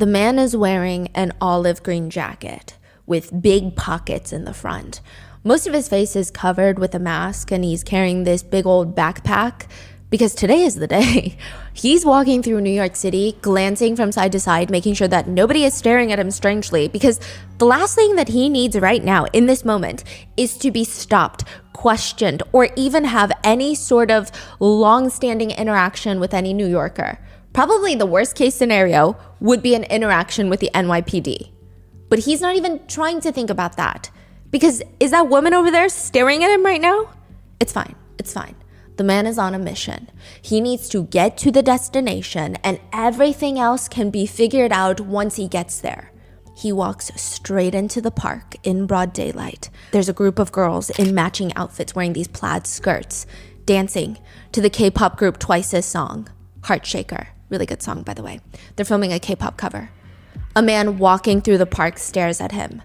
The man is wearing an olive green jacket with big pockets in the front. Most of his face is covered with a mask, and he's carrying this big old backpack because today is the day. He's walking through New York City, glancing from side to side, making sure that nobody is staring at him strangely, because the last thing that he needs right now in this moment is to be stopped, questioned, or even have any sort of long-standing interaction with any New Yorker. Probably the worst case scenario would be an interaction with the NYPD. But he's not even trying to think about that, because is that woman over there staring at him right now? It's fine. It's fine. The man is on a mission. He needs to get to the destination, and everything else can be figured out once he gets there. He walks straight into the park in broad daylight. There's a group of girls in matching outfits wearing these plaid skirts, dancing to the K-pop group Twice's song, Heart Shaker. Really good song, by the way. They're filming a K-pop cover. A man walking through the park stares at him.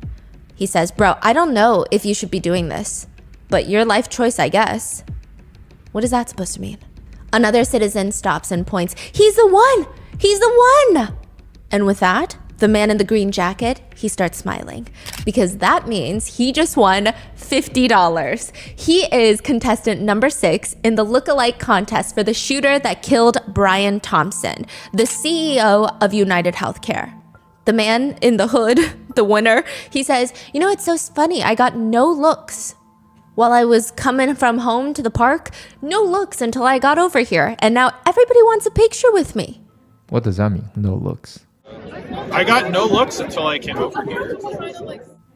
He says, "Bro, I don't know if you should be doing this, but your life choice, I guess." What is that supposed to mean? Another citizen stops and points. "He's the one! He's the one!" And with that, the man in the green jacket, he starts smiling, because that means he just won $50. He is contestant number 6 in the lookalike contest for the shooter that killed Brian Thompson, the CEO of United Healthcare. The man in the hood, the winner, he says, "You know, it's so funny. I got no looks while I was coming from home to the park. No looks until I got over here. And now everybody wants a picture with me." What does that mean? No looks. I got no looks until I came over here.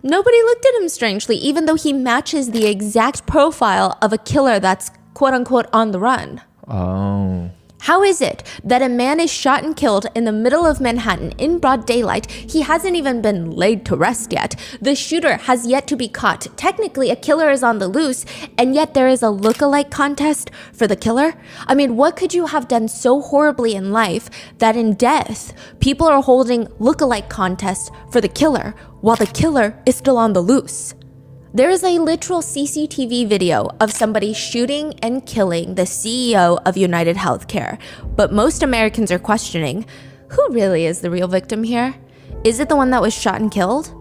Nobody looked at him strangely, even though he matches the exact profile of a killer that's quote unquote on the run. Oh. How is it that a man is shot and killed in the middle of Manhattan in broad daylight? He hasn't even been laid to rest yet. The shooter has yet to be caught. Technically, a killer is on the loose, and yet there is a lookalike contest for the killer? I mean, what could you have done so horribly in life that in death, people are holding lookalike contests for the killer while the killer is still on the loose? There is a literal CCTV video of somebody shooting and killing the CEO of United Healthcare, but most Americans are questioning, who really is the real victim here? Is it the one that was shot and killed?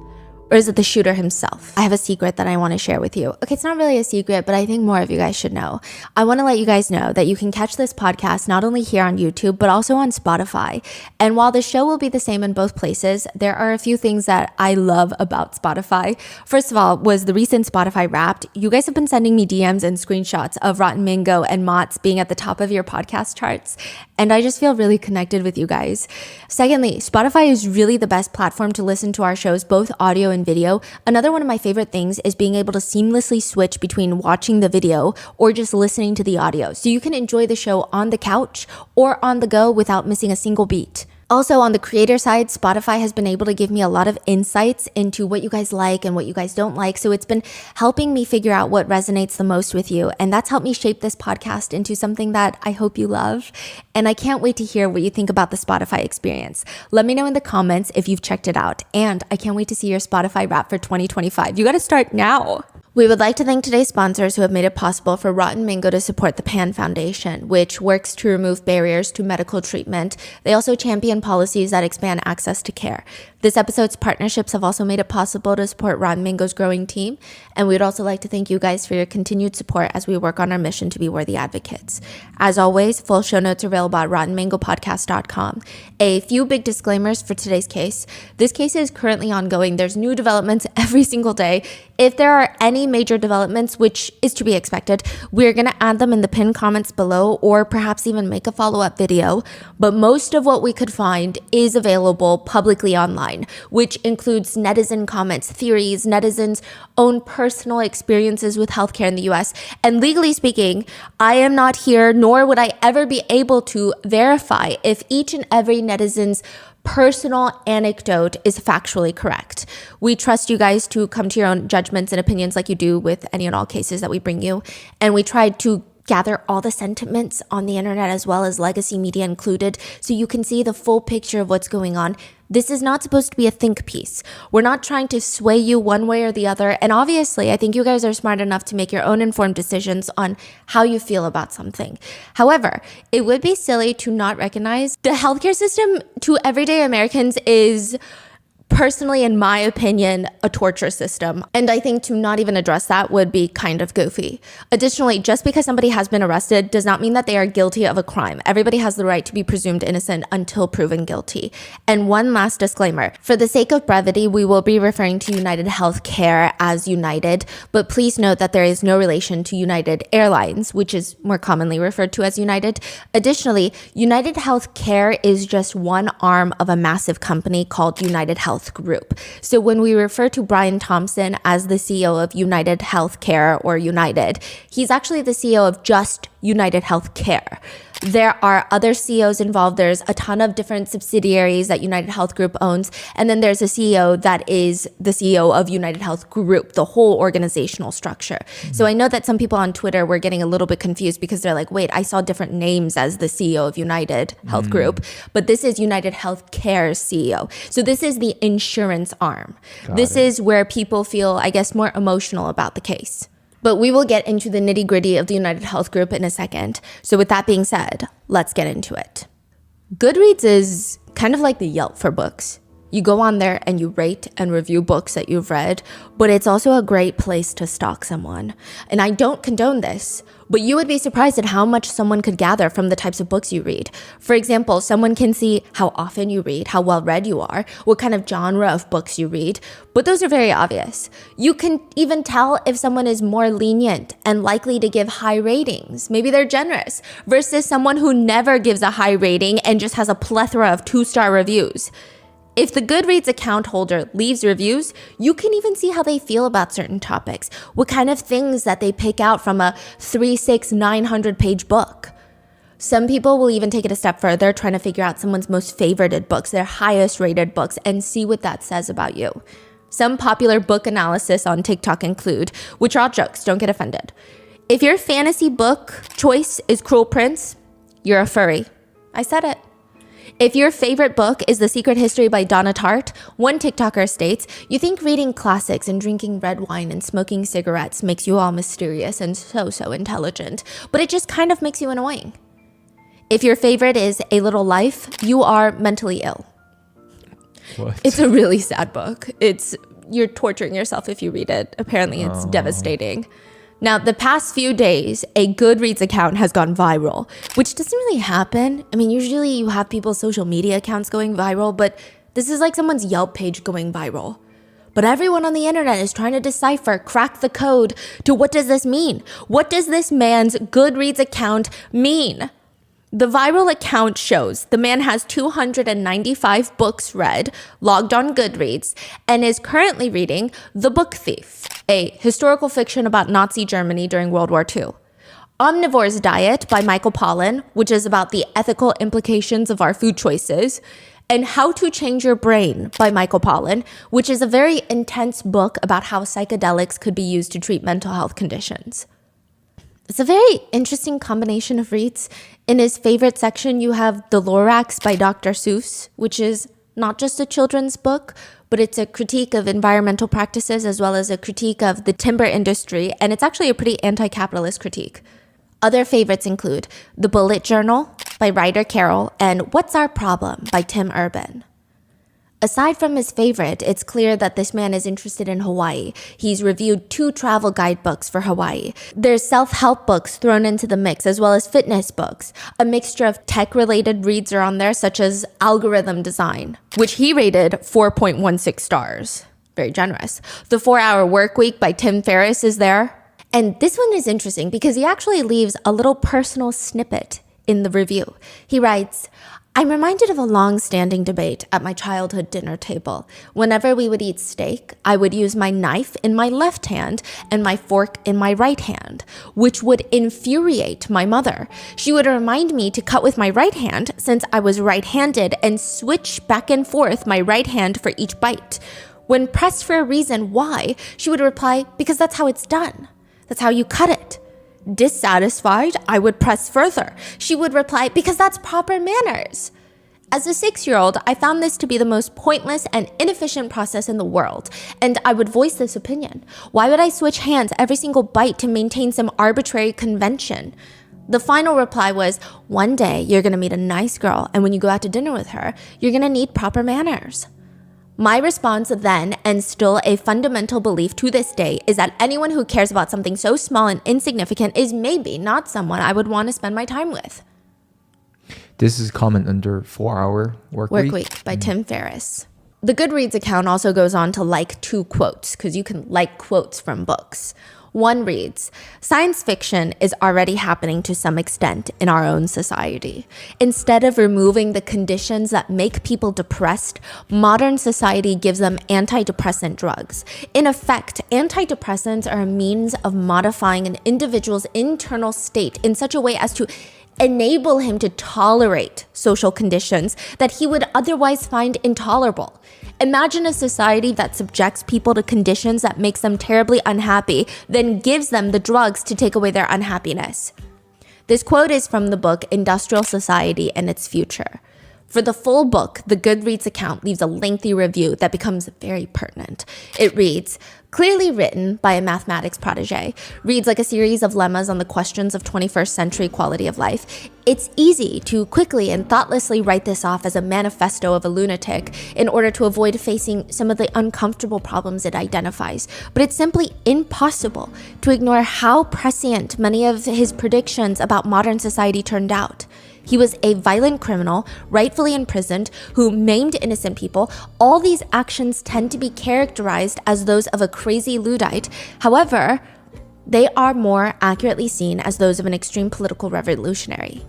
Or is it the shooter himself? I have a secret that I want to share with you. Okay, it's not really a secret, but I think more of you guys should know. I want to let you guys know that you can catch this podcast not only here on YouTube, but also on Spotify. And while the show will be the same in both places, there are a few things that I love about Spotify. First of all, was the recent Spotify Wrapped. You guys have been sending me DMs and screenshots of Rotten Mango and Mott's being at the top of your podcast charts. And I just feel really connected with you guys. Secondly, Spotify is really the best platform to listen to our shows, both audio and video. Another one of my favorite things is being able to seamlessly switch between watching the video or just listening to the audio. So you can enjoy the show on the couch or on the go without missing a single beat. Also, on the creator side, Spotify has been able to give me a lot of insights into what you guys like and what you guys don't like. So it's been helping me figure out what resonates the most with you. And that's helped me shape this podcast into something that I hope you love. And I can't wait to hear what you think about the Spotify experience. Let me know in the comments if you've checked it out. And I can't wait to see your Spotify Wrap for 2025. You got to start now. We would like to thank today's sponsors who have made it possible for Rotten Mango to support the PAN Foundation, which works to remove barriers to medical treatment. They also champion policies that expand access to care. This episode's partnerships have also made it possible to support Rotten Mango's growing team, and we'd also like to thank you guys for your continued support as we work on our mission to be worthy advocates. As always, full show notes are available at rottenmangopodcast.com. A few big disclaimers for today's case. This case is currently ongoing. There's new developments every single day. If there are any major developments, which is to be expected, we're going to add them in the pinned comments below or perhaps even make a follow-up video. But most of what we could find is available publicly online, which includes netizen comments, theories, netizens' own personal experiences with healthcare in the US. And legally speaking, I am not here, nor would I ever be able to verify if each and every netizen's personal anecdote is factually correct. We trust you guys to come to your own judgments and opinions like you do with any and all cases that we bring you. And we tried to gather all the sentiments on the internet as well as legacy media included so you can see the full picture of what's going on. This is not supposed to be a think piece. We're not trying to sway you one way or the other. And obviously, I think you guys are smart enough to make your own informed decisions on how you feel about something. However, it would be silly to not recognize the healthcare system to everyday Americans is, personally, in my opinion, a torture system. And I think to not even address that would be kind of goofy. Additionally, just because somebody has been arrested does not mean that they are guilty of a crime. Everybody has the right to be presumed innocent until proven guilty. And one last disclaimer. For the sake of brevity, we will be referring to United Healthcare as United, but please note that there is no relation to United Airlines, which is more commonly referred to as United. Additionally, United Healthcare is just one arm of a massive company called United Health Group. So when we refer to Brian Thompson as the CEO of United Healthcare or United, he's actually the CEO of just United Healthcare. There are other CEOs involved. There's a ton of different subsidiaries that United Health Group owns. And then there's a CEO that is the CEO of United Health Group, the whole organizational structure. So I know that some people on Twitter were getting a little bit confused because they're like, wait, I saw different names as the CEO of United Health Group, but this is United Healthcare's CEO. So this is the insurance arm. This is where people feel, I guess, more emotional about the case. But we will get into the nitty-gritty of the United Health Group in a second. So with that being said, let's get into it. Goodreads is kind of like the Yelp for books. You go on there and you rate and review books that you've read, but it's also a great place to stalk someone. And I don't condone this, but you would be surprised at how much someone could gather from the types of books you read. For example, someone can see how often you read, how well read you are, what kind of genre of books you read, but those are very obvious. You can even tell if someone is more lenient and likely to give high ratings. Maybe they're generous versus someone who never gives a high rating and just has a plethora of 2-star reviews. If the Goodreads account holder leaves reviews, you can even see how they feel about certain topics, what kind of things that they pick out from a 900 page book. Some people will even take it a step further, trying to figure out someone's most favorited books, their highest rated books, and see what that says about you. Some popular book analysis on TikTok include, which are all jokes, don't get offended. If your fantasy book choice is Cruel Prince, you're a furry. I said it. If your favorite book is The Secret History by Donna Tartt, one TikToker states, you think reading classics and drinking red wine and smoking cigarettes makes you all mysterious and so intelligent, but it just kind of makes you annoying. If your favorite is A Little Life, you are mentally ill. What? It's a really sad book. You're torturing yourself if you read it. Apparently it's devastating. Now, the past few days, a Goodreads account has gone viral, which doesn't really happen. I mean, usually you have people's social media accounts going viral, but this is like someone's Yelp page going viral. But everyone on the internet is trying to decipher, crack the code to what does this mean? What does this man's Goodreads account mean? The viral account shows the man has 295 books read, logged on Goodreads, and is currently reading The Book Thief, a historical fiction about Nazi Germany during World War II. Omnivore's Diet by Michael Pollan, which is about the ethical implications of our food choices, and How to Change Your Brain by Michael Pollan, which is a very intense book about how psychedelics could be used to treat mental health conditions. It's a very interesting combination of reads. In his favorite section, you have The Lorax by Dr. Seuss, which is not just a children's book, but it's a critique of environmental practices as well as a critique of the timber industry, and it's actually a pretty anti-capitalist critique. Other favorites include The Bullet Journal by Ryder Carroll and What's Our Problem by Tim Urban. Aside from his favorite, it's clear that this man is interested in Hawaii. He's reviewed 2 travel guidebooks for Hawaii. There's self-help books thrown into the mix, as well as fitness books. A mixture of tech-related reads are on there, such as Algorithm Design, which he rated 4.16 stars. Very generous. The 4-Hour Workweek by Tim Ferriss is there. And this one is interesting because he actually leaves a little personal snippet in the review. He writes, I'm reminded of a long-standing debate at my childhood dinner table. Whenever we would eat steak, I would use my knife in my left hand and my fork in my right hand, which would infuriate my mother. She would remind me to cut with my right hand since I was right-handed and switch back and forth my right hand for each bite. When pressed for a reason why, she would reply, because that's how it's done. That's how you cut it. Dissatisfied, I would press further. She would reply, because that's proper manners. As a 6-year-old, I found this to be the most pointless and inefficient process in the world, and I would voice this opinion. Why would I switch hands every single bite to maintain some arbitrary convention? The final reply was, one day you're gonna meet a nice girl, and when you go out to dinner with her, you're gonna need proper manners. My response then, and still a fundamental belief to this day, is that anyone who cares about something so small and insignificant is maybe not someone I would want to spend my time with. This is comment under 4-Hour Work Week by Tim Ferriss. The Goodreads account also goes on to like 2 quotes, because you can like quotes from books. One reads, "Science fiction is already happening to some extent in our own society. Instead of removing the conditions that make people depressed, modern society gives them antidepressant drugs. In effect, antidepressants are a means of modifying an individual's internal state in such a way as to enable him to tolerate social conditions that he would otherwise find intolerable. Imagine a society that subjects people to conditions that makes them terribly unhappy, then gives them the drugs to take away their unhappiness." This quote is from the book Industrial Society and Its Future. For the full book, the Goodreads account leaves a lengthy review that becomes very pertinent. It reads, "Clearly written by a mathematics protege, reads like a series of lemmas on the questions of 21st century quality of life. It's easy to quickly and thoughtlessly write this off as a manifesto of a lunatic in order to avoid facing some of the uncomfortable problems it identifies. But it's simply impossible to ignore how prescient many of his predictions about modern society turned out. He was a violent criminal, rightfully imprisoned, who maimed innocent people. All these actions tend to be characterized as those of a crazy Luddite. However, they are more accurately seen as those of an extreme political revolutionary."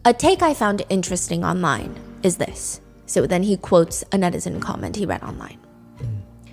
A take I found interesting online is this. So then he quotes a netizen comment he read online.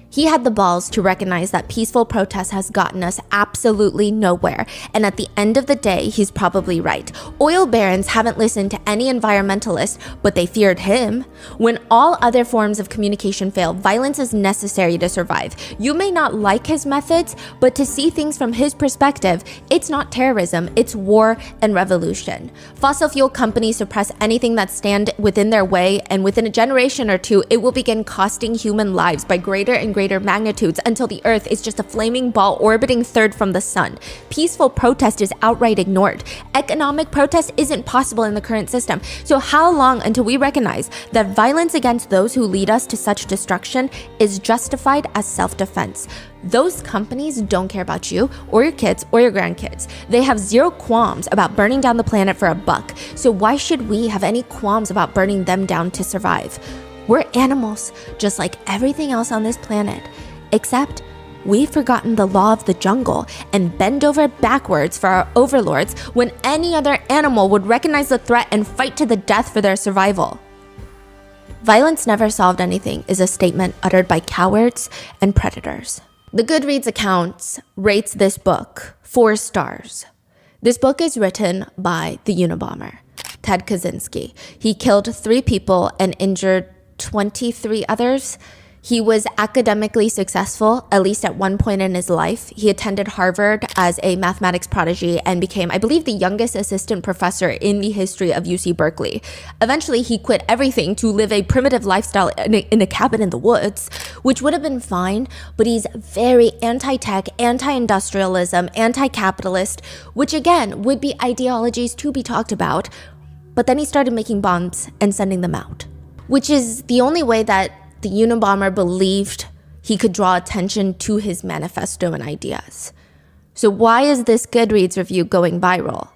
"He had the balls to recognize that peaceful protest has gotten us absolutely nowhere, and at the end of the day, he's probably right. Oil barons haven't listened to any environmentalist, but they feared him. When all other forms of communication fail, violence is necessary to survive. You may not like his methods, but to see things from his perspective, it's not terrorism, it's war and revolution. Fossil fuel companies suppress anything that stand within their way, and within a generation or two, it will begin costing human lives by greater and greater magnitudes until the Earth is just a flaming ball orbiting third from the sun. Peaceful protest is outright ignored. Economic protest isn't possible in the current system. So how long until we recognize that violence against those who lead us to such destruction is justified as self-defense? Those companies don't care about you or your kids or your grandkids. They have zero qualms about burning down the planet for a buck. So why should we have any qualms about burning them down to survive? We're animals, just like everything else on this planet, except we've forgotten the law of the jungle and bend over backwards for our overlords when any other animal would recognize the threat and fight to the death for their survival. Violence never solved anything is a statement uttered by cowards and predators." The Goodreads account rates this book 4 stars. This book is written by the Unabomber, Ted Kaczynski. He killed 3 people and injured 23 others. He was academically successful, at least at one point in his life. He attended Harvard as a mathematics prodigy and became, I believe, the youngest assistant professor in the history of UC Berkeley. Eventually, he quit everything to live a primitive lifestyle in a cabin in the woods, which would have been fine, but he's very anti-tech, anti-industrialism, anti-capitalist, which again would be ideologies to be talked about. But then he started making bombs and sending them out, which is the only way that the Unabomber believed he could draw attention to his manifesto and ideas. So why is this Goodreads review going viral?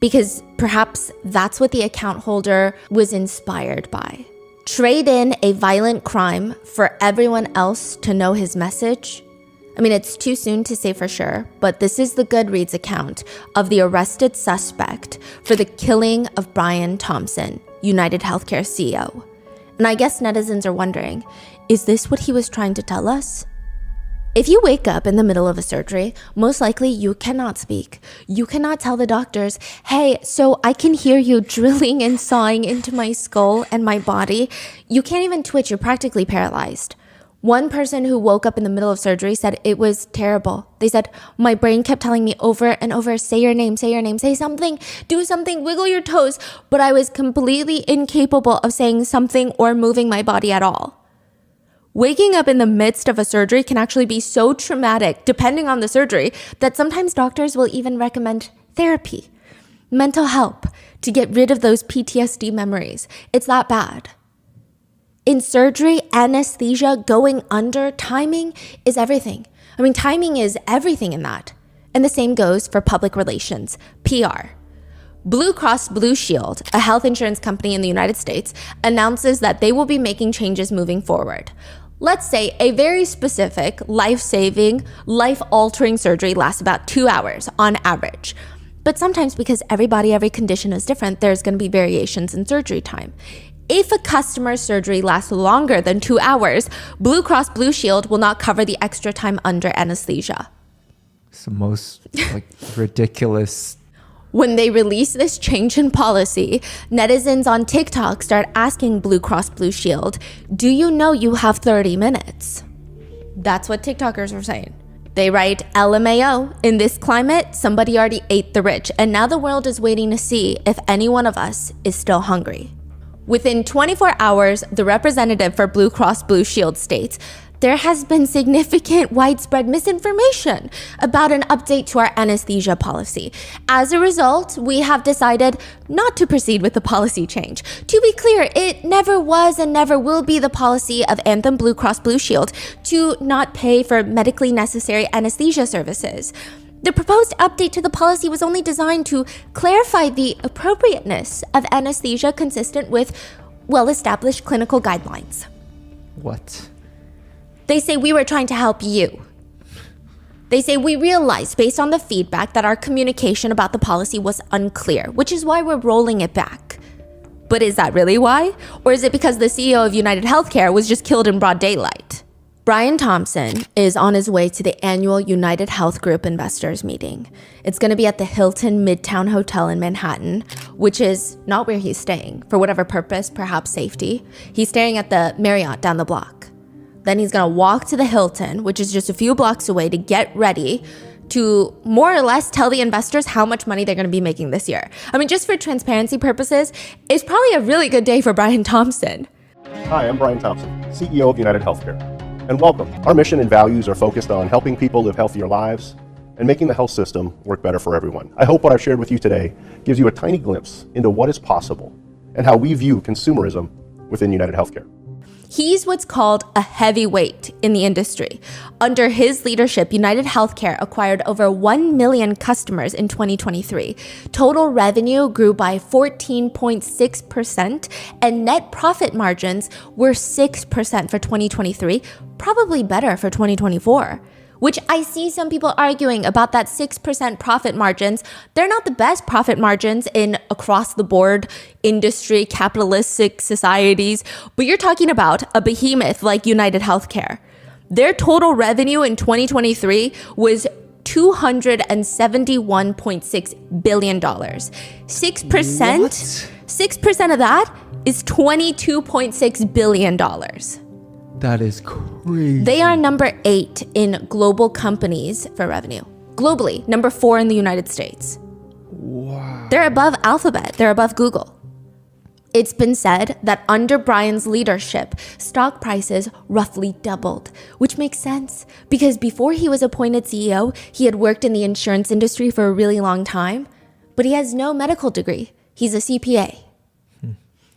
Because perhaps that's what the account holder was inspired by. Trade in a violent crime for everyone else to know his message? I mean, it's too soon to say for sure, but this is the Goodreads account of the arrested suspect for the killing of Brian Thompson, United Healthcare CEO. And I guess netizens are wondering, is this what he was trying to tell us? If you wake up in the middle of a surgery, most likely you cannot speak. You cannot tell the doctors, hey, so I can hear you drilling and sawing into my skull and my body. You can't even twitch, you're practically paralyzed. One person who woke up in the middle of surgery said it was terrible. They said, my brain kept telling me over and over, say your name, say something, do something, wiggle your toes. But I was completely incapable of saying something or moving my body at all. Waking up in the midst of a surgery can actually be so traumatic, depending on the surgery, that sometimes doctors will even recommend therapy, mental help, to get rid of those PTSD memories. It's that bad. In surgery, anesthesia, going under, timing is everything. I mean, timing is everything in that. And the same goes for public relations, PR. Blue Cross Blue Shield, a health insurance company in the United States, announces that they will be making changes moving forward. Let's say a very specific, life-saving, life-altering surgery lasts about 2 hours on average. But sometimes because every condition is different, there's going to be variations in surgery time. If a customer's surgery lasts longer than 2 hours, Blue Cross Blue Shield will not cover the extra time under anesthesia. It's the most ridiculous. When they release this change in policy, netizens on TikTok start asking Blue Cross Blue Shield, do you know you have 30 minutes? That's what TikTokers are saying. They write, LMAO, in this climate, somebody already ate the rich, and now the world is waiting to see if any one of us is still hungry. Within 24 hours, the representative for Blue Cross Blue Shield states, there has been significant widespread misinformation about an update to our anesthesia policy. As a result, we have decided not to proceed with the policy change. To be clear, it never was and never will be the policy of Anthem Blue Cross Blue Shield to not pay for medically necessary anesthesia services. The proposed update to the policy was only designed to clarify the appropriateness of anesthesia consistent with well-established clinical guidelines. What? They say we were trying to help you. They say we realized based on the feedback that our communication about the policy was unclear, which is why we're rolling it back. But is that really why? Or is it because the CEO of United Healthcare was just killed in broad daylight? Brian Thompson is on his way to the annual United Health Group investors meeting. It's going to be at the Hilton Midtown Hotel in Manhattan, which is not where he's staying. For whatever purpose, perhaps safety. He's staying at the Marriott down the block. Then he's going to walk to the Hilton, which is just a few blocks away, to get ready to more or less tell the investors how much money they're going to be making this year. I mean, just for transparency purposes, it's probably a really good day for Brian Thompson. Hi, I'm Brian Thompson, CEO of United Healthcare, and welcome. Our mission and values are focused on helping people live healthier lives and making the health system work better for everyone. I hope what I've shared with you today gives you a tiny glimpse into what is possible and how we view consumerism within United Healthcare. He's what's called a heavyweight in the industry. Under his leadership, United Healthcare acquired over 1 million customers in 2023. Total revenue grew by 14.6%, and net profit margins were 6% for 2023, probably better for 2024. Which I see some people arguing about that 6% profit margins. They're not the best profit margins in across the board industry, capitalistic societies, but you're talking about a behemoth like United Healthcare. Their total revenue in 2023 was $271.6 billion. 6% of that is $22.6 billion. That is crazy. They are number 8 in global companies for revenue. Globally, number 4 in the United States. Wow. They're above Alphabet. They're above Google. It's been said that under Brian's leadership, stock prices roughly doubled, which makes sense because before he was appointed CEO, he had worked in the insurance industry for a really long time, but he has no medical degree. He's a CPA.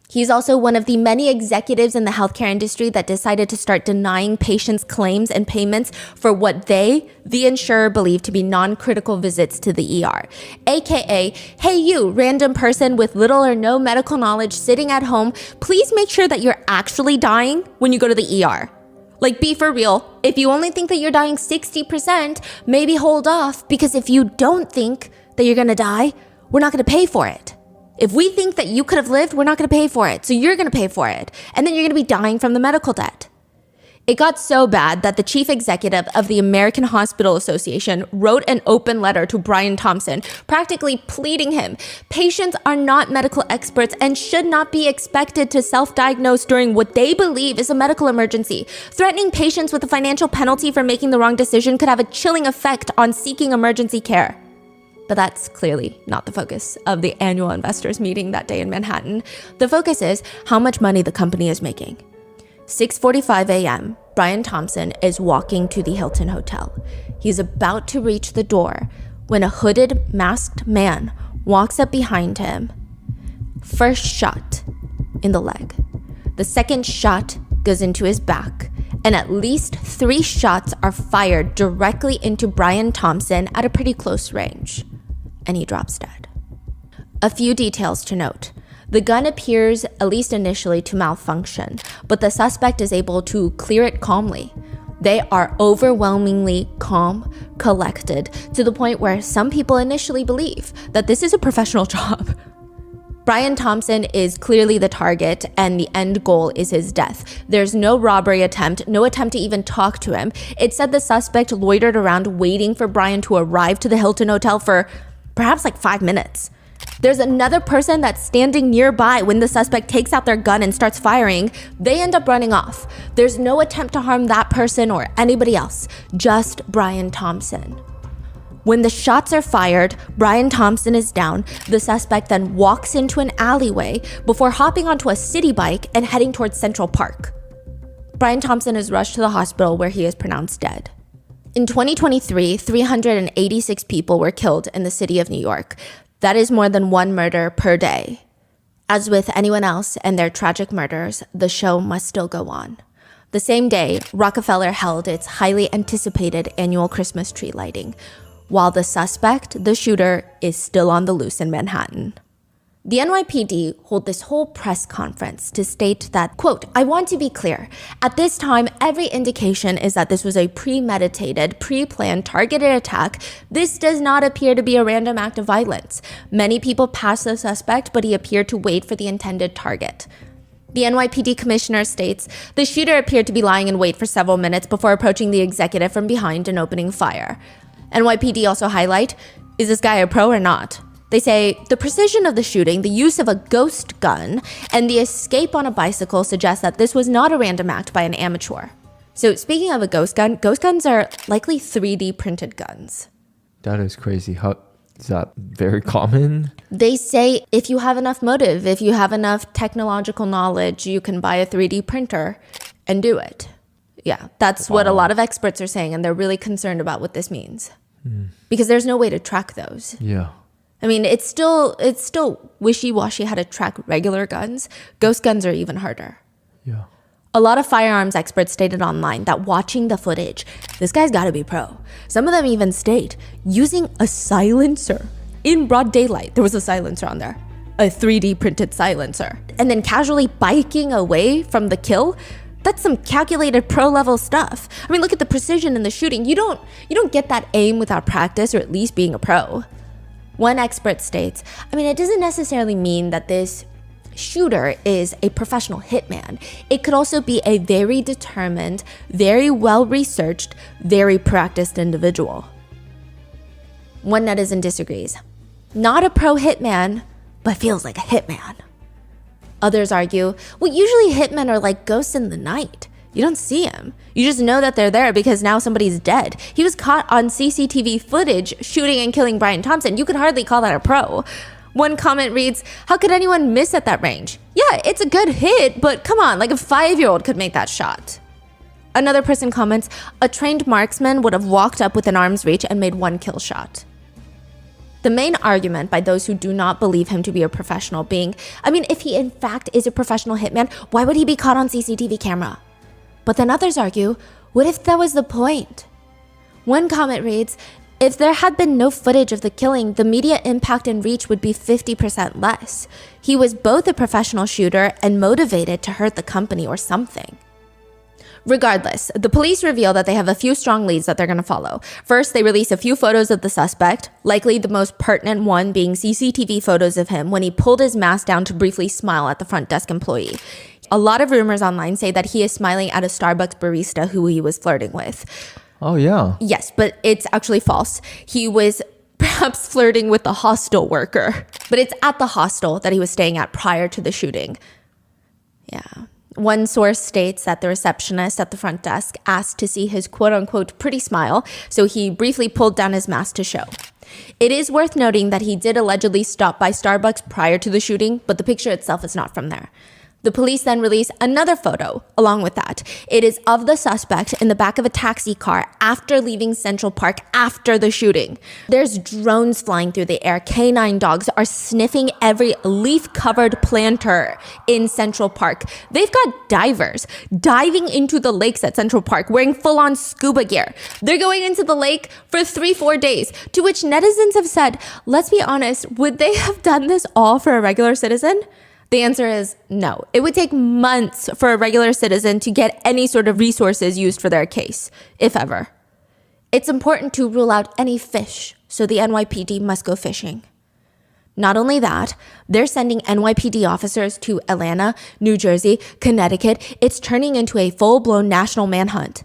He's also one of the many executives in the healthcare industry that decided to start denying patients' claims and payments for what they, the insurer, believe to be non-critical visits to the ER. AKA, hey you, random person with little or no medical knowledge sitting at home, please make sure that you're actually dying when you go to the ER. Like, be for real. If you only think that you're dying 60%, maybe hold off, because if you don't think that you're gonna die, we're not gonna pay for it. If we think that you could have lived, we're not going to pay for it. So you're going to pay for it. And then you're going to be dying from the medical debt. It got so bad that the chief executive of the American Hospital Association wrote an open letter to Brian Thompson, practically pleading him. Patients are not medical experts and should not be expected to self-diagnose during what they believe is a medical emergency. Threatening patients with a financial penalty for making the wrong decision could have a chilling effect on seeking emergency care. But that's clearly not the focus of the annual investors meeting that day in Manhattan. The focus is how much money the company is making. 6:45 a.m., Brian Thompson is walking to the Hilton Hotel. He's about to reach the door when a hooded, masked man walks up behind him. First shot in the leg. The second shot goes into his back, and at least 3 shots are fired directly into Brian Thompson at a pretty close range, and he drops dead. A few details to note. The gun appears, at least initially, to malfunction, but the suspect is able to clear it calmly. They are overwhelmingly calm, collected, to the point where some people initially believe that this is a professional job. Brian Thompson is clearly the target, and the end goal is his death. There's no robbery attempt, no attempt to even talk to him. It said the suspect loitered around waiting for Brian to arrive to the Hilton Hotel for perhaps like 5 minutes. There's another person that's standing nearby when the suspect takes out their gun and starts firing. They end up running off. There's no attempt to harm that person or anybody else, just Brian Thompson. When the shots are fired, Brian Thompson is down. The suspect then walks into an alleyway before hopping onto a city bike and heading towards Central Park. Brian Thompson is rushed to the hospital where he is pronounced dead. In 2023, 386 people were killed in the city of New York. That is more than 1 murder per day. As with anyone else and their tragic murders, the show must still go on. The same day, Rockefeller held its highly anticipated annual Christmas tree lighting, while the suspect, the shooter, is still on the loose in Manhattan. The NYPD hold this whole press conference to state that, quote, "I want to be clear. At this time, every indication is that this was a premeditated, pre-planned, targeted attack. This does not appear to be a random act of violence. Many people passed the suspect, but he appeared to wait for the intended target." The NYPD commissioner states, "The shooter appeared to be lying in wait for several minutes before approaching the executive from behind and opening fire." NYPD also highlight, is this guy a pro or not? They say the precision of the shooting, the use of a ghost gun, and the escape on a bicycle suggest that this was not a random act by an amateur. So speaking of a ghost guns are likely 3D printed guns. That is crazy. How is that very common? They say if you have enough motive, if you have enough technological knowledge, you can buy a 3D printer and do it. Yeah, that's what a lot of experts are saying, and they're really concerned about what this means. Because there's no way to track those. Yeah. I mean, it's still wishy-washy how to track regular guns. Ghost guns are even harder. Yeah. A lot of firearms experts stated online that watching the footage, this guy's gotta be pro. Some of them even state using a silencer in broad daylight. There was a silencer on there, a 3D printed silencer. And then casually biking away from the kill. That's some calculated pro level stuff. I mean, look at the precision in the shooting. You don't get that aim without practice or at least being a pro. One expert states, I mean, it doesn't necessarily mean that this shooter is a professional hitman. It could also be a very determined, very well-researched, very practiced individual. One netizen disagrees. Not a pro hitman, but feels like a hitman. Others argue, well, usually hitmen are like ghosts in the night. You don't see them. You just know that they're there because now somebody's dead. He was caught on CCTV footage shooting and killing Brian Thompson. You could hardly call that a pro. One comment reads, how could anyone miss at that range? Yeah, it's a good hit, but come on, like a 5-year-old could make that shot. Another person comments, a trained marksman would have walked up within arm's reach and made 1 kill shot. The main argument by those who do not believe him to be a professional being, I mean, if he in fact is a professional hitman, why would he be caught on CCTV camera? But then others argue, what if that was the point? One comment reads, if there had been no footage of the killing, the media impact and reach would be 50% less. He was both a professional shooter and motivated to hurt the company or something. Regardless, the police reveal that they have a few strong leads that they're going to follow. First, they release a few photos of the suspect, likely the most pertinent one being CCTV photos of him when he pulled his mask down to briefly smile at the front desk employee. a lot of rumors online say that he is smiling at a Starbucks barista who he was flirting with. Oh, yeah. Yes, but it's actually false. He was perhaps flirting with the hostel worker, but it's at the hostel that he was staying at prior to the shooting. Yeah. One source states that the receptionist at the front desk asked to see his quote-unquote pretty smile, so he briefly pulled down his mask to show. It is worth noting that he did allegedly stop by Starbucks prior to the shooting, but the picture itself is not from there. The police then release another photo along with that. It is of the suspect in the back of a taxi car after leaving Central Park after the shooting. There's drones flying through the air. Canine dogs are sniffing every leaf-covered planter in Central Park. They've got divers diving into the lakes at Central Park wearing full-on scuba gear. They're going into the lake for 3-4 days, to which netizens have said, let's be honest, would they have done this all for a regular citizen? The answer is no. It would take months for a regular citizen to get any sort of resources used for their case, if ever. It's important to rule out any fish, so the NYPD must go fishing. Not only that, they're sending NYPD officers to Atlanta, New Jersey, Connecticut. It's turning into a full-blown national manhunt.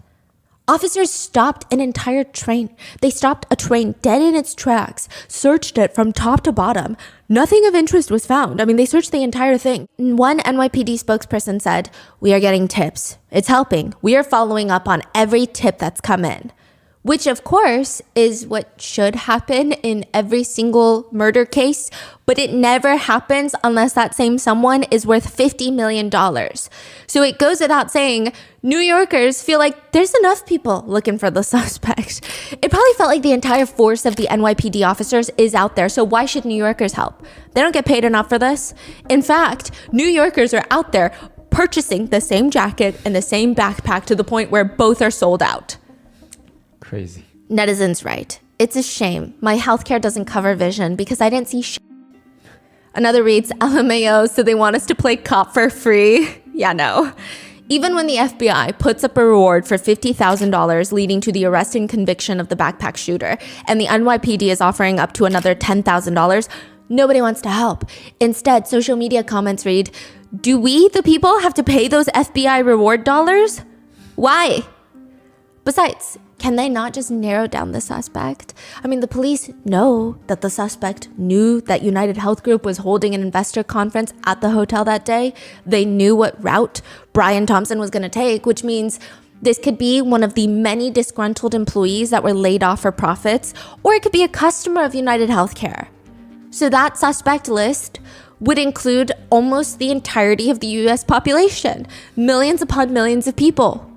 Officers stopped an entire train. They stopped a train dead in its tracks, searched it from top to bottom. Nothing of interest was found. I mean, they searched the entire thing. One NYPD spokesperson said, "We are getting tips. It's helping. We are following up on every tip that's come in." Which, of course, is what should happen in every single murder case, but it never happens unless that same someone is worth $50 million. So it goes without saying, New Yorkers feel like there's enough people looking for the suspect. It probably felt like the entire force of the NYPD officers is out there, so why should New Yorkers help? They don't get paid enough for this. In fact, New Yorkers are out there purchasing the same jacket and the same backpack to the point where both are sold out. Crazy. Netizens right. It's a shame. My healthcare doesn't cover vision because I didn't see shit. Another reads, LMAO, so they want us to play cop for free? Yeah, no. Even when the FBI puts up a reward for $50,000 leading to the arrest and conviction of the backpack shooter, and the NYPD is offering up to another $10,000, nobody wants to help. Instead, social media comments read, do we, the people, have to pay those FBI reward dollars? Why? Besides, can they not just narrow down the suspect? I mean, the police know that the suspect knew that United Health Group was holding an investor conference at the hotel that day. They knew what route Brian Thompson was going to take, which means this could be one of the many disgruntled employees that were laid off for profits, or it could be a customer of United Healthcare. So that suspect list would include almost the entirety of the US population, millions upon millions of people.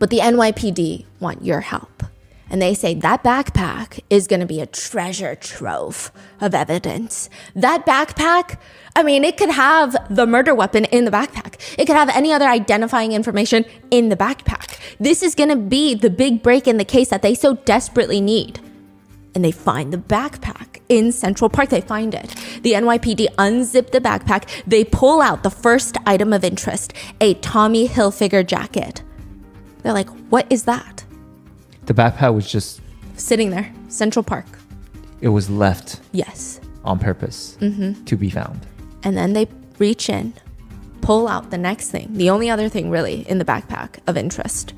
But the NYPD want your help. And they say that backpack is going to be a treasure trove of evidence. That backpack, I mean, it could have the murder weapon in the backpack. It could have any other identifying information in the backpack. This is going to be the big break in the case that they so desperately need. And they find the backpack in Central Park. They find it. The NYPD unzip the backpack. They pull out the first item of interest, a Tommy Hilfiger jacket. They're like, what is that? The backpack was just Sitting there, Central Park. It was left Yes. on purpose to be found. And then they reach in, pull out the next thing, the only other thing really in the backpack of interest,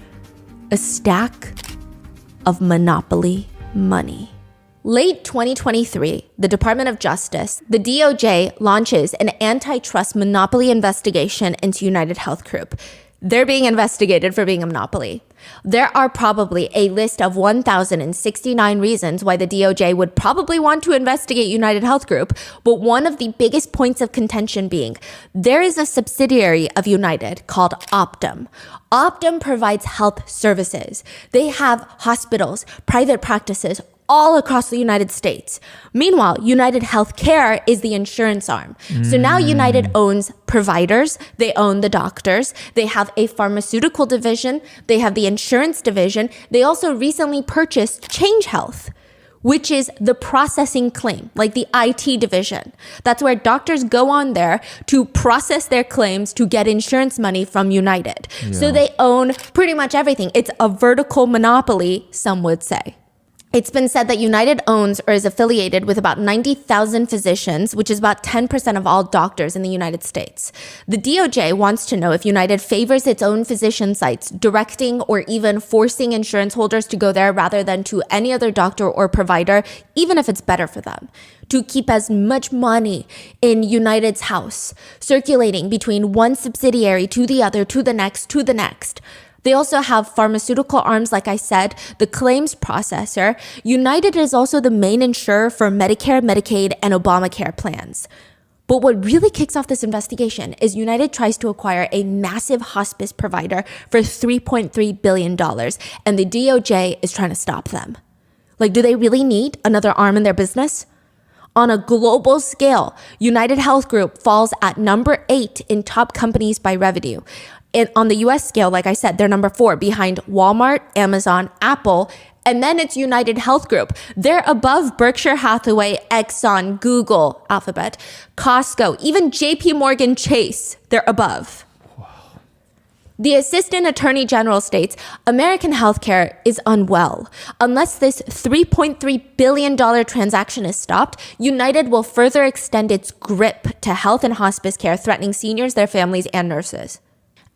a stack of Monopoly money. Late 2023, the Department of Justice, the DOJ, launches an antitrust monopoly investigation into United Health Group. They're being investigated for being a monopoly. There are probably a list of 1,069 reasons why the DOJ would probably want to investigate United Health Group, but one of the biggest points of contention being there is a subsidiary of United called Optum. Optum provides health services. They have hospitals, private practices, all across the United States. Meanwhile, United Healthcare is the insurance arm. So now United owns providers, they own the doctors, they have a pharmaceutical division, they have the insurance division. They also recently purchased Change Health, which is the processing claim, like the IT division. That's where doctors go on there to process their claims to get insurance money from United. So they own pretty much everything. It's a vertical monopoly, some would say. It's been said that United owns or is affiliated with about 90,000 physicians, which is about 10% of all doctors in the United States. The DOJ wants to know if United favors its own physician sites, directing or even forcing insurance holders to go there rather than to any other doctor or provider, even if it's better for them, to keep as much money in United's house, circulating between one subsidiary to the other, to the next, to the next. They also have pharmaceutical arms, like I said, the claims processor. United is also the main insurer for Medicare, Medicaid, and Obamacare plans. But what really kicks off this investigation is United tries to acquire a massive hospice provider for $3.3 billion, and the DOJ is trying to stop them. Like, do they really need another arm in their business? On a global scale, United Health Group falls at number 8 in top companies by revenue. On the US scale, like I said, they're number 4 behind Walmart, Amazon, Apple, and then it's United Health Group. They're above Berkshire Hathaway, Exxon, Google, Alphabet, Costco, even JP Morgan Chase. They're above. The Assistant Attorney General states American healthcare is unwell. Unless this $3.3 billion transaction is stopped, United will further extend its grip to health and hospice care, threatening seniors, their families, and nurses.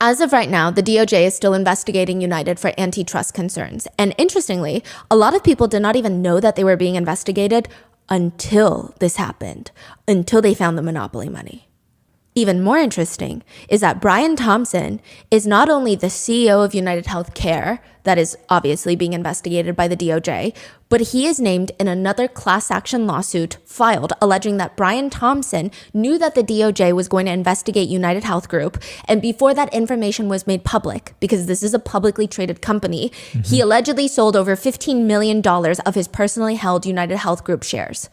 As of right now, the DOJ is still investigating United for antitrust concerns. And interestingly, a lot of people did not even know that they were being investigated until this happened, until they found the monopoly money. Even more interesting is that Brian Thompson is not only the CEO of United Healthcare, that is obviously being investigated by the DOJ, but he is named in another class action lawsuit filed alleging that Brian Thompson knew that the DOJ was going to investigate United Health Group, and before that information was made public, because this is a publicly traded company, he allegedly sold over $15 million of his personally held United Health Group shares.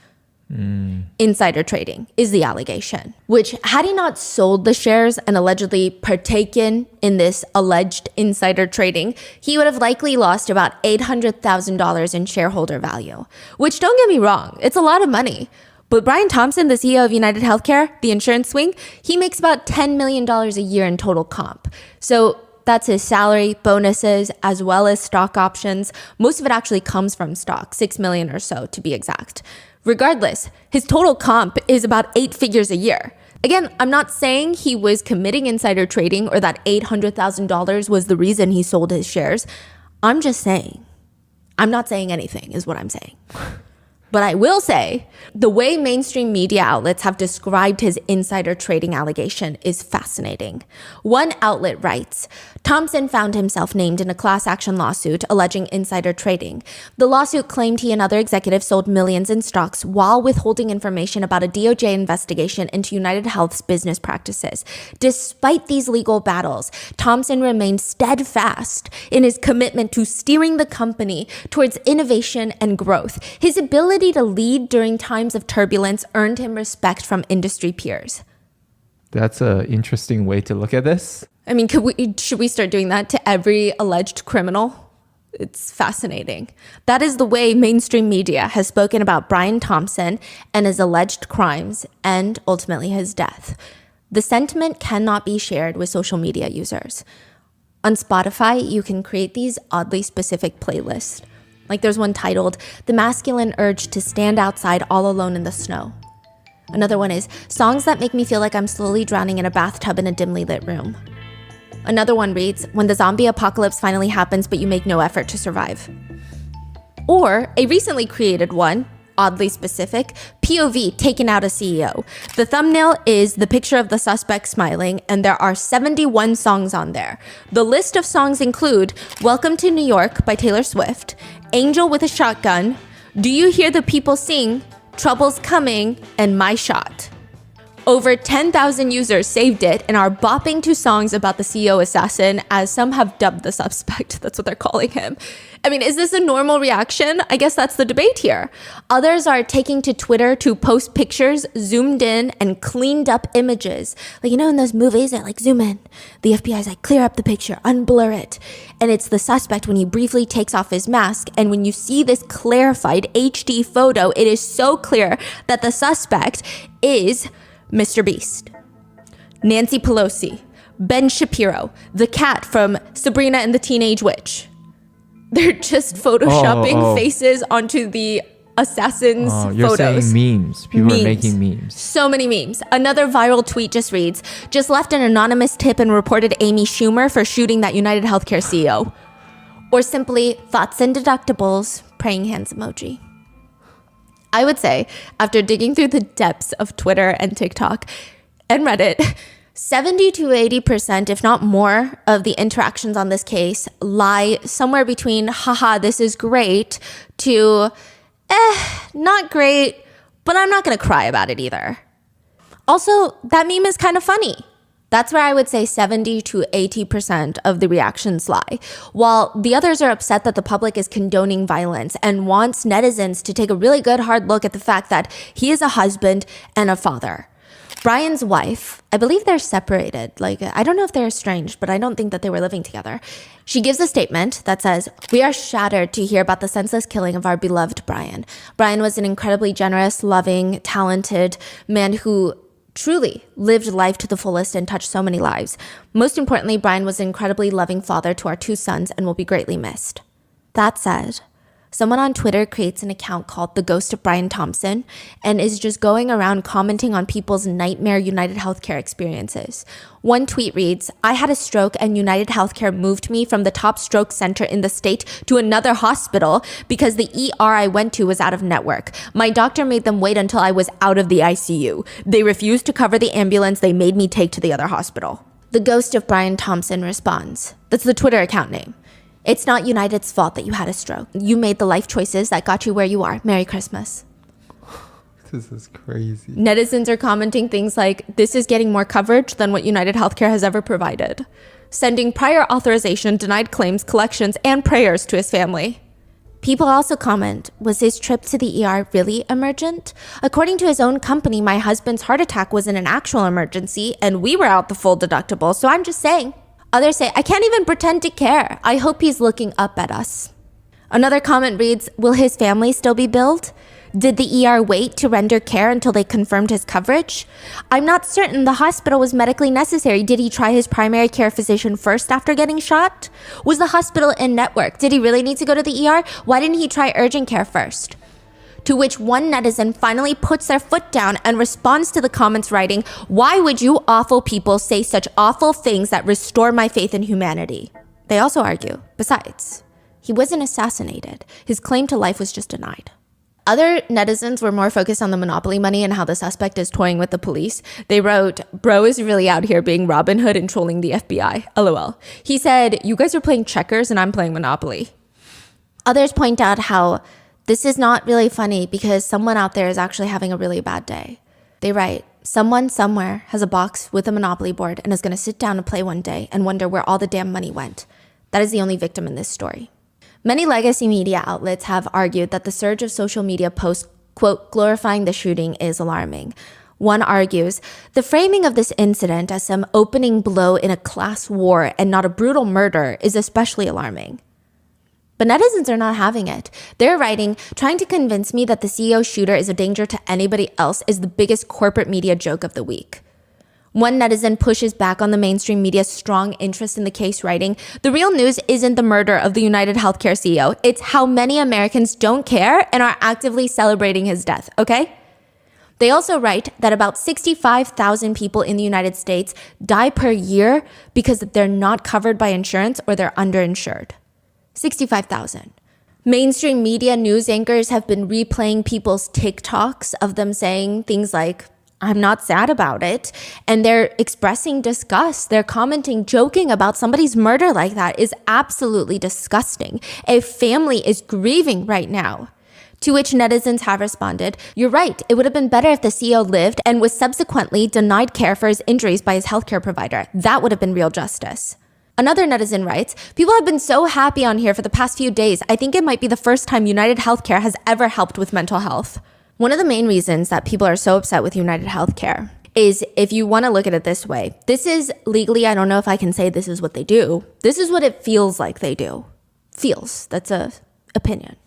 Insider trading is the allegation, which had he not sold the shares and allegedly partaken in this alleged insider trading, he would have likely lost about $800,000 in shareholder value, which, don't get me wrong, it's a lot of money. But Brian Thompson, the CEO of United Healthcare, the insurance swing, he makes about $10 million a year in total comp. So that's his salary, bonuses, as well as stock options. Most of it actually comes from stock, 6 million or so to be exact. Regardless, his total comp is about 8 figures a year. Again, I'm not saying he was committing insider trading or that $800,000 was the reason he sold his shares. I'm just saying. I'm not saying anything is what I'm saying. But I will say, the way mainstream media outlets have described his insider trading allegation is fascinating. One outlet writes, Thompson found himself named in a class action lawsuit alleging insider trading. The lawsuit claimed he and other executives sold millions in stocks while withholding information about a DOJ investigation into United Health's business practices. Despite these legal battles, Thompson remained steadfast in his commitment to steering the company towards innovation and growth. His ability to lead during times of turbulence earned him respect from industry peers. That's an interesting way to look at this. I mean, should we start doing that to every alleged criminal? It's fascinating. That is the way mainstream media has spoken about Brian Thompson and his alleged crimes and ultimately his death. The sentiment cannot be shared with social media users. On Spotify, you can create these oddly specific playlists. Like there's one titled, The Masculine Urge to Stand Outside All Alone in the Snow. Another one is, Songs That Make Me Feel Like I'm Slowly Drowning in a Bathtub in a Dimly Lit Room. Another one reads, When the Zombie Apocalypse Finally Happens But You Make No Effort to Survive. Or a recently created one, oddly specific, POV taken out a CEO. The thumbnail is the picture of the suspect smiling, and there are 71 songs on there. The list of songs include Welcome to New York by Taylor Swift, Angel with a Shotgun, Do You Hear the People Sing, Trouble's Coming, and My Shot. Over 10,000 users saved it and are bopping to songs about the CEO assassin, as some have dubbed the suspect. That's what they're calling him. I mean, is this a normal reaction? I guess that's the debate here. Others are taking to Twitter to post pictures, zoomed in and cleaned up images. Like, you know, in those movies, they like zoom in. The FBI's like, clear up the picture, unblur it. And it's the suspect when he briefly takes off his mask. And when you see this clarified HD photo, it is so clear that the suspect is Mr. Beast, Nancy Pelosi, Ben Shapiro, the cat from Sabrina and the Teenage Witch. They're just photoshopping Oh. faces onto the assassins' You're photos. saying memes. People are making memes. So many memes. Another viral tweet just reads, just left an anonymous tip and reported Amy Schumer for shooting that United Healthcare CEO. Or simply, thoughts and deductibles, praying hands emoji. I would say, after digging through the depths of Twitter and TikTok and Reddit, 70 to 80%, if not more, of the interactions on this case lie somewhere between, haha, this is great, to, not great, but I'm not going to cry about it either. Also, that meme is kind of funny. That's where I would say 70 to 80% of the reactions lie, while the others are upset that the public is condoning violence and wants netizens to take a really good hard look at the fact that he is a husband and a father. Brian's wife, I believe they're separated. I don't know if they're estranged, but I don't think that they were living together. She gives a statement that says, "We are shattered to hear about the senseless killing of our beloved Brian. Brian was an incredibly generous, loving, talented man who truly lived life to the fullest and touched so many lives. Most importantly, Brian was an incredibly loving father to our 2 sons and will be greatly missed." That said, someone on Twitter creates an account called The Ghost of Brian Thompson and is just going around commenting on people's nightmare United Healthcare experiences. One tweet reads, "I had a stroke and United Healthcare moved me from the top stroke center in the state to another hospital because the ER I went to was out of network. My doctor made them wait until I was out of the ICU. They refused to cover the ambulance they made me take to the other hospital." The Ghost of Brian Thompson responds. That's the Twitter account name. "It's not United's fault that you had a stroke. You made the life choices that got you where you are. Merry Christmas." This is crazy. Netizens are commenting things like, "This is getting more coverage than what United Healthcare has ever provided," sending prior authorization, denied claims, collections, and prayers to his family. People also comment, "Was his trip to the ER really emergent? According to his own company, my husband's heart attack wasn't an actual emergency, and we were out the full deductible, so I'm just saying." Others say, "I can't even pretend to care. I hope he's looking up at us." Another comment reads, "Will his family still be billed? Did the ER wait to render care until they confirmed his coverage? I'm not certain the hospital was medically necessary. Did he try his primary care physician first after getting shot? Was the hospital in network? Did he really need to go to the ER? Why didn't he try urgent care first?" To which one netizen finally puts their foot down and responds to the comments writing, "Why would you awful people say such awful things that restore my faith in humanity?" They also argue, besides, he wasn't assassinated. His claim to life was just denied. Other netizens were more focused on the monopoly money and how the suspect is toying with the police. They wrote, "Bro is really out here being Robin Hood and trolling the FBI. LOL. He said, you guys are playing checkers and I'm playing Monopoly." Others point out how this is not really funny because someone out there is actually having a really bad day. They write, "Someone somewhere has a box with a Monopoly board and is going to sit down and play one day and wonder where all the damn money went. That is the only victim in this story." Many legacy media outlets have argued that the surge of social media posts, quote, glorifying the shooting is alarming. One argues, the framing of this incident as some opening blow in a class war and not a brutal murder is especially alarming. But netizens are not having it. They're writing, "Trying to convince me that the CEO shooter is a danger to anybody else is the biggest corporate media joke of the week." One netizen pushes back on the mainstream media's strong interest in the case, writing, "The real news isn't the murder of the United Healthcare CEO. It's how many Americans don't care and are actively celebrating his death, okay?" They also write that about 65,000 people in the United States die per year because they're not covered by insurance or they're underinsured. 65,000. Mainstream media news anchors have been replaying people's TikToks of them saying things like, "I'm not sad about it." And they're expressing disgust. They're commenting, joking about somebody's murder like that is absolutely disgusting. A family is grieving right now. To which netizens have responded, "You're right. It would have been better if the CEO lived and was subsequently denied care for his injuries by his healthcare provider. That would have been real justice." Another netizen writes, "People have been so happy on here for the past few days. I think it might be the first time United Healthcare has ever helped with mental health." One of the main reasons that people are so upset with United Healthcare is, if you want to look at it this way, this is legally, I don't know if I can say this is what they do. This is what it feels like they do. Feels. That's a opinion.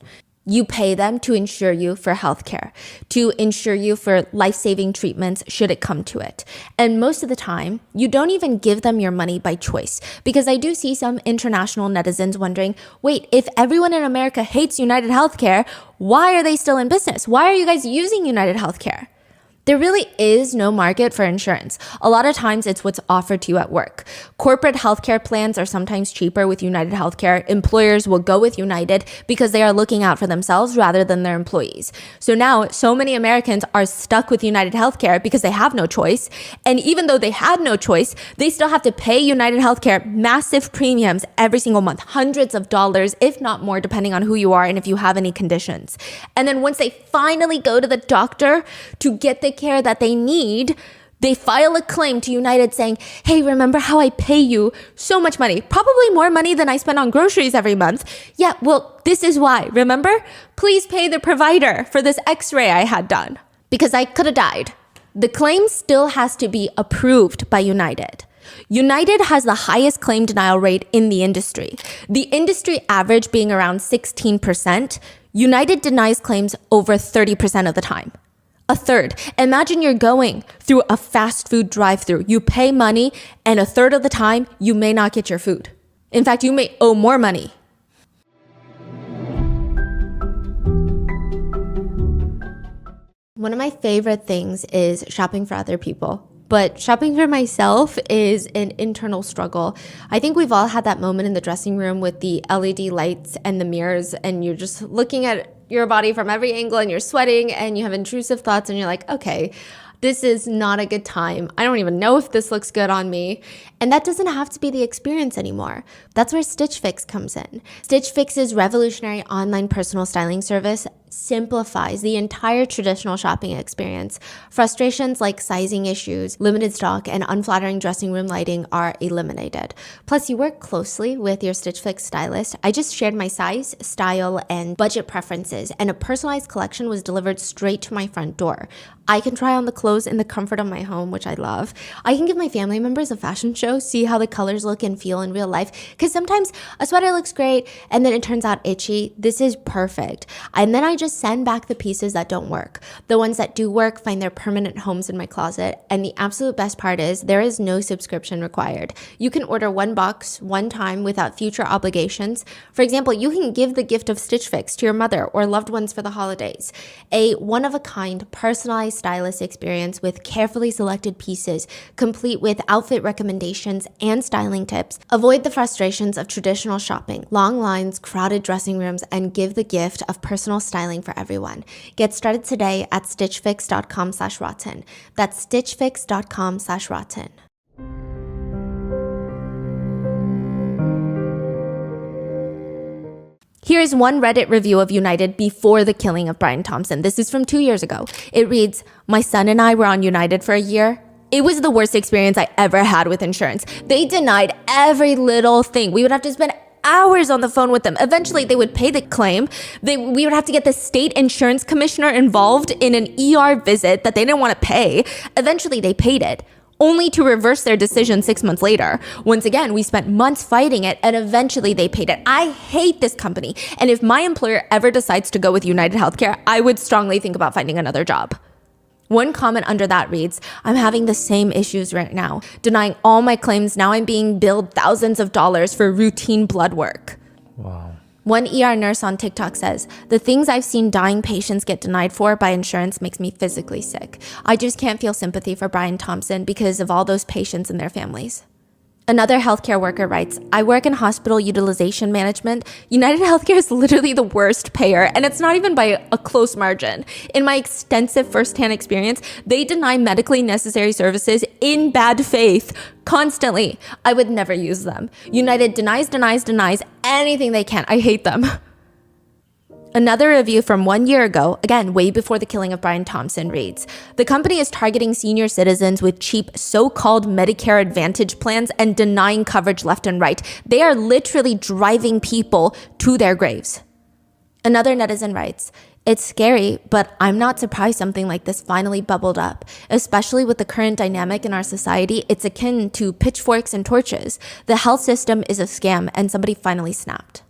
You pay them to insure you for healthcare, to insure you for life-saving treatments should it come to it. And most of the time, you don't even give them your money by choice. Because I do see some international netizens wondering, wait, if everyone in America hates United Healthcare, why are they still in business? Why are you guys using United Healthcare? There really is no market for insurance. A lot of times it's what's offered to you at work. Corporate healthcare plans are sometimes cheaper with United Healthcare. Employers will go with United because they are looking out for themselves rather than their employees. So now so many Americans are stuck with United Healthcare because they have no choice. And even though they had no choice, they still have to pay United Healthcare massive premiums every single month, hundreds of dollars, if not more, depending on who you are and if you have any conditions. And then once they finally go to the doctor to get the care that they need, they file a claim to United saying, hey, remember how I pay you so much money, probably more money than I spend on groceries every month. Yeah, well, this is why. Remember? Please pay the provider for this x-ray I had done because I could have died. The claim still has to be approved by United. United has the highest claim denial rate in the industry. The industry average being around 16%, United denies claims over 30% of the time. A third. Imagine you're going through a fast food drive-thru. You pay money, and a third of the time, you may not get your food. In fact, you may owe more money. One of my favorite things is shopping for other people. But shopping for myself is an internal struggle. I think we've all had that moment in the dressing room with the LED lights and the mirrors, and you're just looking at your body from every angle and you're sweating and you have intrusive thoughts and you're like, okay, this is not a good time. I don't even know if this looks good on me. And that doesn't have to be the experience anymore. That's where Stitch Fix comes in. Stitch Fix's revolutionary online personal styling service simplifies the entire traditional shopping experience. Frustrations like sizing issues, limited stock, and unflattering dressing room lighting are eliminated. Plus, you work closely with your Stitch Fix stylist. I just shared my size, style, and budget preferences, and a personalized collection was delivered straight to my front door. I can try on the clothes in the comfort of my home, which I love. I can give my family members a fashion show, see how the colors look and feel in real life, because sometimes a sweater looks great and then it turns out itchy. This is perfect. And then I just send back the pieces that don't work. The ones that do work find their permanent homes in my closet. And the absolute best part is there is no subscription required. You can order one box, one time without future obligations. For example, you can give the gift of Stitch Fix to your mother or loved ones for the holidays. A one-of-a-kind, personalized stylist experience with carefully selected pieces, complete with outfit recommendations and styling tips. Avoid the frustrations of traditional shopping, long lines, crowded dressing rooms, and give the gift of personal styling for everyone. Get started today at stitchfix.com/rotten. That's stitchfix.com/rotten. Here's one Reddit review of United before the killing of Brian Thompson. This is from 2 years ago. It reads, "My son and I were on United for a year. It was the worst experience I ever had with insurance. They denied every little thing. We would have to spend hours on the phone with them. Eventually, they would pay the claim. We would have to get the state insurance commissioner involved in an ER visit that they didn't want to pay. Eventually, they paid it, only to reverse their decision 6 months later. Once again, we spent months fighting it, and eventually they paid it. I hate this company, and if my employer ever decides to go with United Healthcare, I would strongly think about finding another job." One comment under that reads, "I'm having the same issues right now. Denying all my claims, now I'm being billed thousands of dollars for routine blood work." Wow. One ER nurse on TikTok says, "The things I've seen dying patients get denied for by insurance makes me physically sick. I just can't feel sympathy for Brian Thompson because of all those patients and their families." Another healthcare worker writes, "I work in hospital utilization management. United Healthcare is literally the worst payer, and it's not even by a close margin. In my extensive firsthand experience, they deny medically necessary services in bad faith constantly. I would never use them. United denies anything they can. I hate them." Another review from 1 year ago, again, way before the killing of Brian Thompson, reads, "The company is targeting senior citizens with cheap so-called Medicare Advantage plans and denying coverage left and right. They are literally driving people to their graves." Another netizen writes, "It's scary, but I'm not surprised something like this finally bubbled up. Especially with the current dynamic in our society, it's akin to pitchforks and torches. The health system is a scam, and somebody finally snapped."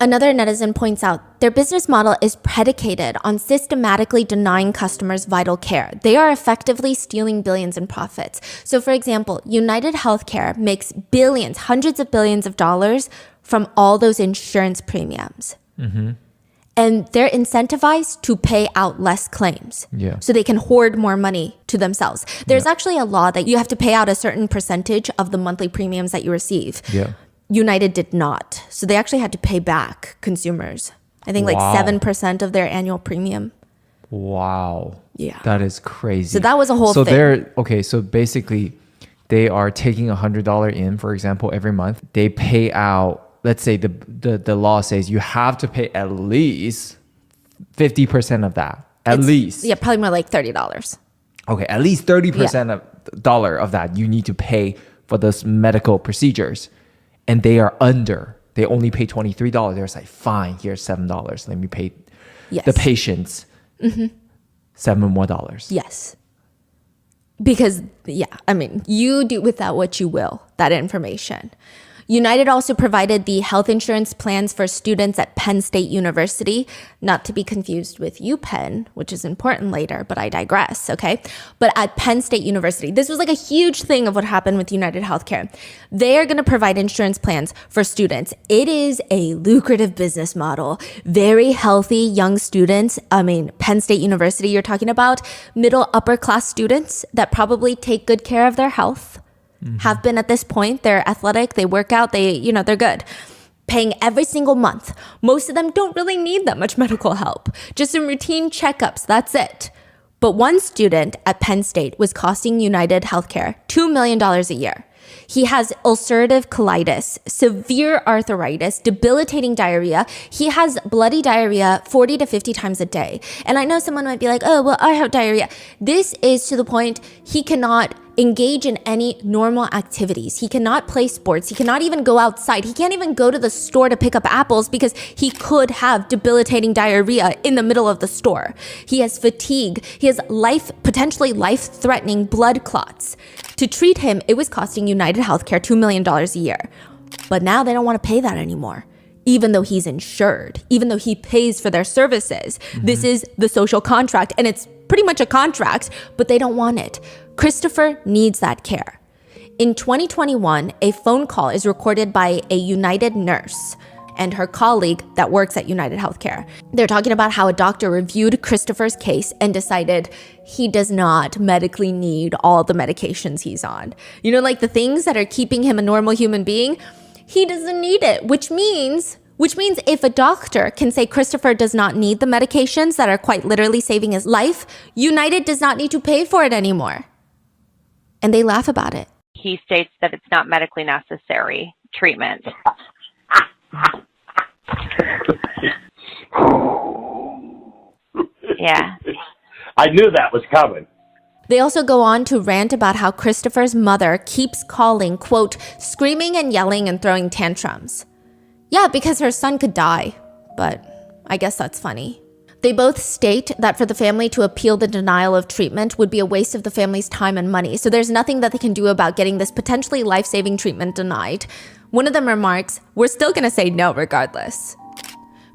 Another netizen points out their business model is predicated on systematically denying customers vital care. They are effectively stealing billions in profits. So for example, United Healthcare makes billions, hundreds of billions of dollars from all those insurance premiums. And they're incentivized to pay out less claims. Yeah. So they can hoard more money to themselves. There's actually a law that you have to pay out a certain percentage of the monthly premiums that you receive. Yeah. United did not. So they actually had to pay back consumers. I think like 7% of their annual premium. Wow. Yeah. That is crazy. So that was a whole so thing. So basically they are taking $100 in, for example, every month. They pay out, let's say the law says you have to pay at least 50% of that. At least. Yeah, probably more like $30. Okay, at least 30% of dollar of that you need to pay for those medical procedures. And they are under. They only pay $23. They're like, fine, here's $7. Let me pay the patients $7 more. Yes. Because, I mean, you do with that what you will, that information. United also provided the health insurance plans for students at Penn State University, not to be confused with UPenn, which is important later, but I digress, okay? But at Penn State University, this was like a huge thing of what happened with United Healthcare. They are going to provide insurance plans for students. It is a lucrative business model. Very healthy young students. I mean, Penn State University, you're talking about middle upper class students that probably take good care of their health. Have been at this point. They're athletic, they work out, they're good. Paying every single month. Most of them don't really need that much medical help. Just some routine checkups, that's it. But one student at Penn State was costing United Healthcare $2 million a year. He has ulcerative colitis, severe arthritis, debilitating diarrhea. He has bloody diarrhea 40 to 50 times a day. And I know someone might be like, oh, well, I have diarrhea. This is to the point he cannot engage in any normal activities. He cannot play sports. He cannot even go outside. He can't even go to the store to pick up apples because he could have debilitating diarrhea in the middle of the store. He has fatigue. He has potentially life-threatening blood clots. To treat him, it was costing United Healthcare $2 million a year. But now they don't want to pay that anymore. Even though he's insured, even though he pays for their services. This is the social contract, and it's pretty much a contract, but they don't want it. Christopher needs that care. In 2021, a phone call is recorded by a United nurse and her colleague that works at United Healthcare. They're talking about how a doctor reviewed Christopher's case and decided he does not medically need all the medications he's on. You know, like the things that are keeping him a normal human being, he doesn't need it, which means if a doctor can say Christopher does not need the medications that are quite literally saving his life, United does not need to pay for it anymore. And they laugh about it. He states that it's not medically necessary treatment. Yeah. I knew that was coming. They also go on to rant about how Christopher's mother keeps calling, quote, screaming and yelling and throwing tantrums. Yeah, because her son could die, but I guess that's funny. They both state that for the family to appeal the denial of treatment would be a waste of the family's time and money, so there's nothing that they can do about getting this potentially life-saving treatment denied. One of them remarks, we're still gonna say no regardless.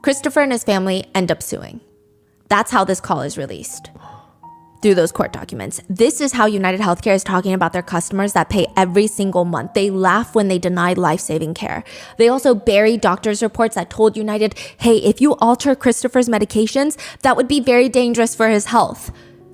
Christopher and his family end up suing. That's how this call is released. Through those court documents. This is how United Healthcare is talking about their customers that pay every single month. They laugh when they deny life-saving care. They also bury doctors' reports that told United, hey, if you alter Christopher's medications, that would be very dangerous for his health.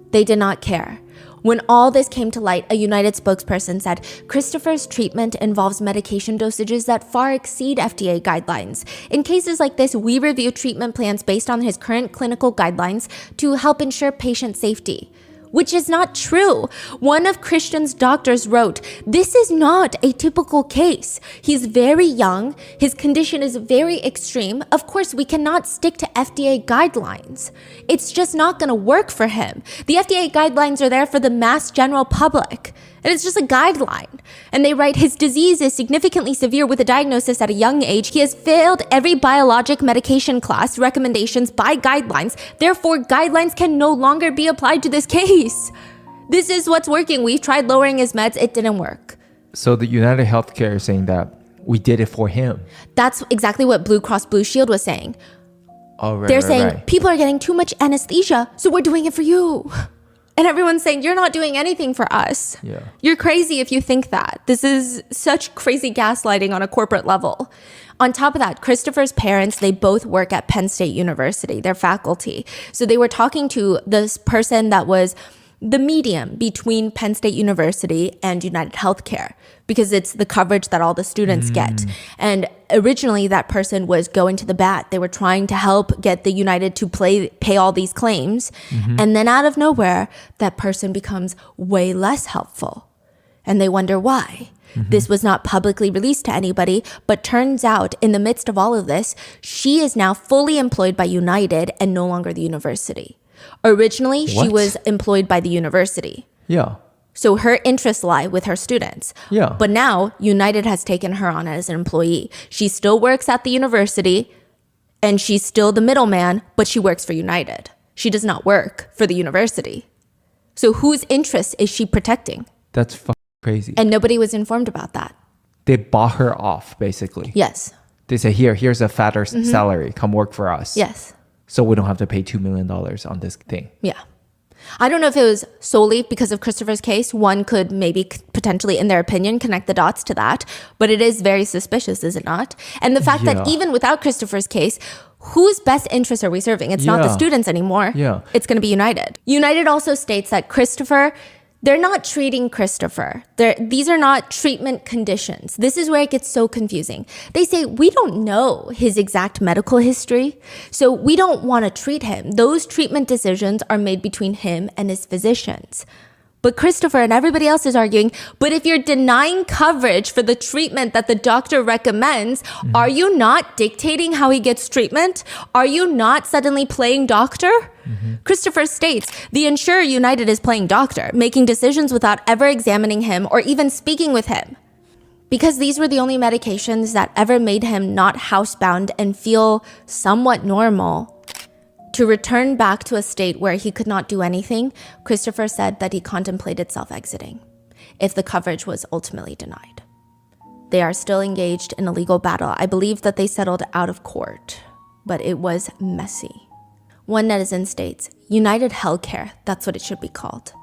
They did not care. When all this came to light, a United spokesperson said, Christopher's treatment involves medication dosages that far exceed FDA guidelines. In cases like this, we review treatment plans based on his current clinical guidelines to help ensure patient safety. Which is not true. One of Christian's doctors wrote, this is not a typical case. He's very young. His condition is very extreme. Of course, we cannot stick to FDA guidelines. It's just not going to work for him. The FDA guidelines are there for the mass general public. And it's just a guideline. And they write, his disease is significantly severe with a diagnosis at a young age. He has failed every biologic medication class recommendations by guidelines. Therefore, guidelines can no longer be applied to this case. This is what's working. We've tried lowering his meds. It didn't work. So the United Healthcare is saying that We did it for him. That's exactly what Blue Cross Blue Shield was saying. Oh, right, They're right, saying, right. people are getting too much anesthesia, so we're doing it for you. And everyone's saying, you're not doing anything for us. Yeah. You're crazy if you think that. This is such crazy gaslighting on a corporate level. On top of that, Christopher's parents, they both work at Penn State University. They're faculty. So they were talking to this person that was the medium between Penn State University and United Healthcare, because it's the coverage that all the students get. And originally that person was going to the bat. They were trying to help get the United to pay all these claims. And then out of nowhere, that person becomes way less helpful. And they wonder why. This was not publicly released to anybody, but turns out in the midst of all of this, she is now fully employed by United and no longer the university. Originally, she What? was employed by the university. Yeah. So her interests lie with her students. Yeah. But now United has taken her on as an employee. She still works at the university and she's still the middleman, but she works for United. She does not work for the university. So whose interest is she protecting? That's fucking crazy. And nobody was informed about that. They bought her off, basically. Yes. They say, here's a fatter salary. Come work for us. Yes. So we don't have to pay $2 million on this thing. Yeah. I don't know if it was solely because of Christopher's case. One could maybe potentially, in their opinion, connect the dots to that. But it is very suspicious, is it not? And the fact that Yeah. even without Christopher's case, whose best interests are we serving? It's not the Yeah. students anymore. Yeah. It's going to be United. United also states that Christopher, they're not treating Christopher. These are not treatment conditions. This is where it gets so confusing. They say, we don't know his exact medical history, so we don't want to treat him. Those treatment decisions are made between him and his physicians. But Christopher and everybody else is arguing, but if you're denying coverage for the treatment that the doctor recommends, are you not dictating how he gets treatment? Are you not suddenly playing doctor? Christopher states, the insurer United is playing doctor, making decisions without ever examining him or even speaking with him. Because these were the only medications that ever made him not housebound and feel somewhat normal. To return back to a state where he could not do anything, Christopher said that he contemplated self-exiting if the coverage was ultimately denied. They are still engaged in a legal battle. I believe that they settled out of court, but it was messy. One netizen states, United Healthcare, that's what it should be called.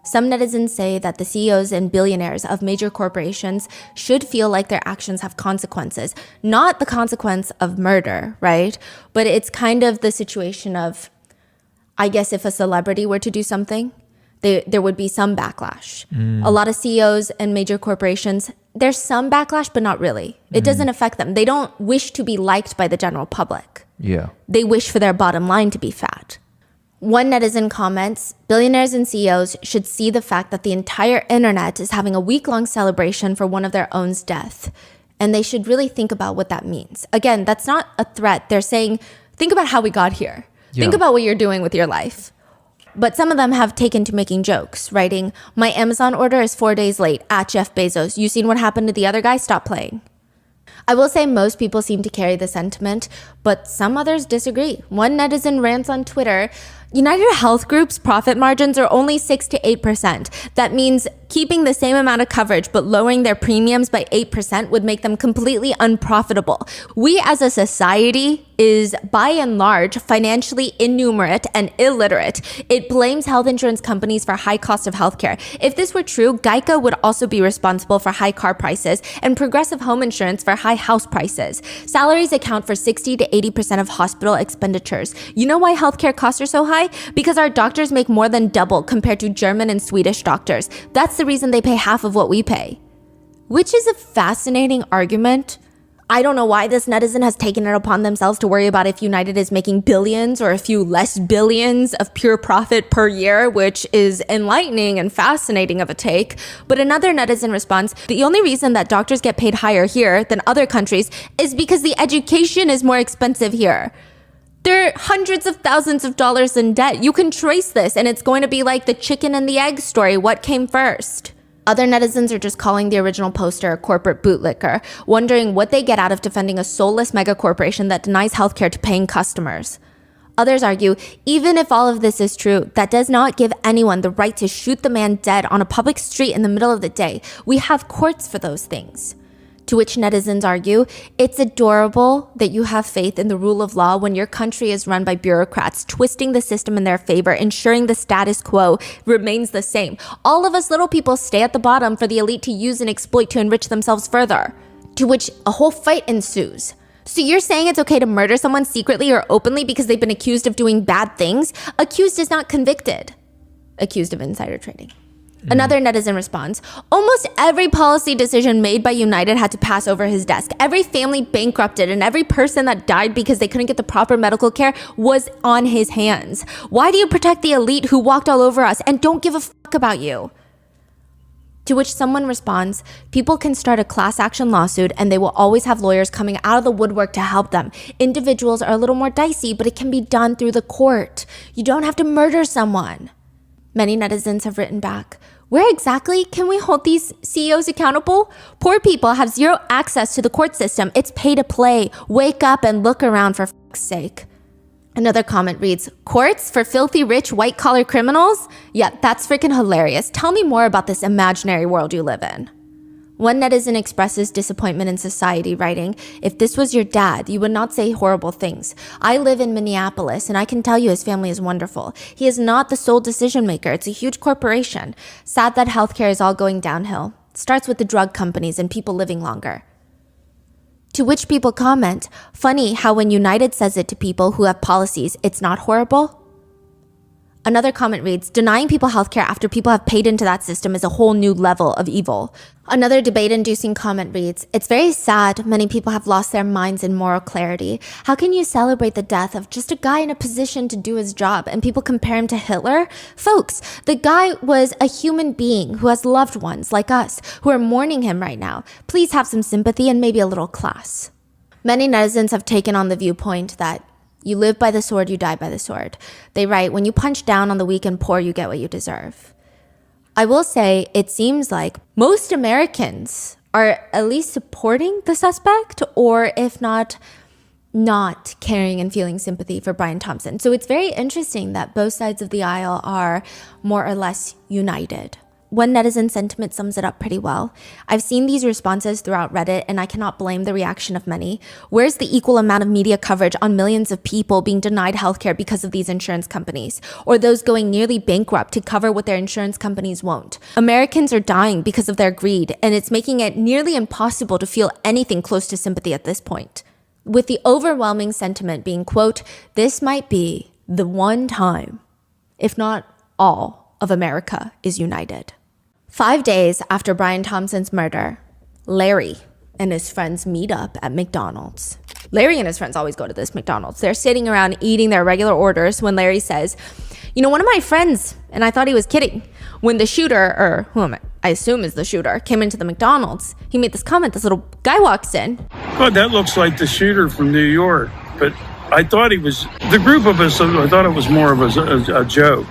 Some netizens say that the CEOs and billionaires of major corporations should feel like their actions have consequences. Not the consequence of murder, right? But it's kind of the situation of, I guess if a celebrity were to do something, there would be some backlash. A lot of CEOs and major corporations, there's some backlash, but not really. It doesn't affect them. They don't wish to be liked by the general public. Yeah. They wish for their bottom line to be fat. One netizen comments, billionaires and CEOs should see the fact that the entire internet is having a week-long celebration for one of their own's death. And they should really think about what that means. Again, that's not a threat. They're saying, think about how we got here. Yeah. Think about what you're doing with your life. But some of them have taken to making jokes, writing, my Amazon order is 4 days late, at Jeff Bezos. You seen what happened to the other guy? Stop playing. I will say most people seem to carry the sentiment, but some others disagree. One netizen rants on Twitter, United Health Group's profit margins are only 6 to 8%. That means keeping the same amount of coverage but lowering their premiums by 8% would make them completely unprofitable. We as a society is by and large financially innumerate and illiterate. It blames health insurance companies for high cost of healthcare. If this were true, Geico would also be responsible for high car prices and Progressive Home Insurance for high house prices. Salaries account for 60 to 80% of hospital expenditures. You know why healthcare costs are so high? Because our doctors make more than double compared to German and Swedish doctors. That's the reason they pay half of what we pay. Which is a fascinating argument. I don't know why this netizen has taken it upon themselves to worry about if United is making billions or a few less billions of pure profit per year, which is enlightening and fascinating of a take. But another netizen responds, the only reason that doctors get paid higher here than other countries is because the education is more expensive here. They're hundreds of thousands of dollars in debt. You can trace this, and it's going to be like the chicken and the egg story. What came first? Other netizens are just calling the original poster a corporate bootlicker, wondering what they get out of defending a soulless mega corporation that denies healthcare to paying customers. Others argue, even if all of this is true, that does not give anyone the right to shoot the man dead on a public street in the middle of the day. We have courts for those things. To which netizens argue, it's adorable that you have faith in the rule of law when your country is run by bureaucrats, twisting the system in their favor, ensuring the status quo remains the same. All of us little people stay at the bottom for the elite to use and exploit to enrich themselves further. To which a whole fight ensues. So you're saying it's okay to murder someone secretly or openly because they've been accused of doing bad things? Accused is not convicted. Accused of insider trading. Another netizen responds, almost every policy decision made by United had to pass over his desk. Every family bankrupted and every person that died because they couldn't get the proper medical care was on his hands. Why do you protect the elite who walked all over us and don't give a fuck about you? To which someone responds, people can start a class action lawsuit and they will always have lawyers coming out of the woodwork to help them. Individuals are a little more dicey, but it can be done through the court. You don't have to murder someone. Many netizens have written back, where exactly can we hold these CEOs accountable? Poor people have zero access to the court system. It's pay to play. Wake up and look around for fuck's sake. Another comment reads, courts for filthy rich white collar criminals? Yeah, that's freaking hilarious. Tell me more about this imaginary world you live in. One netizen expresses disappointment in society, writing, if this was your dad, you would not say horrible things. I live in Minneapolis, and I can tell you his family is wonderful. He is not the sole decision maker. It's a huge corporation. Sad that healthcare is all going downhill. It starts with the drug companies and people living longer. To which people comment, funny how when United says it to people who have policies, it's not horrible. Another comment reads, denying people healthcare after people have paid into that system is a whole new level of evil. Another debate-inducing comment reads, it's very sad many people have lost their minds in moral clarity. How can you celebrate the death of just a guy in a position to do his job and people compare him to Hitler? Folks, the guy was a human being who has loved ones like us who are mourning him right now. Please have some sympathy and maybe a little class. Many netizens have taken on the viewpoint that you live by the sword, you die by the sword. They write, when you punch down on the weak and poor, you get what you deserve. I will say, it seems like most Americans are at least supporting the suspect, or if not caring and feeling sympathy for Brian Thompson. So it's very interesting that both sides of the aisle are more or less united. One netizen sentiment sums it up pretty well. I've seen these responses throughout Reddit, and I cannot blame the reaction of many. Where's the equal amount of media coverage on millions of people being denied healthcare because of these insurance companies, or those going nearly bankrupt to cover what their insurance companies won't? Americans are dying because of their greed, and it's making it nearly impossible to feel anything close to sympathy at this point. With the overwhelming sentiment being, quote, this might be the one time, if not all, of America is united. 5 days after Brian Thompson's murder, Larry and his friends meet up at McDonald's. Larry and his friends always go to this McDonald's. They're sitting around eating their regular orders when Larry says, you know, one of my friends, and I thought he was kidding, when the shooter, or who I assume is the shooter, came into the McDonald's, he made this comment, this little guy walks in. God, that looks like the shooter from New York. But I thought he was, the group of us, I thought it was more of a joke.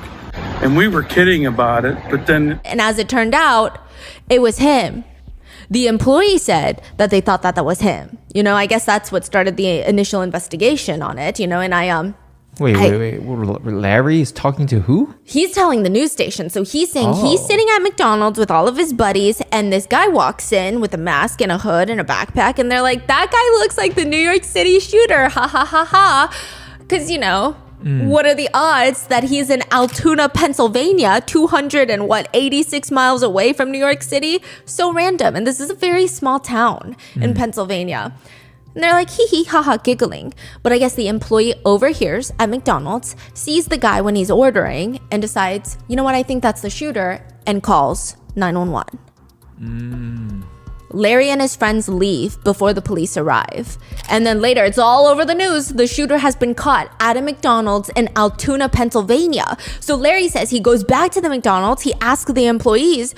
And we were kidding about it, but then... And as it turned out, it was him. The employee said that they thought that was him. You know, I guess that's what started the initial investigation on it, you know, and Wait. Larry is talking to who? He's telling the news station. So he's saying he's sitting at McDonald's with all of his buddies, and this guy walks in with a mask and a hood and a backpack, and they're like, that guy looks like the New York City shooter, ha ha ha ha. Because, you know... What are the odds that he's in Altoona, Pennsylvania, 86 miles away from New York City? So random. And this is a very small town in Pennsylvania. And they're like, hee hee, ha ha, giggling. But I guess the employee overhears at McDonald's, sees the guy when he's ordering, and decides, you know what, I think that's the shooter, and calls 911. Larry and his friends leave before the police arrive. And then later, it's all over the news. The shooter has been caught at a McDonald's in Altoona, Pennsylvania. So Larry says he goes back to the McDonald's. He asks the employees,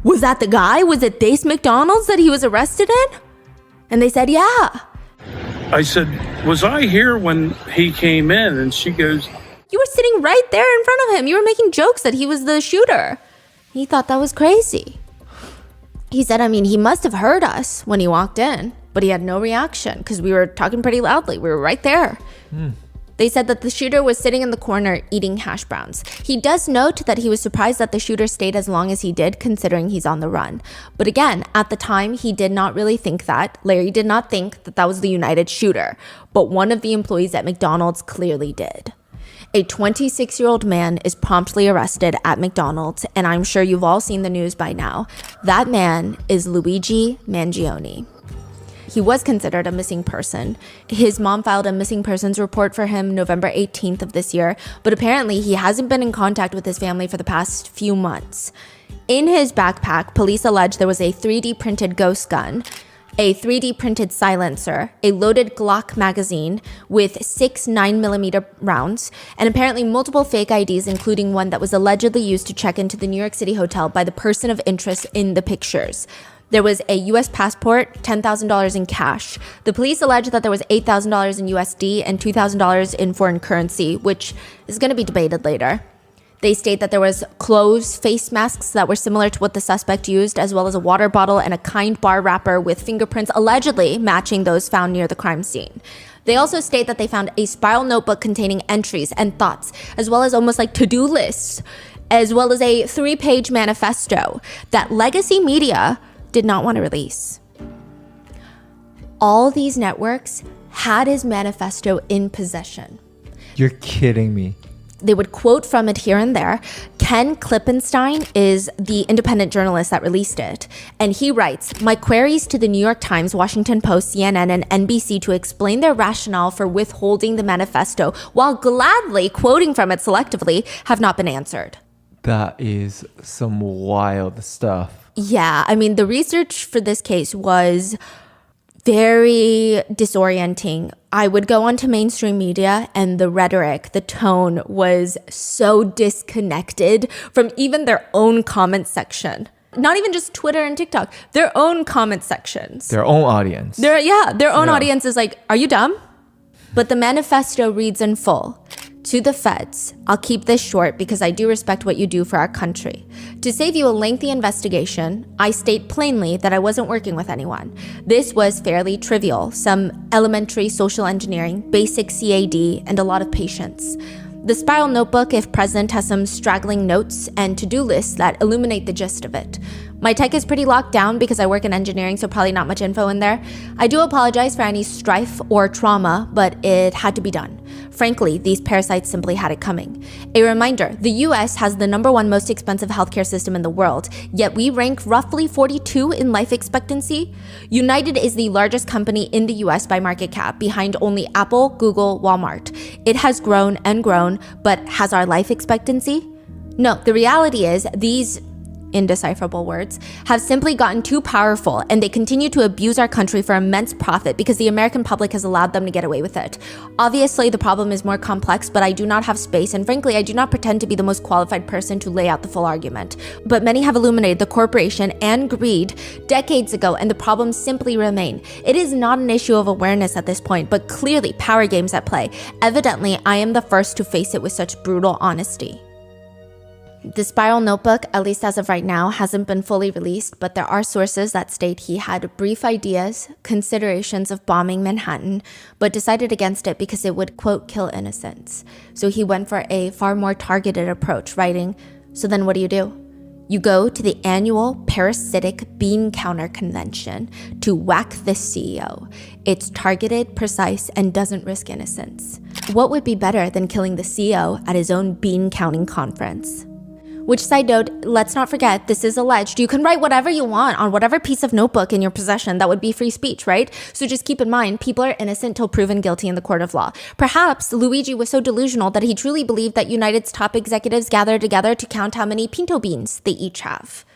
was that the guy? Was it this McDonald's that he was arrested in? And they said, yeah. I said, was I here when he came in? And she goes, you were sitting right there in front of him. You were making jokes that he was the shooter. He thought that was crazy. He said, I mean, he must have heard us when he walked in, but he had no reaction because we were talking pretty loudly. We were right there. They said that the shooter was sitting in the corner eating hash browns. He does note that he was surprised that the shooter stayed as long as he did, considering he's on the run. But again, at the time, he did not really think that. Larry did not think that that was the United shooter, but one of the employees at McDonald's clearly did. A 26-year-old man is promptly arrested at McDonald's, and I'm sure you've all seen the news by now. That man is Luigi Mangione. He was considered a missing person. His mom filed a missing persons report for him November 18th of this year, but apparently he hasn't been in contact with his family for the past few months. In his backpack, police allege there was a 3D printed ghost gun, a 3D printed silencer, a loaded Glock magazine with 6 9mm rounds, and apparently multiple fake IDs, including one that was allegedly used to check into the New York City hotel by the person of interest in the pictures. There was a US passport, $10,000 in cash. The police allege that there was $8,000 in USD and $2,000 in foreign currency, which is going to be debated later. They state that there was clothes, face masks that were similar to what the suspect used, as well as a water bottle and a Kind bar wrapper with fingerprints allegedly matching those found near the crime scene. They also state that they found a spiral notebook containing entries and thoughts, as well as almost like to-do lists, as well as a 3-page manifesto that legacy media did not want to release. All these networks had his manifesto in possession. You're kidding me. They would quote from it here and there. Ken Klippenstein is the independent journalist that released it. And he writes, "My queries to the New York Times, Washington Post, CNN, and NBC to explain their rationale for withholding the manifesto while gladly quoting from it selectively have not been answered." That is some wild stuff. Yeah, I mean, the research for this case was very disorienting. I would go onto mainstream media and the rhetoric, the tone was so disconnected from even their own comment section. Not even just Twitter and TikTok, their own comment sections. Their own audience. Their own audience is like, are you dumb? But the manifesto reads in full. To the feds, I'll keep this short because I do respect what you do for our country. To save you a lengthy investigation, I state plainly that I wasn't working with anyone. This was fairly trivial, some elementary social engineering, basic CAD, and a lot of patience. The spiral notebook, if present, has some straggling notes and to-do lists that illuminate the gist of it. My tech is pretty locked down because I work in engineering, so probably not much info in there. I do apologize for any strife or trauma, but it had to be done. Frankly, these parasites simply had it coming. A reminder, the US has the #1 most expensive healthcare system in the world, yet we rank roughly 42 in life expectancy. United is the largest company in the US by market cap, behind only Apple, Google, Walmart. It has grown and grown, but has our life expectancy? No, the reality is these indecipherable words, have simply gotten too powerful, and they continue to abuse our country for immense profit because the American public has allowed them to get away with it. Obviously, the problem is more complex, but I do not have space, and frankly, I do not pretend to be the most qualified person to lay out the full argument. But many have illuminated the corporation and greed decades ago, and the problems simply remain. It is not an issue of awareness at this point, but clearly power games at play. Evidently, I am the first to face it with such brutal honesty. The spiral notebook, at least as of right now, hasn't been fully released, but there are sources that state he had brief ideas, considerations of bombing Manhattan, but decided against it because it would, quote, kill innocents. So he went for a far more targeted approach, writing, "So then what do? You go to the annual parasitic bean counter convention to whack the CEO. It's targeted, precise, and doesn't risk innocence. What would be better than killing the CEO at his own bean counting conference?" Which, side note, let's not forget, this is alleged. You can write whatever you want on whatever piece of notebook in your possession. That would be free speech, right? So just keep in mind, people are innocent till proven guilty in the court of law. Perhaps Luigi was so delusional that he truly believed that United's top executives gathered together to count how many pinto beans they each have,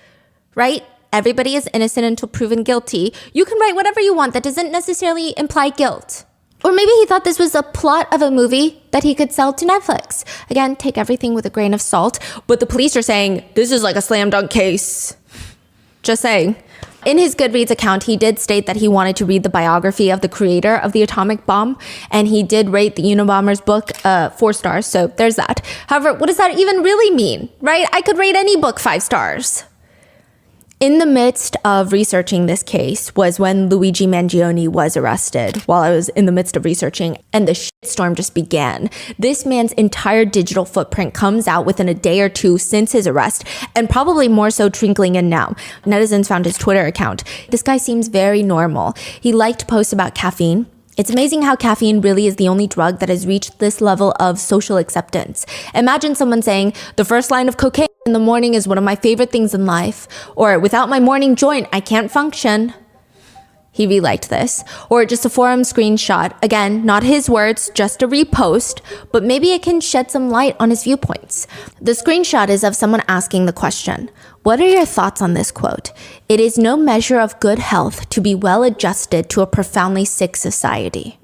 right? Everybody is innocent until proven guilty. You can write whatever you want. That doesn't necessarily imply guilt. Or maybe he thought this was a plot of a movie that he could sell to Netflix. Again, take everything with a grain of salt. But the police are saying, this is like a slam dunk case. Just saying. In his Goodreads account, he did state that he wanted to read the biography of the creator of the atomic bomb. And he did rate the Unabomber's book 4 stars. So there's that. However, what does that even really mean, right? I could rate any book 5 stars. In the midst of researching this case was when Luigi Mangione was arrested while I was in the midst of researching, and the shitstorm just began. This man's entire digital footprint comes out within a day or two since his arrest, and probably more so trickling in now. Netizens found his Twitter account. This guy seems very normal. He liked posts about caffeine. It's amazing how caffeine really is the only drug that has reached this level of social acceptance. Imagine someone saying, the first line of cocaine in the morning is one of my favorite things in life, or without my morning joint, I can't function. He reliked this. Or just a forum screenshot. Again, not his words, just a repost, but maybe it can shed some light on his viewpoints. The screenshot is of someone asking the question, what are your thoughts on this quote? It is no measure of good health to be well adjusted to a profoundly sick society.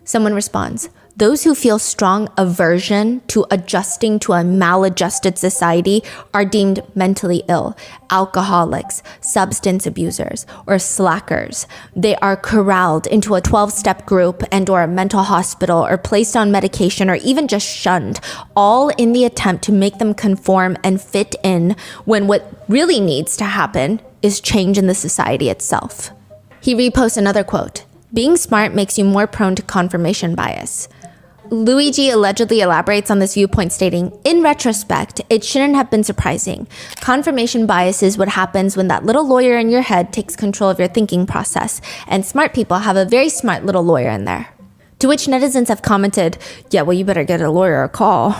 Someone responds, those who feel strong aversion to adjusting to a maladjusted society are deemed mentally ill, alcoholics, substance abusers, or slackers. They are corralled into a 12-step group and or a mental hospital or placed on medication or even just shunned, all in the attempt to make them conform and fit in when what really needs to happen is change in the society itself. He reposts another quote, being smart makes you more prone to confirmation bias. Luigi allegedly elaborates on this viewpoint stating, in retrospect, it shouldn't have been surprising. Confirmation bias is what happens when that little lawyer in your head takes control of your thinking process, and smart people have a very smart little lawyer in there. To which netizens have commented, yeah, well, you better get a lawyer a call.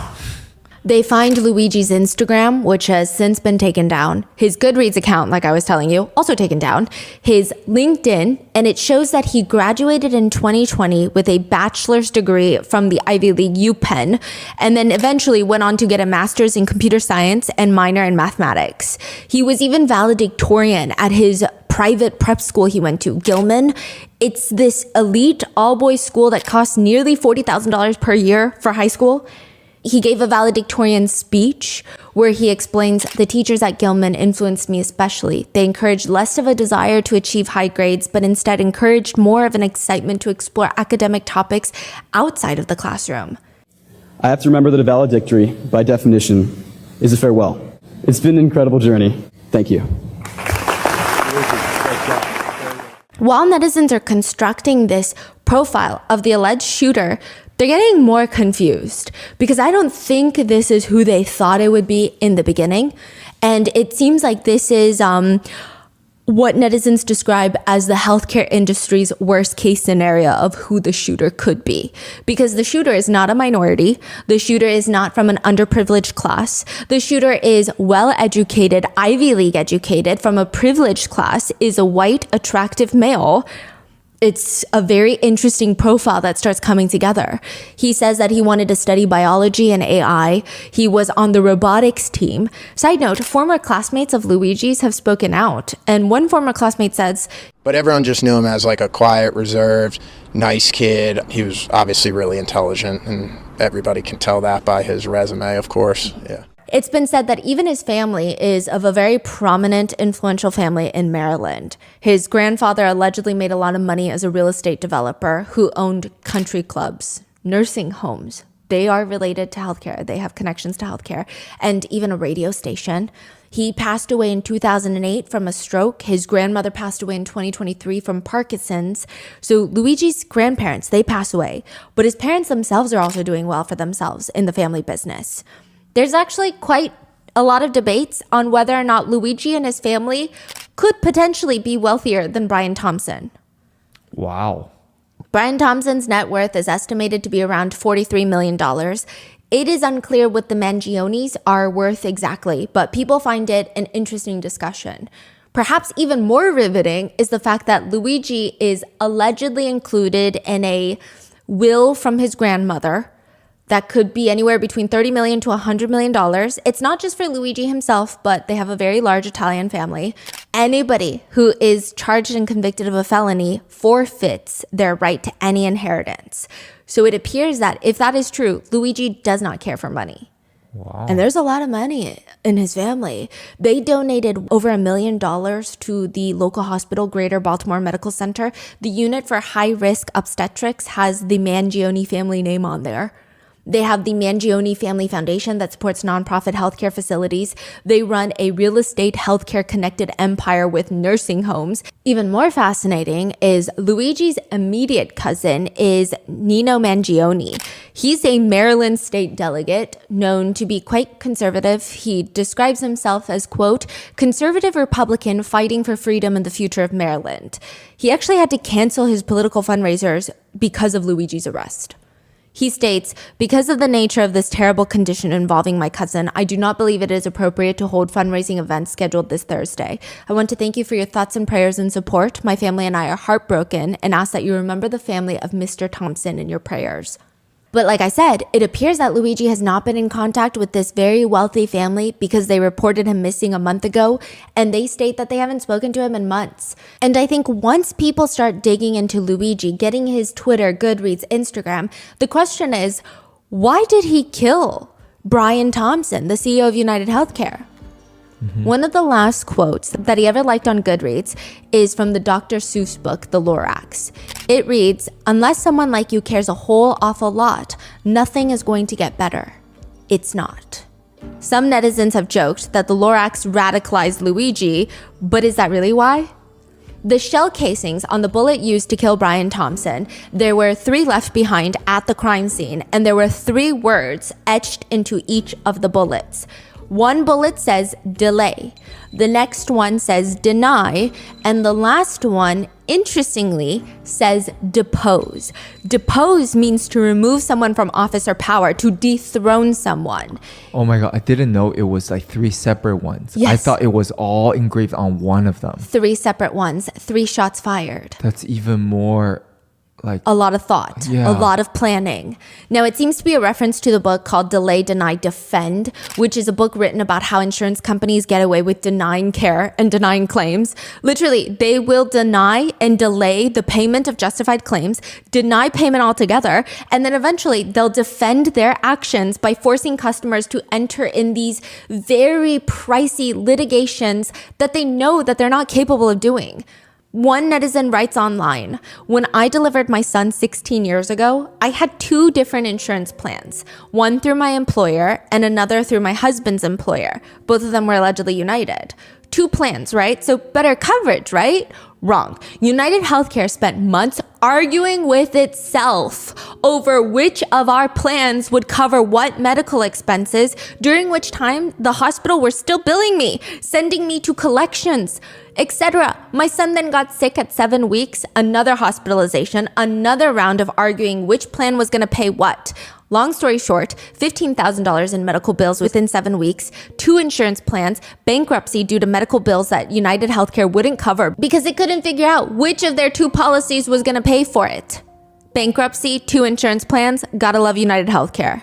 They find Luigi's Instagram, which has since been taken down, his Goodreads account, like I was telling you, also taken down, his LinkedIn, and it shows that he graduated in 2020 with a bachelor's degree from the Ivy League UPenn, and then eventually went on to get a master's in computer science and minor in mathematics. He was even valedictorian at his private prep school he went to, Gilman. It's this elite all-boys school that costs nearly $40,000 per year for high school. He gave a valedictorian speech where he explains, the teachers at Gilman influenced me especially. They encouraged less of a desire to achieve high grades, but instead encouraged more of an excitement to explore academic topics outside of the classroom. I have to remember that a valedictory, by definition, is a farewell. It's been an incredible journey. Thank you. While netizens are constructing this profile of the alleged shooter, they're getting more confused because I don't think this is who they thought it would be in the beginning. And it seems like this is what netizens describe as the healthcare industry's worst case scenario of who the shooter could be. Because the shooter is not a minority. The shooter is not from an underprivileged class. The shooter is well-educated, Ivy League educated, from a privileged class, is a white, attractive male. It's a very interesting profile that starts coming together. He says that he wanted to study biology and AI. He was on the robotics team. Side note, former classmates of Luigi's have spoken out. And one former classmate says, but everyone just knew him as like a quiet, reserved, nice kid. He was obviously really intelligent, and everybody can tell that by his resume, of course. Yeah. It's been said that even his family is of a very prominent, influential family in Maryland. His grandfather allegedly made a lot of money as a real estate developer who owned country clubs, nursing homes. They are related to healthcare. They have connections to healthcare, and even a radio station. He passed away in 2008 from a stroke. His grandmother passed away in 2023 from Parkinson's. So Luigi's grandparents, they pass away, but his parents themselves are also doing well for themselves in the family business. There's actually quite a lot of debates on whether or not Luigi and his family could potentially be wealthier than Brian Thompson. Wow. Brian Thompson's net worth is estimated to be around $43 million. It is unclear what the Mangiones are worth exactly, but people find it an interesting discussion. Perhaps even more riveting is the fact that Luigi is allegedly included in a will from his grandmother that could be anywhere between $30 million to $100 million. It's not just for Luigi himself, but they have a very large Italian family. Anybody who is charged and convicted of a felony forfeits their right to any inheritance. So it appears that if that is true, Luigi does not care for money. Wow. And there's a lot of money in his family. They donated over $1 million to the local hospital, Greater Baltimore Medical Center. The unit for high-risk obstetrics has the Mangione family name on there. They have the Mangione Family Foundation that supports nonprofit healthcare facilities. They run a real estate healthcare connected empire with nursing homes. Even more fascinating is Luigi's immediate cousin is Nino Mangione. He's a Maryland state delegate known to be quite conservative. He describes himself as, quote, conservative Republican fighting for freedom and the future of Maryland. He actually had to cancel his political fundraisers because of Luigi's arrest. He states, because of the nature of this terrible condition involving my cousin, I do not believe it is appropriate to hold fundraising events scheduled this Thursday. I want to thank you for your thoughts and prayers and support. My family and I are heartbroken and ask that you remember the family of Mr. Thompson in your prayers. But like I said, it appears that Luigi has not been in contact with this very wealthy family because they reported him missing a month ago, and they state that they haven't spoken to him in months. And I think once people start digging into Luigi, getting his Twitter, Goodreads, Instagram, the question is, why did he kill Brian Thompson, the CEO of United Healthcare? One of the last quotes that he ever liked on Goodreads is from the Dr. Seuss book, The Lorax. It reads, unless someone like you cares a whole awful lot, nothing is going to get better. It's not. Some netizens have joked that the Lorax radicalized Luigi, but is that really why? The shell casings on the bullet used to kill Brian Thompson, there were 3 left behind at the crime scene, and there were 3 words etched into each of the bullets. One bullet says delay, the next one says deny, and the last one, interestingly, says depose. Depose means to remove someone from office or power, to dethrone someone. Oh my God, I didn't know it was like 3 separate ones. Yes. I thought it was all engraved on one of them. 3 separate ones, 3 shots fired. That's even more like a lot of thought, Yeah. a lot of planning. Now, it seems to be a reference to the book called Delay, Deny, Defend, which is a book written about how insurance companies get away with denying care and denying claims. Literally, they will deny and delay the payment of justified claims, deny payment altogether, and then eventually they'll defend their actions by forcing customers to enter in these very pricey litigations that they know that they're not capable of doing. One netizen writes online, when I delivered my son 16 years ago, I had 2 different insurance plans, one through my employer and another through my husband's employer. Both of them were allegedly United. 2 plans, right? So better coverage, right? Wrong. United Healthcare spent months arguing with itself over which of our plans would cover what medical expenses, during which time the hospital were still billing me, sending me to collections, etc. My son then got sick at 7 weeks, another hospitalization, another round of arguing which plan was going to pay what. Long story short, $15,000 in medical bills within 7 weeks, 2 insurance plans, bankruptcy due to medical bills that United Healthcare wouldn't cover because it couldn't figure out which of their 2 policies was going to pay for it. Bankruptcy, 2 insurance plans, gotta love United Healthcare.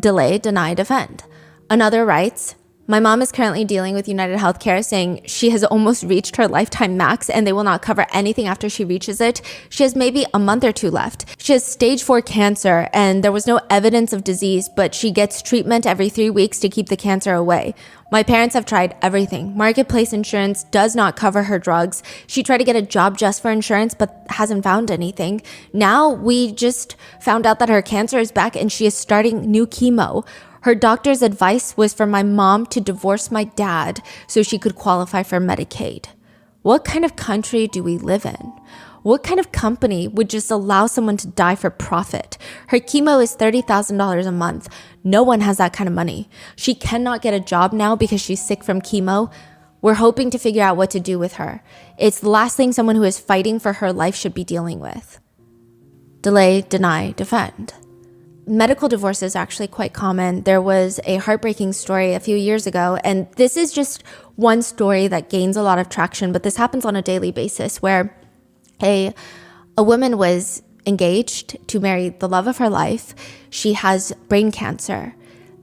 Delay, deny, defend. Another writes, my mom is currently dealing with United Healthcare, saying she has almost reached her lifetime max and they will not cover anything after she reaches it. She has maybe a month or 2 left. She has stage 4 cancer and there was no evidence of disease, but she gets treatment every 3 weeks to keep the cancer away. My parents have tried everything. Marketplace insurance does not cover her drugs. She tried to get a job just for insurance, but hasn't found anything. Now we just found out that her cancer is back and she is starting new chemo. Her doctor's advice was for my mom to divorce my dad so she could qualify for Medicaid. What kind of country do we live in? What kind of company would just allow someone to die for profit? Her chemo is $30,000 a month. No one has that kind of money. She cannot get a job now because she's sick from chemo. We're hoping to figure out what to do with her. It's the last thing someone who is fighting for her life should be dealing with. Delay, deny, defend. Medical divorce is actually quite common. There was a heartbreaking story a few years ago, and this is just one story that gains a lot of traction, but this happens on a daily basis where a woman was engaged to marry the love of her life. She has brain cancer.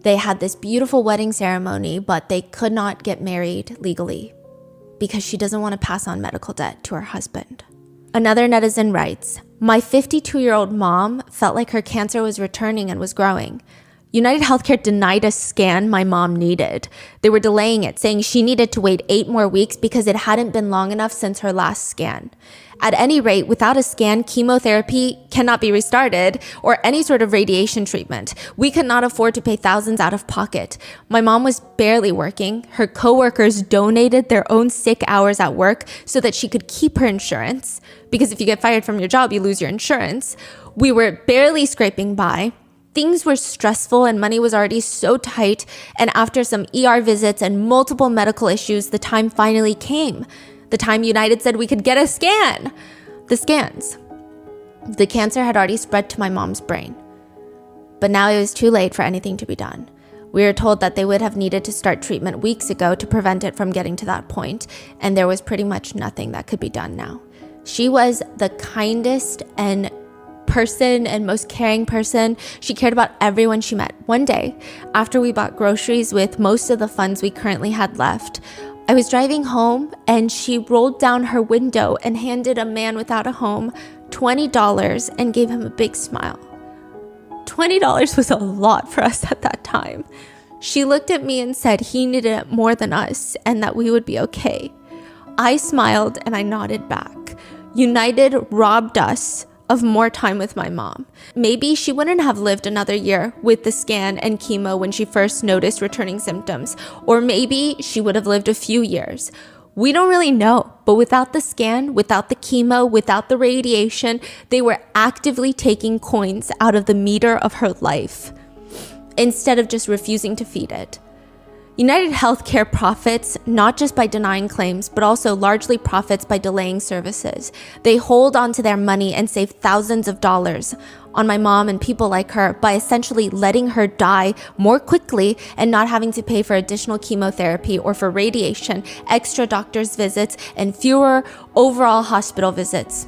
They had this beautiful wedding ceremony, but they could not get married legally because she doesn't want to pass on medical debt to her husband. Another netizen writes, my 52-year-old mom felt like her cancer was returning and was growing. United Healthcare denied a scan my mom needed. They were delaying it, saying she needed to wait 8 more weeks because it hadn't been long enough since her last scan. At any rate, without a scan, chemotherapy cannot be restarted or any sort of radiation treatment. We could not afford to pay thousands out of pocket. My mom was barely working. Her coworkers donated their own sick hours at work so that she could keep her insurance. Because if you get fired from your job, you lose your insurance. We were barely scraping by. Things were stressful and money was already so tight. And after some ER visits and multiple medical issues, the time finally came. The time United said we could get a scan. The scans. The cancer had already spread to my mom's brain. But now it was too late for anything to be done. We were told that they would have needed to start treatment weeks ago to prevent it from getting to that point, and there was pretty much nothing that could be done now. She was the kindest and most caring person. She cared about everyone she met. One day, after we bought groceries with most of the funds we currently had left, I was driving home and she rolled down her window and handed a man without a home $20 and gave him a big smile. $20 was a lot for us at that time. She looked at me and said he needed it more than us and that we would be okay. I smiled and I nodded back. United robbed us of more time with my mom. Maybe she wouldn't have lived another year with the scan and chemo when she first noticed returning symptoms, or maybe she would have lived a few years. We don't really know, but without the scan, without the chemo, without the radiation, they were actively taking coins out of the meter of her life instead of just refusing to feed it. United Healthcare profits not just by denying claims, but also largely profits by delaying services. They hold on to their money and save thousands of dollars on my mom and people like her by essentially letting her die more quickly and not having to pay for additional chemotherapy or for radiation, extra doctor's visits, and fewer overall hospital visits.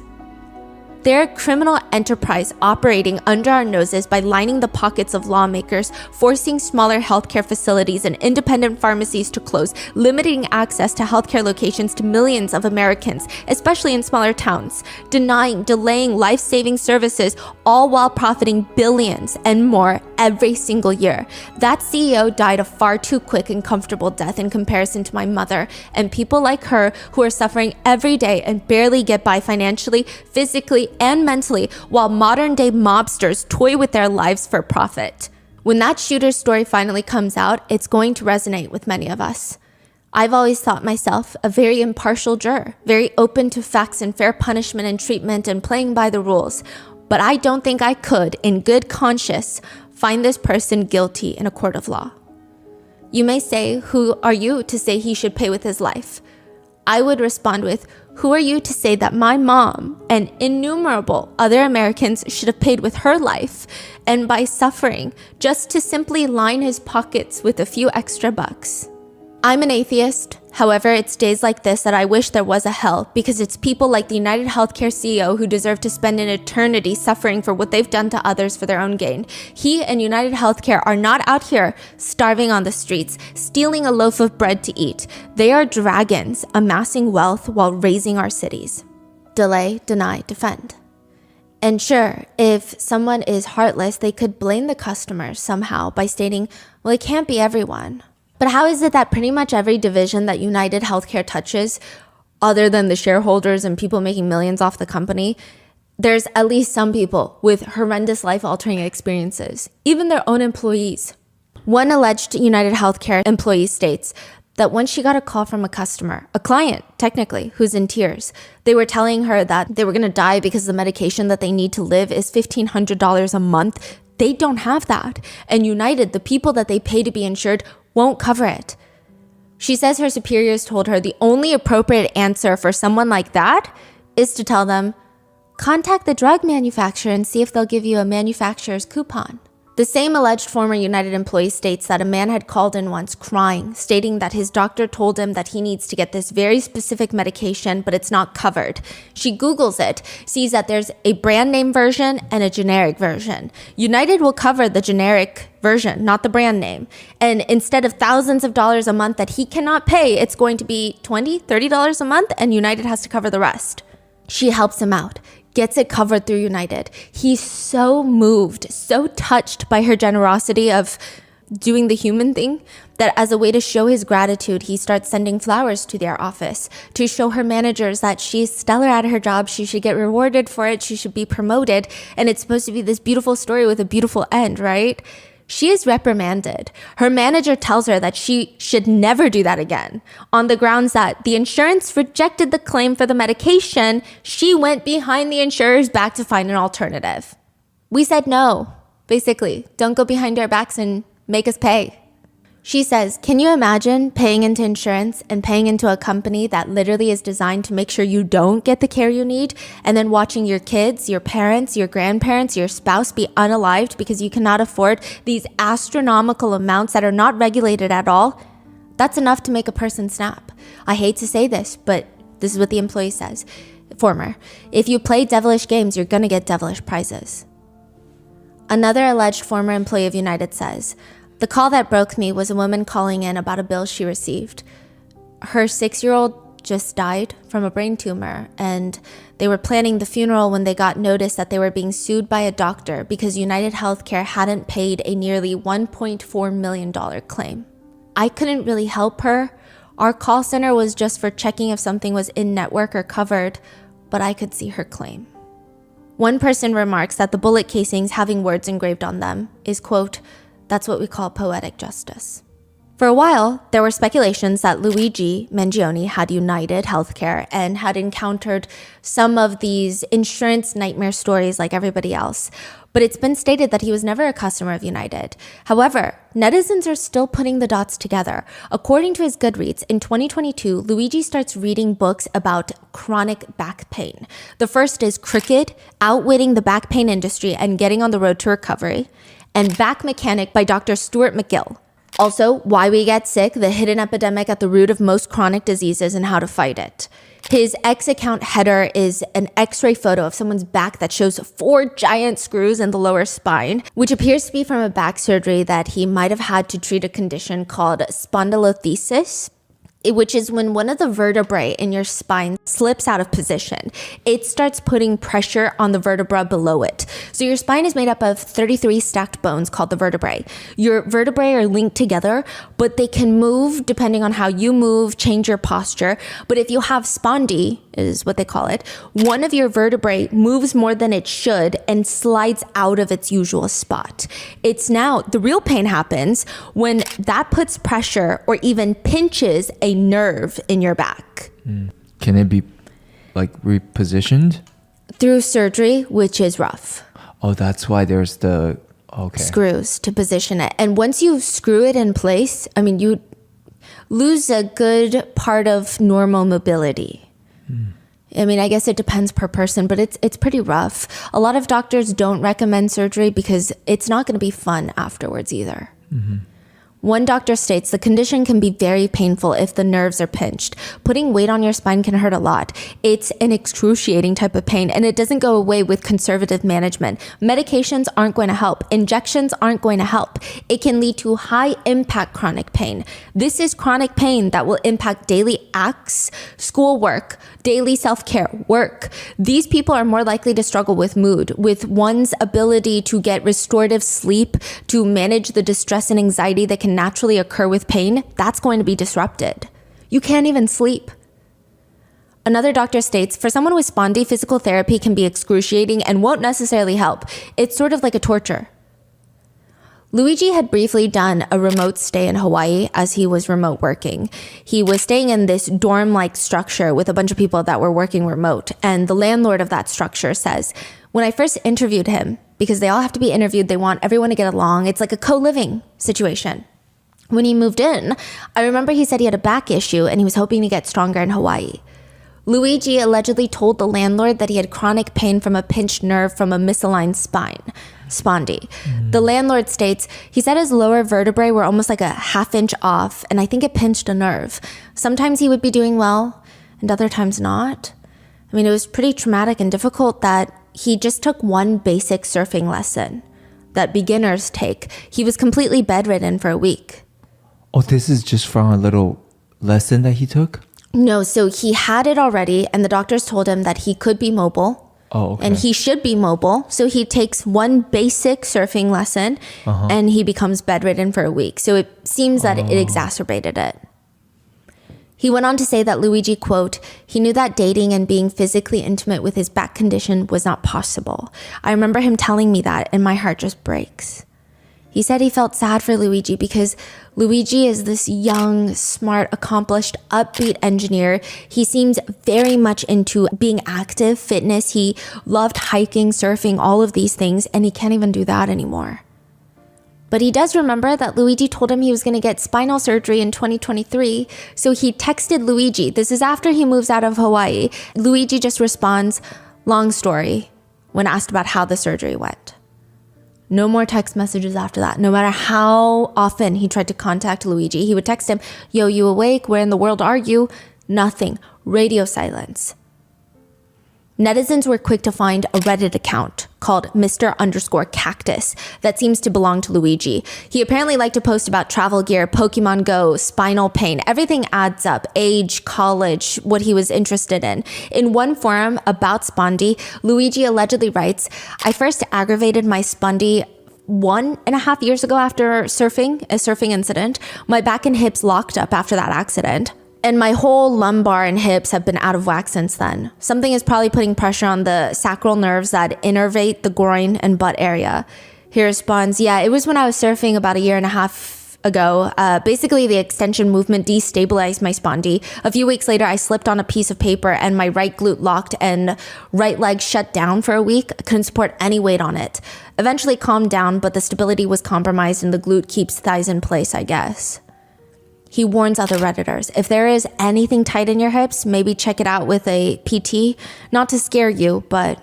They're a criminal enterprise operating under our noses by lining the pockets of lawmakers, forcing smaller healthcare facilities and independent pharmacies to close, limiting access to healthcare locations to millions of Americans, especially in smaller towns, delaying life-saving services, all while profiting billions and more every single year. That CEO died a far too quick and comfortable death in comparison to my mother and people like her who are suffering every day and barely get by financially, physically, and mentally, while modern-day mobsters toy with their lives for profit. When that shooter's story finally comes out, it's going to resonate with many of us. I've always thought myself a very impartial juror, very open to facts and fair punishment and treatment and playing by the rules. But I don't think I could, in good conscience, find this person guilty in a court of law. You may say, who are you to say he should pay with his life? I would respond with, who are you to say that my mom and innumerable other Americans should have paid with her life and by suffering just to simply line his pockets with a few extra bucks? I'm an atheist. However, it's days like this that I wish there was a hell, because it's people like the United Healthcare CEO who deserve to spend an eternity suffering for what they've done to others for their own gain. He and United Healthcare are not out here starving on the streets, stealing a loaf of bread to eat. They are dragons amassing wealth while raising our cities. Delay, deny, defend. And sure, if someone is heartless, they could blame the customers somehow by stating, well, it can't be everyone. But how is it that pretty much every division that United Healthcare touches, other than the shareholders and people making millions off the company, there's at least some people with horrendous life-altering experiences, even their own employees? One alleged United Healthcare employee states that once she got a call from a customer, a client, technically, who's in tears, they were telling her that they were going to die because the medication that they need to live is $1,500 a month. They don't have that. And United, the people that they pay to be insured, won't cover it. She says her superiors told her the only appropriate answer for someone like that is to tell them, contact the drug manufacturer and see if they'll give you a manufacturer's coupon. The same alleged former United employee states that a man had called in once crying, stating that his doctor told him that he needs to get this very specific medication, but it's not covered. She Googles it, sees that there's a brand name version and a generic version. United will cover the generic version, not the brand name. And instead of thousands of dollars a month that he cannot pay, it's going to be $20, $30 a month, and United has to cover the rest. She helps him out, gets it covered through United. He's so moved, so touched by her generosity of doing the human thing, that as a way to show his gratitude, he starts sending flowers to their office to show her managers that she's stellar at her job, she should get rewarded for it, she should be promoted, and it's supposed to be this beautiful story with a beautiful end, right? She is reprimanded. Her manager tells her that she should never do that again on the grounds that the insurance rejected the claim for the medication. She went behind the insurer's back to find an alternative. We said no, basically. Don't go behind our backs and make us pay. She says, can you imagine paying into insurance and paying into a company that literally is designed to make sure you don't get the care you need, and then watching your kids, your parents, your grandparents, your spouse be unalived because you cannot afford these astronomical amounts that are not regulated at all? That's enough to make a person snap. I hate to say this, but this is what the employee says. Former, if you play devilish games, you're gonna get devilish prizes. Another alleged former employee of United says, the call that broke me was a woman calling in about a bill she received. Her 6-year-old just died from a brain tumor, and they were planning the funeral when they got notice that they were being sued by a doctor because United Healthcare hadn't paid a nearly $1.4 million claim. I couldn't really help her. Our call center was just for checking if something was in-network or covered, but I could see her claim. One person remarks that the bullet casings having words engraved on them is, quote, that's what we call poetic justice. For a while, there were speculations that Luigi Mangione had United Healthcare and had encountered some of these insurance nightmare stories like everybody else. But it's been stated that he was never a customer of United. However, netizens are still putting the dots together. According to his Goodreads, in 2022, Luigi starts reading books about chronic back pain. The first is Crooked, Outwitting the Back Pain Industry and Getting on the Road to Recovery, and Back Mechanic by Dr. Stuart McGill. Also, Why We Get Sick, the hidden epidemic at the root of most chronic diseases and how to fight it. His X account header is an x-ray photo of someone's back that shows 4 giant screws in the lower spine, which appears to be from a back surgery that he might have had to treat a condition called spondylolisthesis, which is when one of the vertebrae in your spine slips out of position. It starts putting pressure on the vertebra below it. So your spine is made up of 33 stacked bones called the vertebrae. Your vertebrae are linked together, but they can move depending on how you move, change your posture. But if you have spondy, is what they call it, one of your vertebrae moves more than it should and slides out of its usual spot. It's now, the real pain happens when that puts pressure or even pinches a nerve in your back. Can it be like repositioned? Through surgery, which is rough. Oh, that's why there's the screws to position it. And once you screw it in place, I mean, you lose a good part of normal mobility. I mean, I guess it depends per person, but it's pretty rough. A lot of doctors don't recommend surgery because it's not going to be fun afterwards either. One doctor states the condition can be very painful if the nerves are pinched. Putting weight on your spine can hurt a lot. It's an excruciating type of pain, and it doesn't go away with conservative management. Medications aren't going to help. Injections aren't going to help. It can lead to high impact chronic pain. This is chronic pain that will impact daily acts, schoolwork, daily self-care, work. These people are more likely to struggle with mood, with one's ability to get restorative sleep, to manage the distress and anxiety that can naturally occur with pain. That's going to be disrupted. You can't even sleep. Another doctor states, for someone with spondy, physical therapy can be excruciating and won't necessarily help. It's sort of like a torture. Luigi had briefly done a remote stay in Hawaii as he was remote working. He was staying in this dorm-like structure with a bunch of people that were working remote. And the landlord of that structure says, when I first interviewed him, because they all have to be interviewed, they want everyone to get along. It's like a co-living situation. When he moved in, I remember he said he had a back issue and he was hoping to get stronger in Hawaii. Luigi allegedly told the landlord that he had chronic pain from a pinched nerve from a misaligned spine, spondy. The landlord states, he said his lower vertebrae were almost like a half-inch off, and I think it pinched a nerve. Sometimes he would be doing well, and other times not. I mean, it was pretty traumatic and difficult that he just took one basic surfing lesson that beginners take. He was completely bedridden for a week. Oh, this is just from a little lesson that he took? No, so he had it already, and the doctors told him that he could be mobile. Oh, okay. And he should be mobile. So he takes one basic surfing lesson and he becomes bedridden for a week. So it seems that it exacerbated it. He went on to say that Luigi, quote, he knew that dating and being physically intimate with his back condition was not possible. I remember him telling me that and my heart just breaks. He said he felt sad for Luigi because Luigi is this young, smart, accomplished, upbeat engineer. He seems very much into being active, fitness. He loved hiking, surfing, all of these things, and he can't even do that anymore. But he does remember that Luigi told him he was going to get spinal surgery in 2023. So he texted Luigi. This is after he moves out of Hawaii. Luigi just responds, long story, when asked about how the surgery went. No more text messages after that. No matter how often he tried to contact Luigi, he would text him, yo, you awake? Where in the world are you? Nothing. Radio silence. Netizens were quick to find a Reddit account called Mr_Cactus that seems to belong to Luigi. He apparently liked to post about travel gear, Pokemon Go, spinal pain. Everything adds up. Age, college, what he was interested in. In one forum about Spondy, Luigi allegedly writes, I first aggravated my Spondy 1.5 years ago after a surfing incident. My back and hips locked up after that accident. And my whole lumbar and hips have been out of whack since then. Something is probably putting pressure on the sacral nerves that innervate the groin and butt area. He responds, yeah, it was when I was surfing about 1.5 years ago. Basically, the extension movement destabilized my spondy. A few weeks later, I slipped on a piece of paper and my right glute locked and right leg shut down for a week. I couldn't support any weight on it. Eventually calmed down, but the stability was compromised and the glute keeps thighs in place, I guess. He warns other Redditors, if there is anything tight in your hips, maybe check it out with a PT. Not to scare you, but,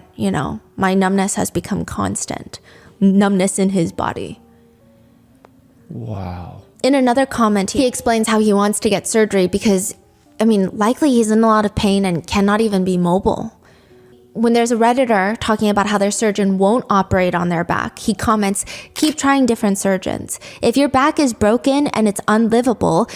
my numbness has become constant. Numbness in his body. Wow. In another comment, he explains how he wants to get surgery because, likely he's in a lot of pain and cannot even be mobile. When there's a Redditor talking about how their surgeon won't operate on their back, he comments, keep trying different surgeons. If your back is broken and it's unlivable,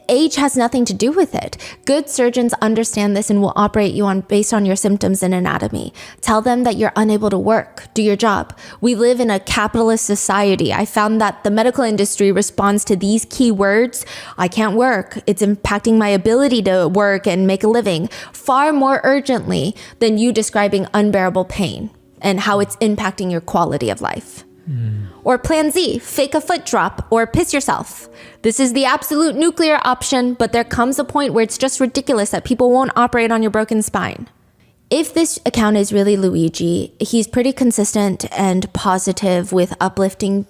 age has nothing to do with it. Good surgeons understand this and will operate you based on your symptoms and anatomy. Tell them that you're unable to work. Do your job. We live in a capitalist society. I found that the medical industry responds to these key words. I can't work. It's impacting my ability to work and make a living far more urgently than you describing unbearable pain and how it's impacting your quality of life. Or plan Z, fake a foot drop or piss yourself. This is the absolute nuclear option, but there comes a point where it's just ridiculous that people won't operate on your broken spine. If this account is really Luigi, he's pretty consistent and positive with uplifting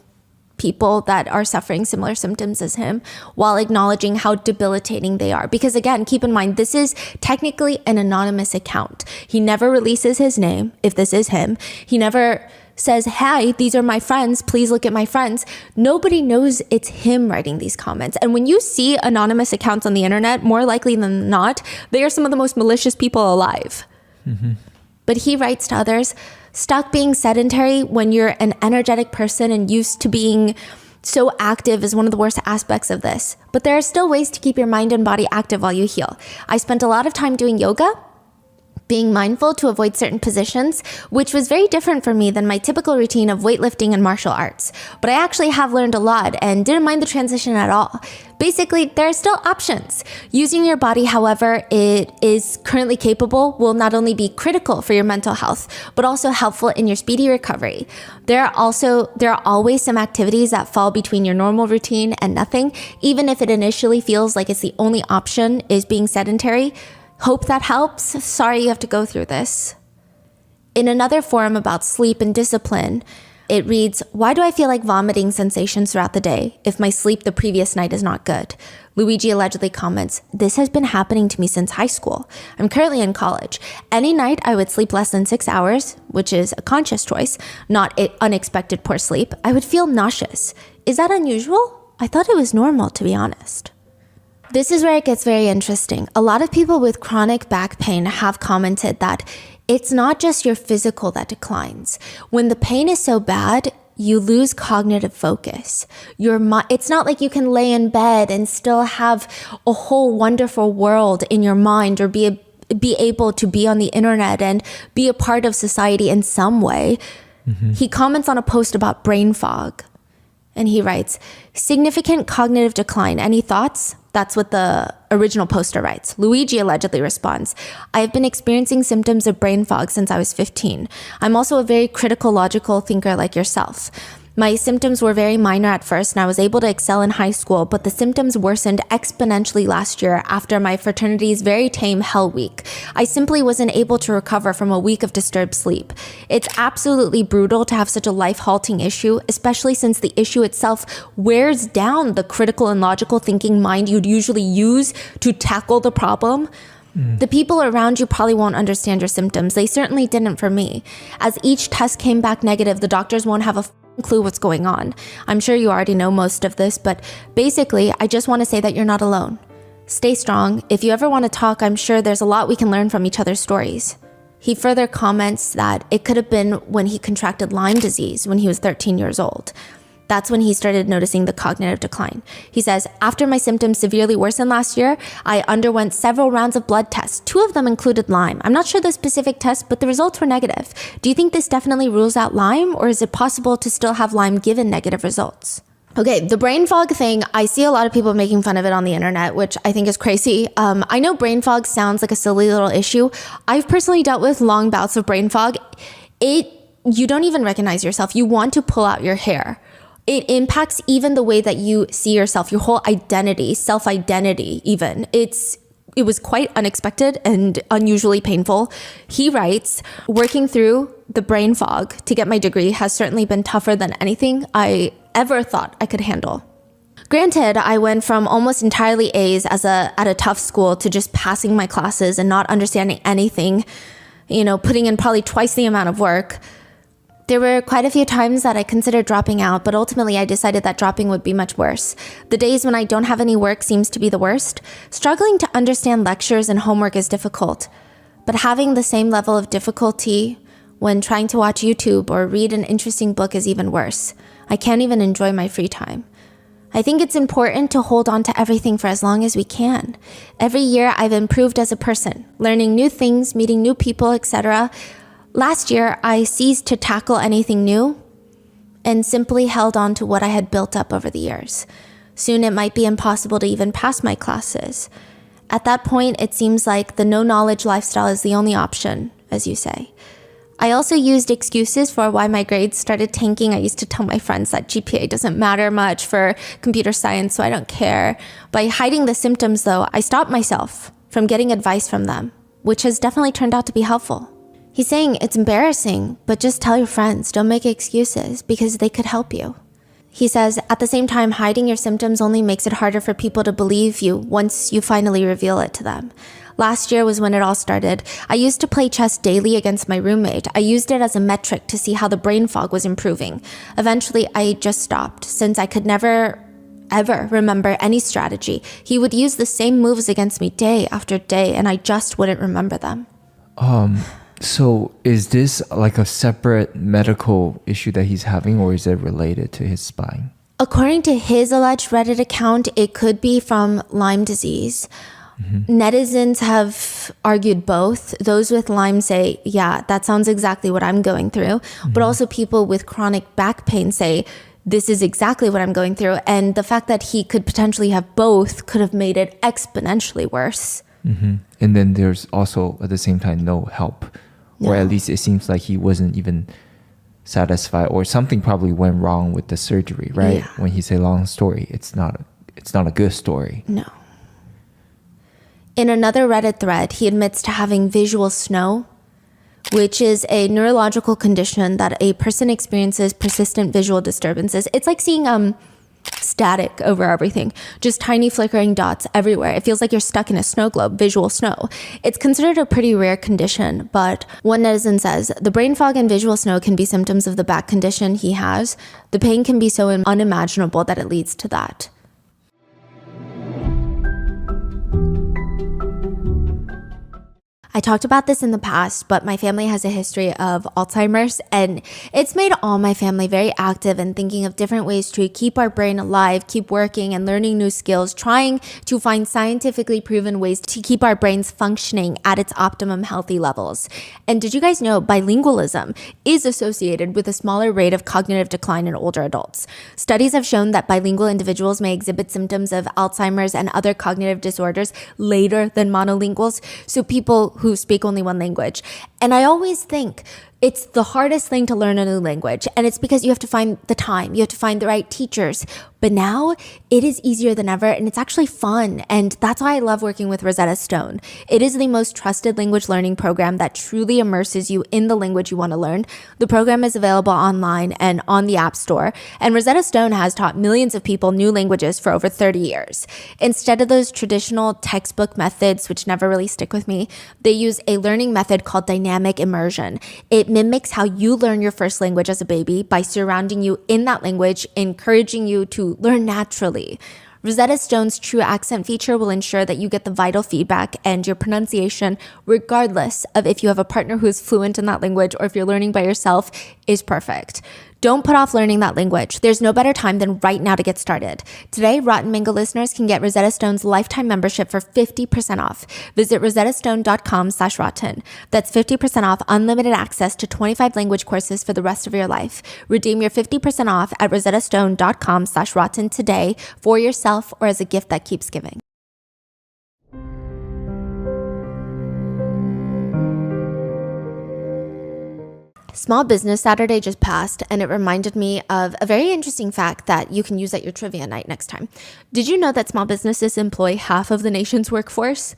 people that are suffering similar symptoms as him while acknowledging how debilitating they are. Because again, keep in mind, this is technically an anonymous account. He never releases his name, if this is him. He never says, hi, these are my friends, please look at my friends. Nobody knows it's him writing these comments. And when you see anonymous accounts on the internet, more likely than not, they are some of the most malicious people alive. But he writes to others, stuck being sedentary when you're an energetic person and used to being so active is one of the worst aspects of this. But there are still ways to keep your mind and body active while you heal. I spent a lot of time doing yoga, being mindful to avoid certain positions, which was very different for me than my typical routine of weightlifting and martial arts. But I actually have learned a lot and didn't mind the transition at all. Basically, there are still options. Using your body however it is currently capable will not only be critical for your mental health, but also helpful in your speedy recovery. There are always some activities that fall between your normal routine and nothing, even if it initially feels like it's the only option is being sedentary. Hope that helps. Sorry you have to go through this. In another forum about sleep and discipline, it reads, why do I feel like vomiting sensations throughout the day if my sleep the previous night is not good? Luigi allegedly comments, this has been happening to me since high school. I'm currently in college. Any night I would sleep less than 6 hours, which is a conscious choice, not unexpected poor sleep. I would feel nauseous. Is that unusual? I thought it was normal, to be honest. This is where it gets very interesting. A lot of people with chronic back pain have commented that it's not just your physical that declines. When the pain is so bad, you lose cognitive focus. It's not like you can lay in bed and still have a whole wonderful world in your mind or be be able to be on the internet and be a part of society in some way. He comments on a post about brain fog. And he writes, significant cognitive decline. Any thoughts? That's what the original poster writes. Luigi allegedly responds, I have been experiencing symptoms of brain fog since I was 15. I'm also a very critical, logical thinker like yourself. My symptoms were very minor at first and I was able to excel in high school, but the symptoms worsened exponentially last year after my fraternity's very tame Hell Week. I simply wasn't able to recover from a week of disturbed sleep. It's absolutely brutal to have such a life-halting issue, especially since the issue itself wears down the critical and logical thinking mind you'd usually use to tackle the problem. The people around you probably won't understand your symptoms. They certainly didn't for me. As each test came back negative, the doctors won't have a clue what's going on. I'm sure you already know most of this, but basically, I just want to say that you're not alone. Stay strong. If you ever want to talk, I'm sure there's a lot we can learn from each other's stories. He further comments that it could have been when he contracted Lyme disease when he was 13 years old. That's when he started noticing the cognitive decline. He says, after my symptoms severely worsened last year, I underwent several rounds of blood tests. 2 of them included Lyme. I'm not sure the specific test, but the results were negative. Do you think this definitely rules out Lyme, or is it possible to still have Lyme given negative results? Okay, the brain fog thing, I see a lot of people making fun of it on the internet, which I think is crazy. I know brain fog sounds like a silly little issue. I've personally dealt with long bouts of brain fog. You don't even recognize yourself. You want to pull out your hair. It impacts even the way that you see yourself, your whole identity, self-identity even. It was quite unexpected and unusually painful. He writes, working through the brain fog to get my degree has certainly been tougher than anything I ever thought I could handle. Granted, I went from almost entirely A's at a tough school to just passing my classes and not understanding anything, putting in probably twice the amount of work. There were quite a few times that I considered dropping out, but ultimately I decided that dropping would be much worse. The days when I don't have any work seems to be the worst. Struggling to understand lectures and homework is difficult, but having the same level of difficulty when trying to watch YouTube or read an interesting book is even worse. I can't even enjoy my free time. I think it's important to hold on to everything for as long as we can. Every year I've improved as a person, learning new things, meeting new people, etc. Last year, I ceased to tackle anything new and simply held on to what I had built up over the years. Soon it might be impossible to even pass my classes. At that point, it seems like the no-knowledge lifestyle is the only option, as you say. I also used excuses for why my grades started tanking. I used to tell my friends that GPA doesn't matter much for computer science, so I don't care. By hiding the symptoms, though, I stopped myself from getting advice from them, which has definitely turned out to be helpful. He's saying it's embarrassing, but just tell your friends, don't make excuses, because they could help you. He says, at the same time, hiding your symptoms only makes it harder for people to believe you once you finally reveal it to them. Last year was when it all started. I used to play chess daily against my roommate. I used it as a metric to see how the brain fog was improving. Eventually, I just stopped, since I could never ever remember any strategy. He would use the same moves against me day after day, and I just wouldn't remember them. So is this like a separate medical issue that he's having, or is it related to his spine? According to his alleged Reddit account, it could be from Lyme disease. Netizens have argued both. Those with Lyme say, yeah, that sounds exactly what I'm going through. But also people with chronic back pain say, this is exactly what I'm going through. And the fact that he could potentially have both could have made it exponentially worse. And then there's also, at the same time, no help. No. Or at least it seems like he wasn't even satisfied, or something probably went wrong with the surgery, right? Yeah. When he say long story, it's not a good story. No. In another Reddit thread, he admits to having visual snow, which is a neurological condition that a person experiences persistent visual disturbances. It's like seeing static over everything, just tiny flickering dots everywhere. It feels like you're stuck in a snow globe, visual snow. It's considered a pretty rare condition, but one netizen says, the brain fog and visual snow can be symptoms of the back condition he has. The pain can be so unimaginable that it leads to that. I talked about this in the past, but my family has a history of Alzheimer's, and it's made all my family very active in thinking of different ways to keep our brain alive, keep working and learning new skills, trying to find scientifically proven ways to keep our brains functioning at its optimum healthy levels. And did you guys know bilingualism is associated with a smaller rate of cognitive decline in older adults? Studies have shown that bilingual individuals may exhibit symptoms of Alzheimer's and other cognitive disorders later than monolinguals, so people who speak only one language. And I always think it's the hardest thing to learn a new language, and it's because you have to find the time, you have to find the right teachers. But now it is easier than ever, and it's actually fun, and that's why I love working with Rosetta Stone. It is the most trusted language learning program that truly immerses you in the language you want to learn. The program is available online and on the App Store, and Rosetta Stone has taught millions of people new languages for over 30 years. Instead of those traditional textbook methods, which never really stick with me, they use a learning method called dynamic immersion. It mimics how you learn your first language as a baby by surrounding you in that language, encouraging you to learn naturally. Rosetta Stone's True Accent feature will ensure that you get the vital feedback and your pronunciation, regardless of if you have a partner who is fluent in that language or if you're learning by yourself, is perfect. Don't put off learning that language. There's no better time than right now to get started. Today, Rotten Mango listeners can get Rosetta Stone's lifetime membership for 50% off. Visit rosettastone.com/rotten. That's 50% off unlimited access to 25 language courses for the rest of your life. Redeem your 50% off at rosettastone.com/rotten today for yourself or as a gift that keeps giving. Small Business Saturday just passed, and it reminded me of a very interesting fact that you can use at your trivia night next time. Did you know that small businesses employ half of the nation's workforce?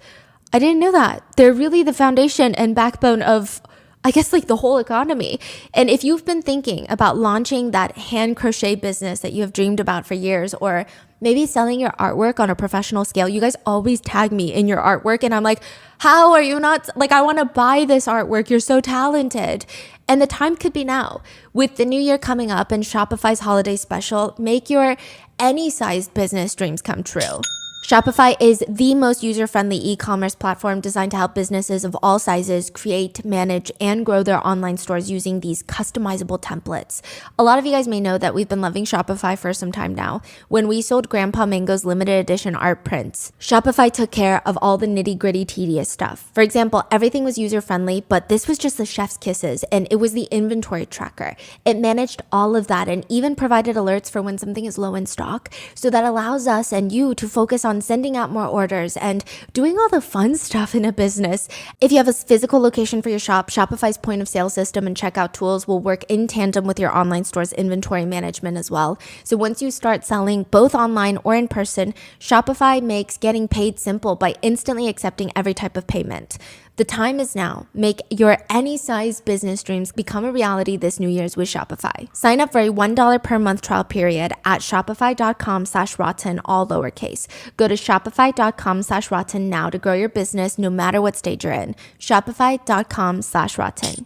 I didn't know that. They're really the foundation and backbone of, I guess, like the whole economy. And if you've been thinking about launching that hand crochet business that you have dreamed about for years, or maybe selling your artwork on a professional scale, you guys always tag me in your artwork, and I'm like, how are you not, like, I want to buy this artwork. You're so talented. And the time could be now. With the new year coming up and Shopify's holiday special, make your any sized business dreams come true. Shopify is the most user-friendly e-commerce platform designed to help businesses of all sizes create, manage, and grow their online stores using these customizable templates. A lot of you guys may know that we've been loving Shopify for some time now. When we sold Grandpa Mango's limited edition art prints, Shopify took care of all the nitty-gritty, tedious stuff. For example, everything was user-friendly, but this was just the chef's kisses, and it was the inventory tracker. It managed all of that and even provided alerts for when something is low in stock, so that allows us and you to focus on sending out more orders and doing all the fun stuff in a business. If you have a physical location for your shop, Shopify's point of sale system and checkout tools will work in tandem with your online store's inventory management as well. So once you start selling both online or in person, Shopify makes getting paid simple by instantly accepting every type of payment. The time is now. Make your any size business dreams become a reality this New Year's with Shopify. Sign up for a $1 per month trial period at shopify.com/rotten, all lowercase. Go to shopify.com/rotten now to grow your business no matter what stage you're in. Shopify.com/rotten.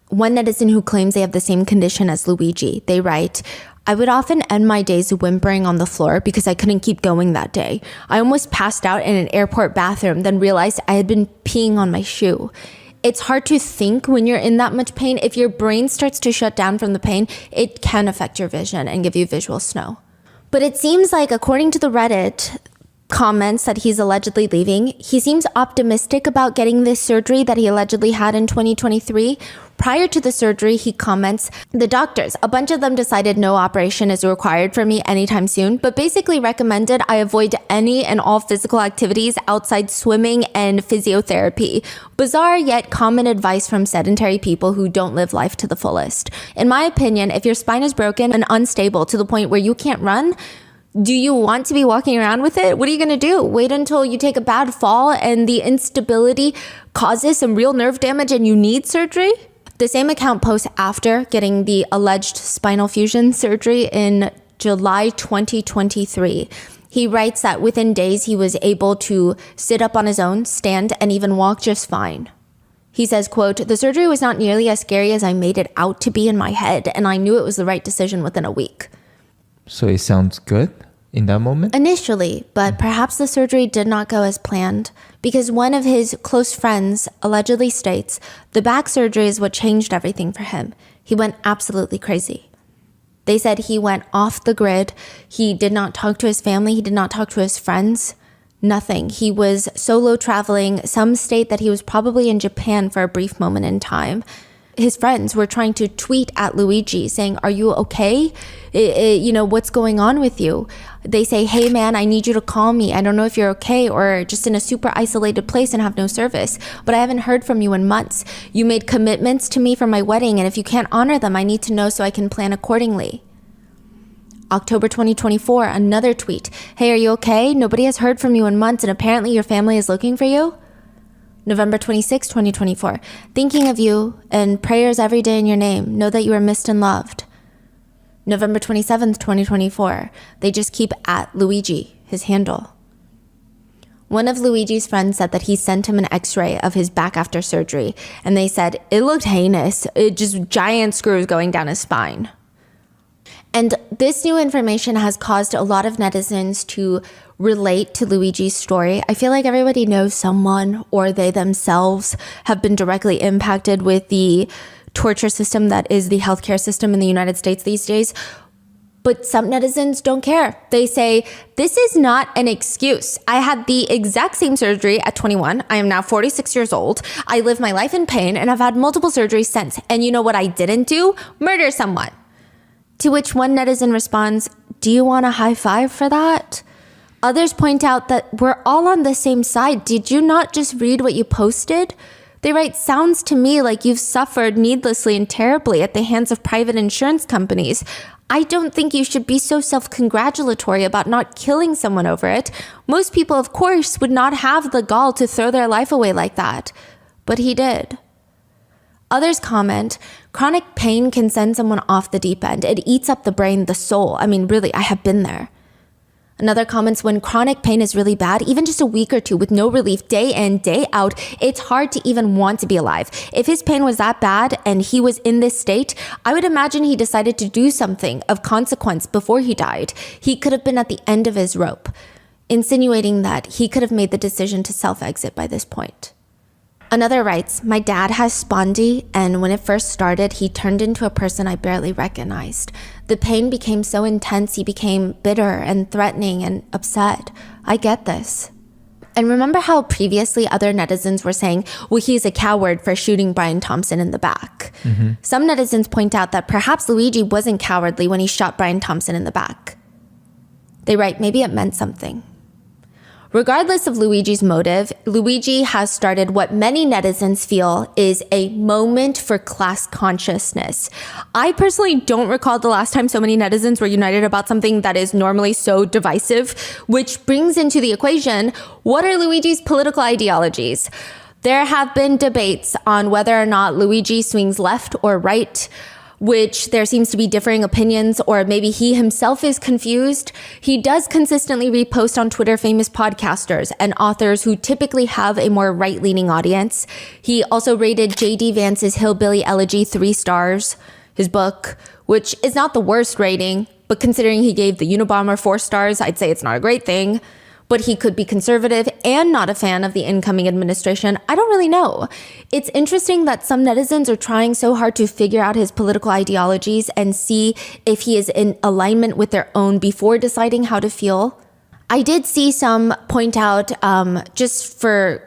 One netizen who claims they have the same condition as Luigi, they write, I would often end my days whimpering on the floor because I couldn't keep going that day. I almost passed out in an airport bathroom, then realized I had been peeing on my shoe. It's hard to think when you're in that much pain. If your brain starts to shut down from the pain, it can affect your vision and give you visual snow. But it seems like, according to the Reddit comments that he's allegedly leaving, he seems optimistic about getting this surgery that he allegedly had in 2023. Prior to the surgery, he comments, the doctors, a bunch of them decided no operation is required for me anytime soon, but basically recommended I avoid any and all physical activities outside swimming and physiotherapy. Bizarre yet common advice from sedentary people who don't live life to the fullest. In my opinion, if your spine is broken and unstable to the point where you can't run, do you want to be walking around with it? What are you going to do? Wait until you take a bad fall and the instability causes some real nerve damage and you need surgery? The same account posts after getting the alleged spinal fusion surgery in July 2023. He writes that within days he was able to sit up on his own, stand, and even walk just fine. He says, quote, the surgery was not nearly as scary as I made it out to be in my head, and I knew it was the right decision within a week. So it sounds good. in that moment? Initially, but perhaps the surgery did not go as planned because one of his close friends allegedly states the back surgery is what changed everything for him. He went absolutely crazy. They said he went off the grid. He did not talk to his family. He did not talk to his friends. Nothing. He was solo traveling. Some state that he was probably in Japan for a brief moment in time. His friends were trying to tweet at Luigi saying, "Are you okay? What's going on with you?" They say, "Hey man, I need you to call me. I don't know if you're okay or just in a super isolated place and have no service, but I haven't heard from you in months. You made commitments to me for my wedding, and if you can't honor them, I need to know so I can plan accordingly." October 2024, another tweet. "Hey, are you okay? Nobody has heard from you in months, and apparently your family is looking for you." November 26, 2024. "Thinking of you and prayers every day in your name. Know that you are missed and loved." November 27th, 2024. They just keep at Luigi, his handle. One of Luigi's friends said that he sent him an x-ray of his back after surgery, and they said it looked heinous. It just giant screws going down his spine. And this new information has caused a lot of netizens to relate to Luigi's story. I feel like everybody knows someone or they themselves have been directly impacted with the torture system that is the healthcare system in the United States these days. But some netizens don't care. They say, this is not an excuse. I had the exact same surgery at 21. I am now 46 years old. I live my life in pain and I've had multiple surgeries since. And you know what I didn't do? Murder someone. To which one netizen responds, "Do you want a high five for that?" Others point out that we're all on the same side. Did you not just read what you posted? They write, "Sounds to me like you've suffered needlessly and terribly at the hands of private insurance companies. I don't think you should be so self-congratulatory about not killing someone over it. Most people, of course, would not have the gall to throw their life away like that. But he did." Others comment, chronic pain can send someone off the deep end. It eats up the brain, the soul. I mean, really, I have been there. Another comments, when chronic pain is really bad, even just a week or two with no relief day in, day out, it's hard to even want to be alive. If his pain was that bad and he was in this state, I would imagine he decided to do something of consequence before he died. He could have been at the end of his rope, insinuating that he could have made the decision to self-exit by this point. Another writes, "My dad has spondy, and when it first started, he turned into a person I barely recognized. The pain became so intense, he became bitter and threatening and upset. I get this." And remember how previously other netizens were saying, well, he's a coward for shooting Brian Thompson in the back. Mm-hmm. Some netizens point out that perhaps Luigi wasn't cowardly when he shot Brian Thompson in the back. They write, maybe it meant something. Regardless of Luigi's motive, Luigi has started what many netizens feel is a moment for class consciousness. I personally don't recall the last time so many netizens were united about something that is normally so divisive, which brings into the equation, what are Luigi's political ideologies? There have been debates on whether or not Luigi swings left or right, which there seems to be differing opinions, or maybe he himself is confused. He does consistently repost on Twitter famous podcasters and authors who typically have a more right-leaning audience. He also rated J.D. Vance's Hillbilly Elegy 3 stars, his book, which is not the worst rating, but considering he gave the Unabomber 4 stars, I'd say it's not a great thing. But he could be conservative and not a fan of the incoming administration. I don't really know. It's interesting that some netizens are trying so hard to figure out his political ideologies and see if he is in alignment with their own before deciding how to feel. I did see some point out, just for,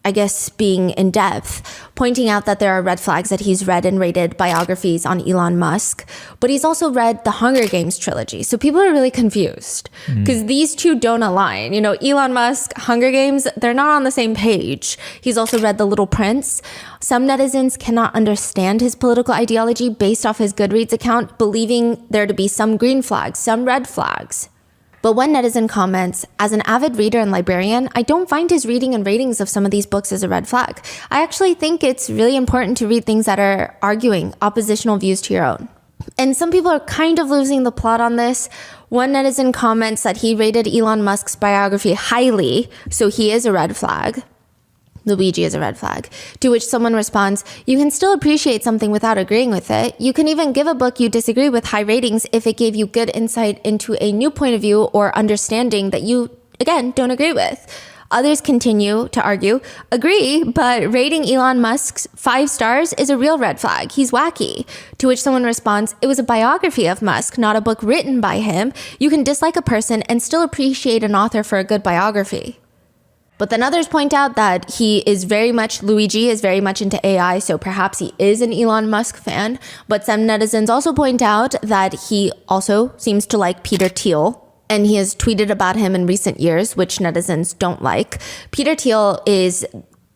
I guess, being in depth, pointing out that there are red flags that he's read and rated biographies on Elon Musk, but he's also read the Hunger Games trilogy. So people are really confused because these two don't align. You know, Elon Musk, Hunger Games, they're not on the same page. He's also read The Little Prince. Some netizens cannot understand his political ideology based off his Goodreads account, believing there to be some green flags, some red flags. But one netizen comments, as an avid reader and librarian, I don't find his reading and ratings of some of these books as a red flag. I actually think it's really important to read things that are arguing oppositional views to your own. And some people are kind of losing the plot on this. One netizen comments that he rated Elon Musk's biography highly, so he is a red flag. Luigi is a red flag. To which someone responds, you can still appreciate something without agreeing with it. You can even give a book you disagree with high ratings if it gave you good insight into a new point of view or understanding that you, again, don't agree with. Others continue to argue, agree, but rating Elon Musk's 5 stars is a real red flag. He's wacky. To which someone responds, it was a biography of Musk, not a book written by him. You can dislike a person and still appreciate an author for a good biography. But then others point out that Luigi is very much into AI, so perhaps he is an Elon Musk fan. But some netizens also point out that he also seems to like Peter Thiel, and he has tweeted about him in recent years, which netizens don't like. Peter Thiel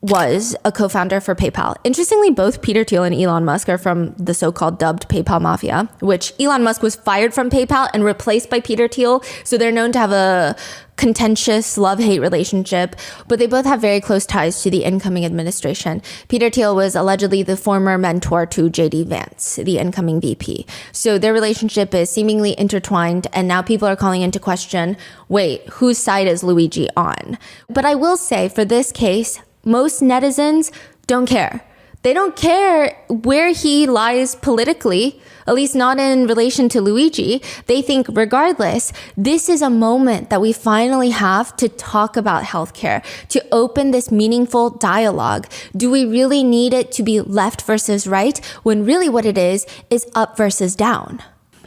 was a co-founder for PayPal. Interestingly, both Peter Thiel and Elon Musk are from the so-called dubbed PayPal mafia, which Elon Musk was fired from PayPal and replaced by Peter Thiel. So they're known to have a contentious love-hate relationship, but they both have very close ties to the incoming administration. Peter Thiel was allegedly the former mentor to JD Vance, the incoming VP. So their relationship is seemingly intertwined, and now people are calling into question, wait, whose side is Luigi on? But I will say, for this case, most netizens don't care. They don't care where he lies politically, at least not in relation to Luigi. They think regardless, this is a moment that we finally have to talk about healthcare, to open this meaningful dialogue. Do we really need it to be left versus right, when really what it is up versus down?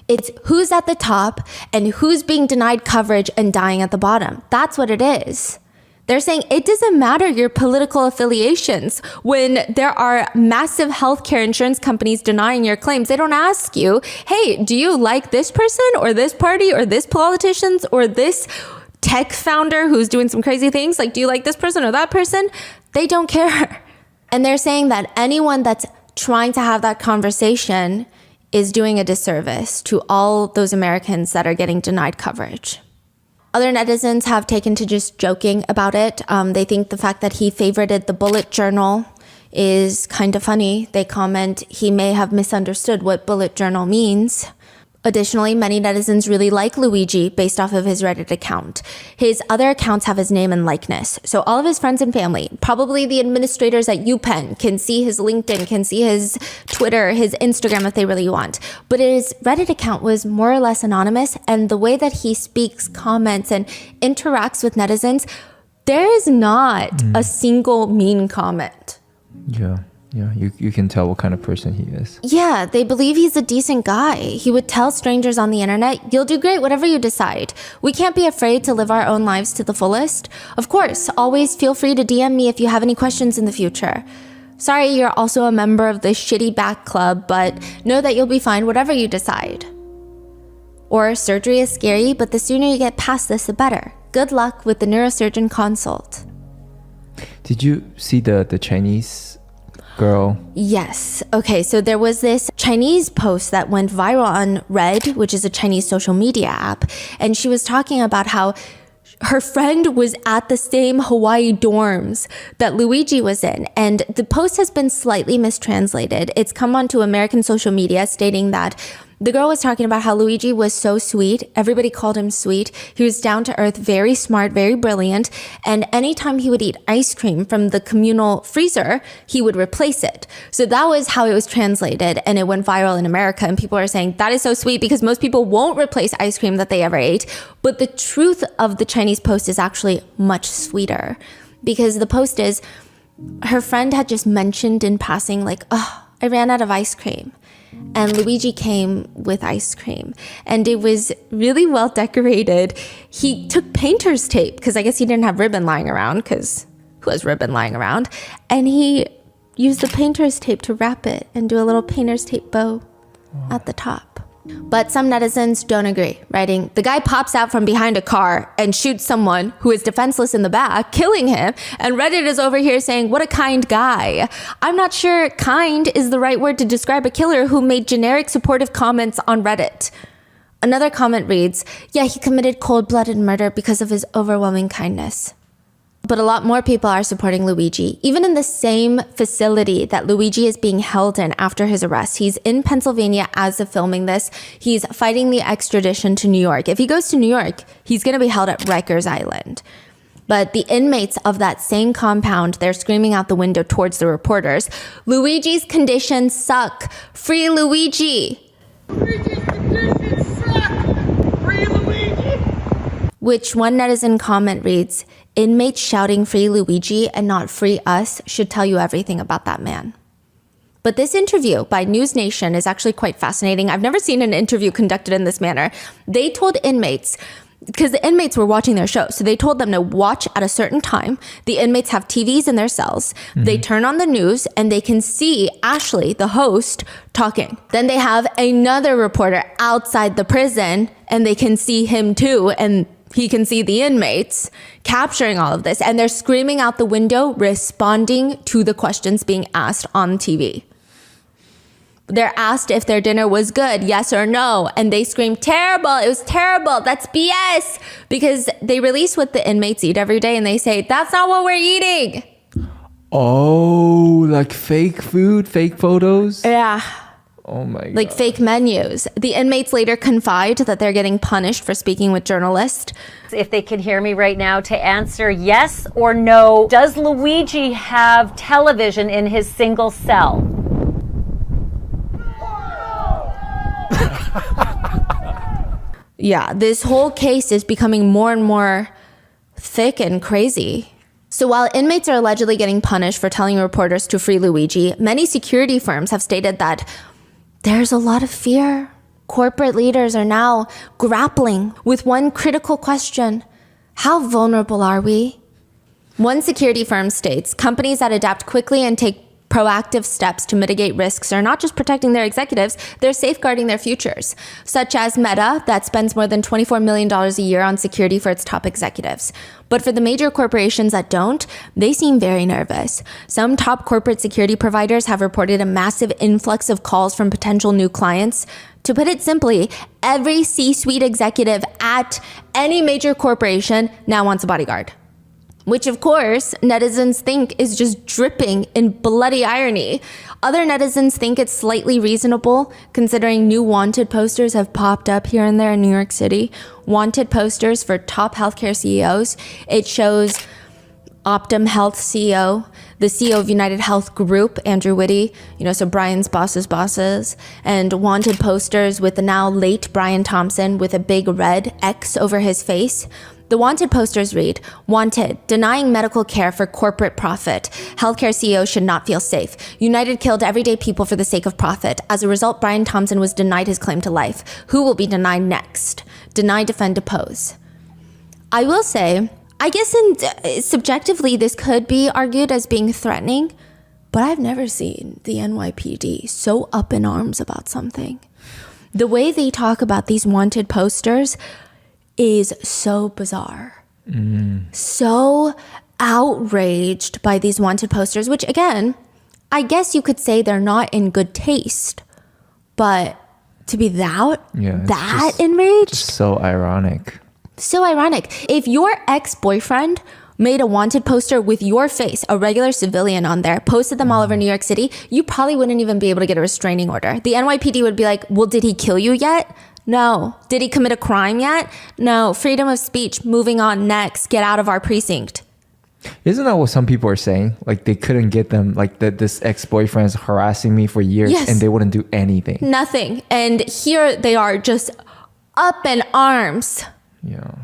It's who's at the top and who's being denied coverage and dying at the bottom. That's what it is. They're saying it doesn't matter your political affiliations when there are massive healthcare insurance companies denying your claims. They don't ask you, hey, do you like this person or this party or this politicians or this tech founder who's doing some crazy things? Like, do you like this person or that person? They don't care. And they're saying that anyone that's trying to have that conversation is doing a disservice to all those Americans that are getting denied coverage. Other netizens have taken to just joking about it. They think the fact that he favorited the bullet journal is kind of funny. They comment he may have misunderstood what bullet journal means. Additionally, many netizens really like Luigi based off of his Reddit account. His other accounts have his name and likeness. So all of his friends and family, probably the administrators at UPenn, can see his LinkedIn, can see his Twitter, his Instagram if they really want. But his Reddit account was more or less anonymous, and the way that he speaks, comments, and interacts with netizens, there is not a single mean comment. Yeah, you can tell what kind of person he is. Yeah, they believe he's a decent guy. He would tell strangers on the internet, you'll do great, whatever you decide. We can't be afraid to live our own lives to the fullest. Of course, always feel free to DM me if you have any questions in the future. Sorry you're also a member of this shitty back club, but know that you'll be fine whatever you decide. Or surgery is scary, but the sooner you get past this, the better. Good luck with the neurosurgeon consult. Did you see the Chinese girl? Yes. Okay, so there was this Chinese post that went viral on Red, which is a Chinese social media app, and she was talking about how her friend was at the same Hawaii dorms that Luigi was in, and the post has been slightly mistranslated. It's come onto American social media stating that the girl was talking about how Luigi was so sweet. Everybody called him sweet. He was down to earth, very smart, very brilliant. And anytime he would eat ice cream from the communal freezer, he would replace it. So that was how it was translated. And it went viral in America. And people are saying that is so sweet because most people won't replace ice cream that they ever ate. But the truth of the Chinese post is actually much sweeter, because the post is her friend had just mentioned in passing, like, oh, I ran out of ice cream. And Luigi came with ice cream, and it was really well decorated. He took painter's tape, because I guess he didn't have ribbon lying around, because who has ribbon lying around? And he used the painter's tape to wrap it and do a little painter's tape bow at the top. But some netizens don't agree, writing, the guy pops out from behind a car and shoots someone who is defenseless in the back, killing him. And Reddit is over here saying, what a kind guy. I'm not sure kind is the right word to describe a killer who made generic supportive comments on Reddit. Another comment reads, yeah, he committed cold-blooded murder because of his overwhelming kindness. But a lot more people are supporting Luigi, even in the same facility that Luigi is being held in after his arrest. He's in Pennsylvania as of filming this. He's fighting the extradition to New York. If he goes to New York, he's going to be held at Rikers Island. But the inmates of that same compound, they're screaming out the window towards the reporters, "Luigi's conditions suck. Free Luigi." Luigi's conditions suck. Free Luigi. Which one netizen comment reads, "Inmates shouting free Luigi and not free us should tell you everything about that man." But this interview by News Nation is actually quite fascinating. I've never seen an interview conducted in this manner. They told inmates, because the inmates were watching their show, so they told them to watch at a certain time. The inmates have TVs in their cells. They turn on the news and they can see Ashley, the host, talking. Then they have another reporter outside the prison and they can see him too, and he can see the inmates capturing all of this. And they're screaming out the window, responding to the questions being asked on TV. They're asked if their dinner was good, yes or no, and they scream, "Terrible, it was terrible, that's BS," because they release what the inmates eat every day and they say, "That's not what we're eating." Oh, like fake food, fake photos? Yeah. Oh my God. Like fake menus. The inmates later confide that they're getting punished for speaking with journalists. If they can hear me right now, to answer yes or no, does Luigi have television in his single cell? Yeah, this whole case is becoming more and more thick and crazy. So while inmates are allegedly getting punished for telling reporters to free Luigi, many security firms have stated that there's a lot of fear. Corporate leaders are now grappling with one critical question: how vulnerable are we? One security firm states companies that adapt quickly and take proactive steps to mitigate risks are not just protecting their executives, they're safeguarding their futures, such as Meta, that spends more than $24 million a year on security for its top executives. But for the major corporations that don't, they seem very nervous. Some top corporate security providers have reported a massive influx of calls from potential new clients. To put it simply, every C-suite executive at any major corporation now wants a bodyguard. Which, of course, netizens think is just dripping in bloody irony. Other netizens think it's slightly reasonable, considering new wanted posters have popped up here and there in New York City. Wanted posters for top healthcare CEOs. It shows Optum Health CEO, the CEO of United Health Group, Andrew Whitty, so Brian's boss's bosses, and wanted posters with the now late Brian Thompson with a big red X over his face. The wanted posters read, "Wanted, denying medical care for corporate profit. Healthcare CEOs should not feel safe. United killed everyday people for the sake of profit. As a result, Brian Thompson was denied his claim to life. Who will be denied next? Deny, defend, depose." I will say, I guess subjectively this could be argued as being threatening, but I've never seen the NYPD so up in arms about something. The way they talk about these wanted posters is so bizarre. So outraged by these wanted posters, which again, I guess you could say they're not in good taste, but to be that enraged? Just so ironic. So ironic. If your ex-boyfriend made a wanted poster with your face, a regular civilian on there, posted them all over New York City, you probably wouldn't even be able to get a restraining order. The NYPD would be like, well, did he kill you yet? No. Did he commit a crime yet? No. Freedom of speech. Moving on. Next. Get out of our precinct. Isn't that what some people are saying? Like they couldn't get them, like that this ex-boyfriend is harassing me for years and they wouldn't do anything. Nothing. And here they are just up in arms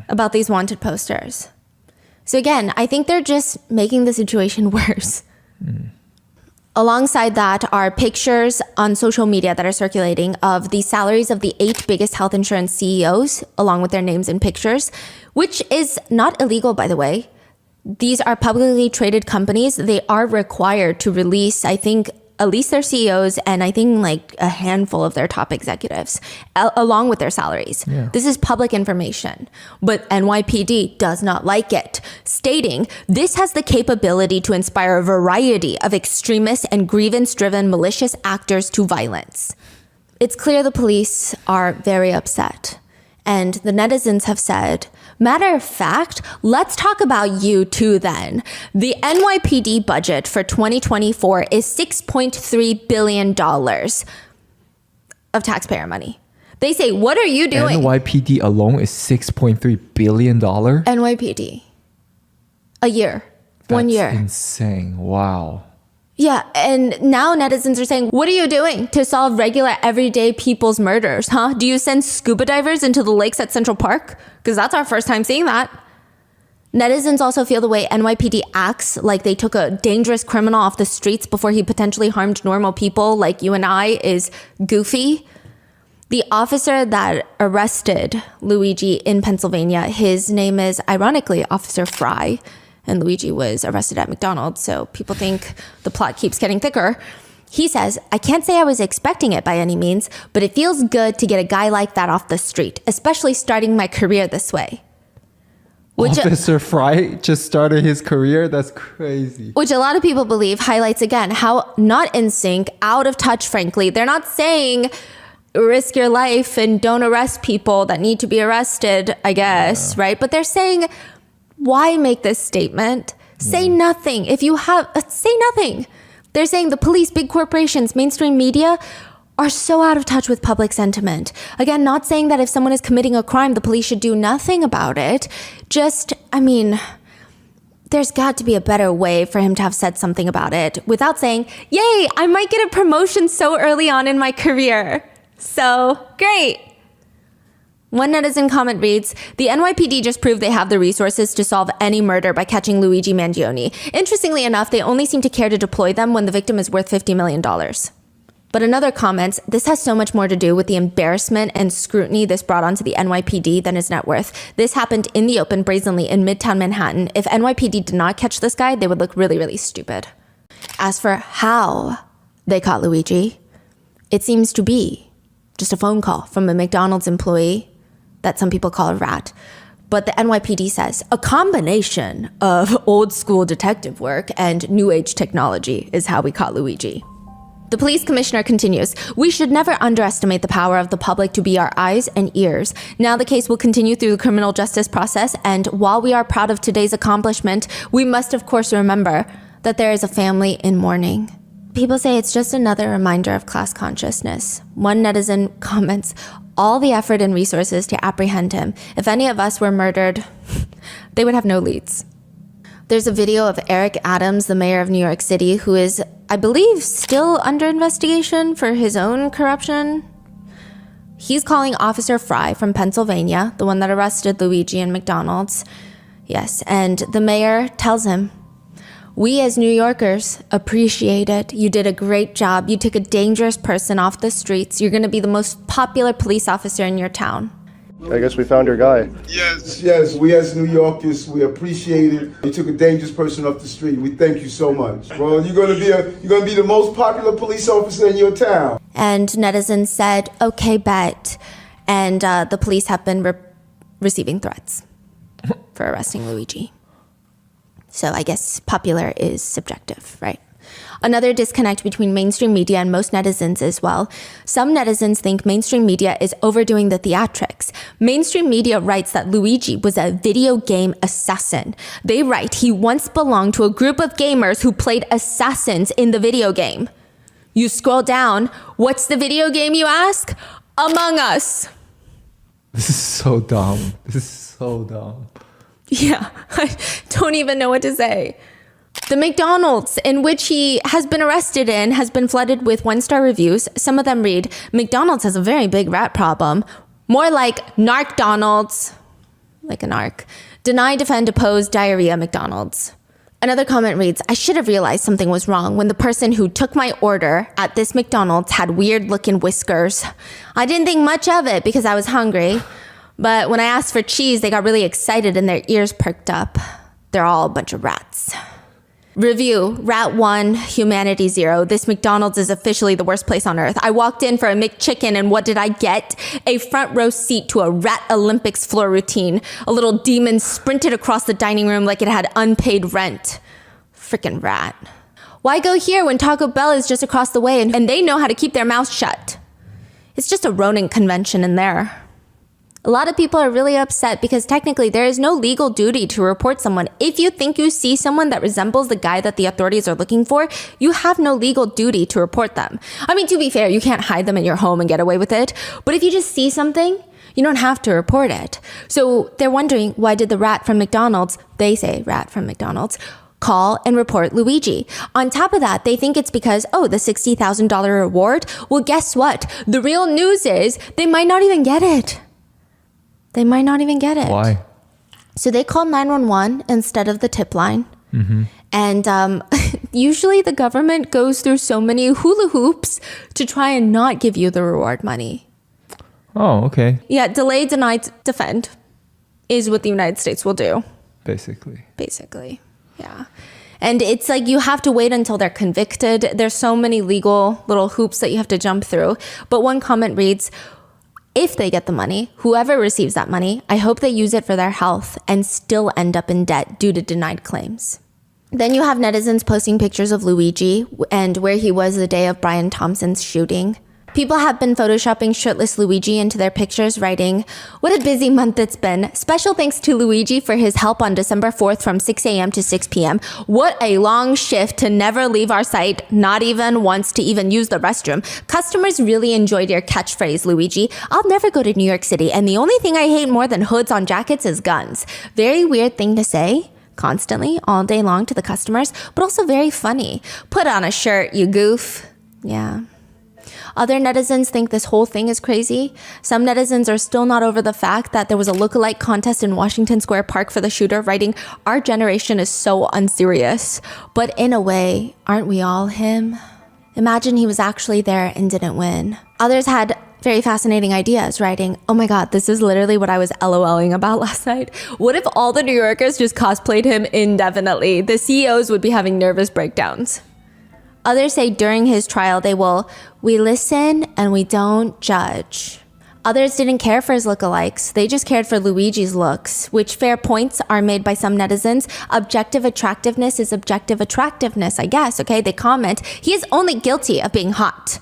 about these wanted posters. So again, I think they're just making the situation worse. Alongside that are pictures on social media that are circulating of the salaries of the 8 biggest health insurance CEOs, along with their names and pictures, which is not illegal, by the way. These are publicly traded companies. They are required to release, I think, at least their CEOs and I think like a handful of their top executives, along with their salaries. This is public information, but NYPD does not like it, stating this has the capability to inspire a variety of extremist and grievance-driven malicious actors to violence. It's clear the police are very upset. And the netizens have said, matter of fact, let's talk about you too then. The NYPD budget for 2024 is $6.3 billion of taxpayer money. They say, what are you doing? NYPD alone is $6.3 billion? NYPD. A year. 1 year. That's insane. Wow. Yeah, and now netizens are saying, what are you doing to solve regular, everyday people's murders, huh? Do you send scuba divers into the lakes at Central Park? Because that's our first time seeing that. Netizens also feel the way NYPD acts like they took a dangerous criminal off the streets before he potentially harmed normal people like you and I is goofy. The officer that arrested Luigi in Pennsylvania, his name is, ironically, Officer Fry. And Luigi was arrested at McDonald's, so people think the plot keeps getting thicker. He says, I can't say I was expecting it by any means, but it feels good to get a guy like that off the street, especially starting my career this way. Officer Fry just started his career? That's crazy. Which a lot of people believe highlights, again, how not in sync, out of touch, frankly. They're not saying risk your life and don't arrest people that need to be arrested, I guess, right? But they're saying, why make this statement? Say nothing. If you have, say nothing. They're saying the police, big corporations, mainstream media are so out of touch with public sentiment. Again, not saying that if someone is committing a crime, the police should do nothing about it. Just, I mean, there's got to be a better way for him to have said something about it without saying, yay, I might get a promotion so early on in my career. So, great. One netizen comment reads, the NYPD just proved they have the resources to solve any murder by catching Luigi Mangione. Interestingly enough, they only seem to care to deploy them when the victim is worth $50 million. But another comments, this has so much more to do with the embarrassment and scrutiny this brought onto the NYPD than his net worth. This happened in the open brazenly in Midtown Manhattan. If NYPD did not catch this guy, they would look really, really stupid. As for how they caught Luigi, it seems to be just a phone call from a McDonald's employee that some people call a rat. But the NYPD says a combination of old school detective work and new age technology is how we caught Luigi. The police commissioner continues, we should never underestimate the power of the public to be our eyes and ears. Now the case will continue through the criminal justice process, and while we are proud of today's accomplishment, we must of course remember that there is a family in mourning. People say it's just another reminder of class consciousness. One netizen comments, all the effort and resources to apprehend him. If any of us were murdered, they would have no leads. There's a video of Eric Adams, the mayor of New York City, who is, I believe, still under investigation for his own corruption. He's calling Officer Fry from Pennsylvania, the one that arrested Luigi in McDonald's. Yes, and the mayor tells him, we as New Yorkers appreciate it. You did a great job. You took a dangerous person off the streets. You're going to be the most popular police officer in your town. I guess we found your guy. Yes, we as New Yorkers, we appreciate it. You took a dangerous person off the street. We thank you so much. Well, you're gonna be the most popular police officer in your town. And netizens said, okay, bet. And the police have been receiving threats for arresting Luigi. So I guess popular is subjective, right? Another disconnect between mainstream media and most netizens as well. Some netizens think mainstream media is overdoing the theatrics. Mainstream media writes that Luigi was a video game assassin. They write he once belonged to a group of gamers who played assassins in the video game. You scroll down, what's the video game, you ask? Among Us. This is so dumb. This is so dumb. Yeah, I don't even know what to say. The McDonald's in which he has been arrested in has been flooded with one-star reviews. Some of them read, McDonald's has a very big rat problem. More like Narc-Donald's, like a narc. Deny, defend, oppose, diarrhea McDonald's. Another comment reads, I should have realized something was wrong when the person who took my order at this McDonald's had weird-looking whiskers. I didn't think much of it because I was hungry. But when I asked for cheese, they got really excited and their ears perked up. They're all a bunch of rats. Review, Rat 1, Humanity 0. This McDonald's is officially the worst place on earth. I walked in for a McChicken and what did I get? A front row seat to a Rat Olympics floor routine. A little demon sprinted across the dining room like it had unpaid rent. Frickin' rat. Why go here when Taco Bell is just across the way and they know how to keep their mouths shut? It's just a Ronin convention in there. A lot of people are really upset because technically there is no legal duty to report someone. If you think you see someone that resembles the guy that the authorities are looking for, you have no legal duty to report them. I mean, to be fair, you can't hide them in your home and get away with it. But if you just see something, You don't have to report it. So they're wondering, why did the rat from McDonald's, they say rat from McDonald's, call and report Luigi? On top of that, they think it's because, oh, the $60,000 reward? Well, guess what? The real news is they might not even get it. They might not even get it. Why? So they called 911 instead of the tip line. And usually the government goes through so many hula hoops to try and not give you the reward money. Oh, okay. Yeah, delay, deny, defend is what the United States will do. Basically. Yeah. And it's like you have to wait until they're convicted. There's so many legal little hoops that you have to jump through. But one comment reads, if they get the money, whoever receives that money, I hope they use it for their health and still end up in debt due to denied claims. Then you have netizens posting pictures of Luigi and where he was the day of Brian Thompson's shooting. People have been photoshopping shirtless Luigi into their pictures, writing, what a busy month it's been. Special thanks to Luigi for his help on December 4th from 6 a.m. to 6 p.m. What a long shift to never leave our site, not even once to even use the restroom. Customers really enjoyed your catchphrase, Luigi. I'll never go to New York City, and the only thing I hate more than hoods on jackets is guns. Very weird thing to say. Constantly, all day long to the customers, but also very funny. Put on a shirt, you goof. Yeah. Other netizens think this whole thing is crazy. Some netizens are still not over the fact that there was a lookalike contest in Washington Square Park for the shooter, writing, our generation is so unserious. But in a way, aren't we all him? Imagine he was actually there and didn't win. Others had very fascinating ideas, writing, oh my God, this is literally what I was LOLing about last night. What if all the New Yorkers just cosplayed him indefinitely? The CEOs would be having nervous breakdowns. Others say during his trial, we listen and we don't judge. Others didn't care for his lookalikes. They just cared for Luigi's looks, which fair points are made by some netizens. Objective attractiveness is objective attractiveness, I guess, okay? They comment, he is only guilty of being hot.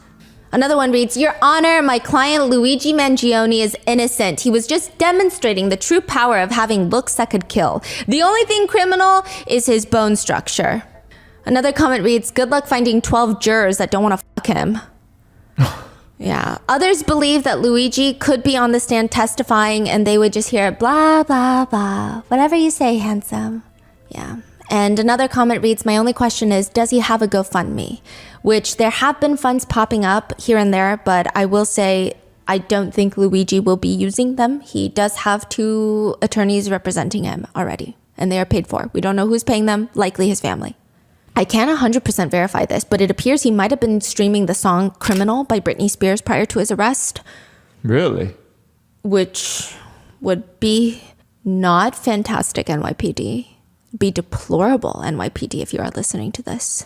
Another one reads, Your Honor, my client Luigi Mangione is innocent. He was just demonstrating the true power of having looks that could kill. The only thing criminal is his bone structure. Another comment reads, good luck finding 12 jurors that don't want to fuck him. Yeah. Others believe that Luigi could be on the stand testifying and they would just hear blah, blah, blah. Whatever you say, handsome. Yeah. And another comment reads, my only question is, does he have a GoFundMe? Which there have been funds popping up here and there, but I will say I don't think Luigi will be using them. He does have 2 attorneys representing him already, and they are paid for. We don't know who's paying them, likely his family. I can't 100% verify this, but it appears he might have been streaming the song Criminal by Britney Spears prior to his arrest. Really? Which would be not fantastic, NYPD. Be deplorable, NYPD, if you are listening to this.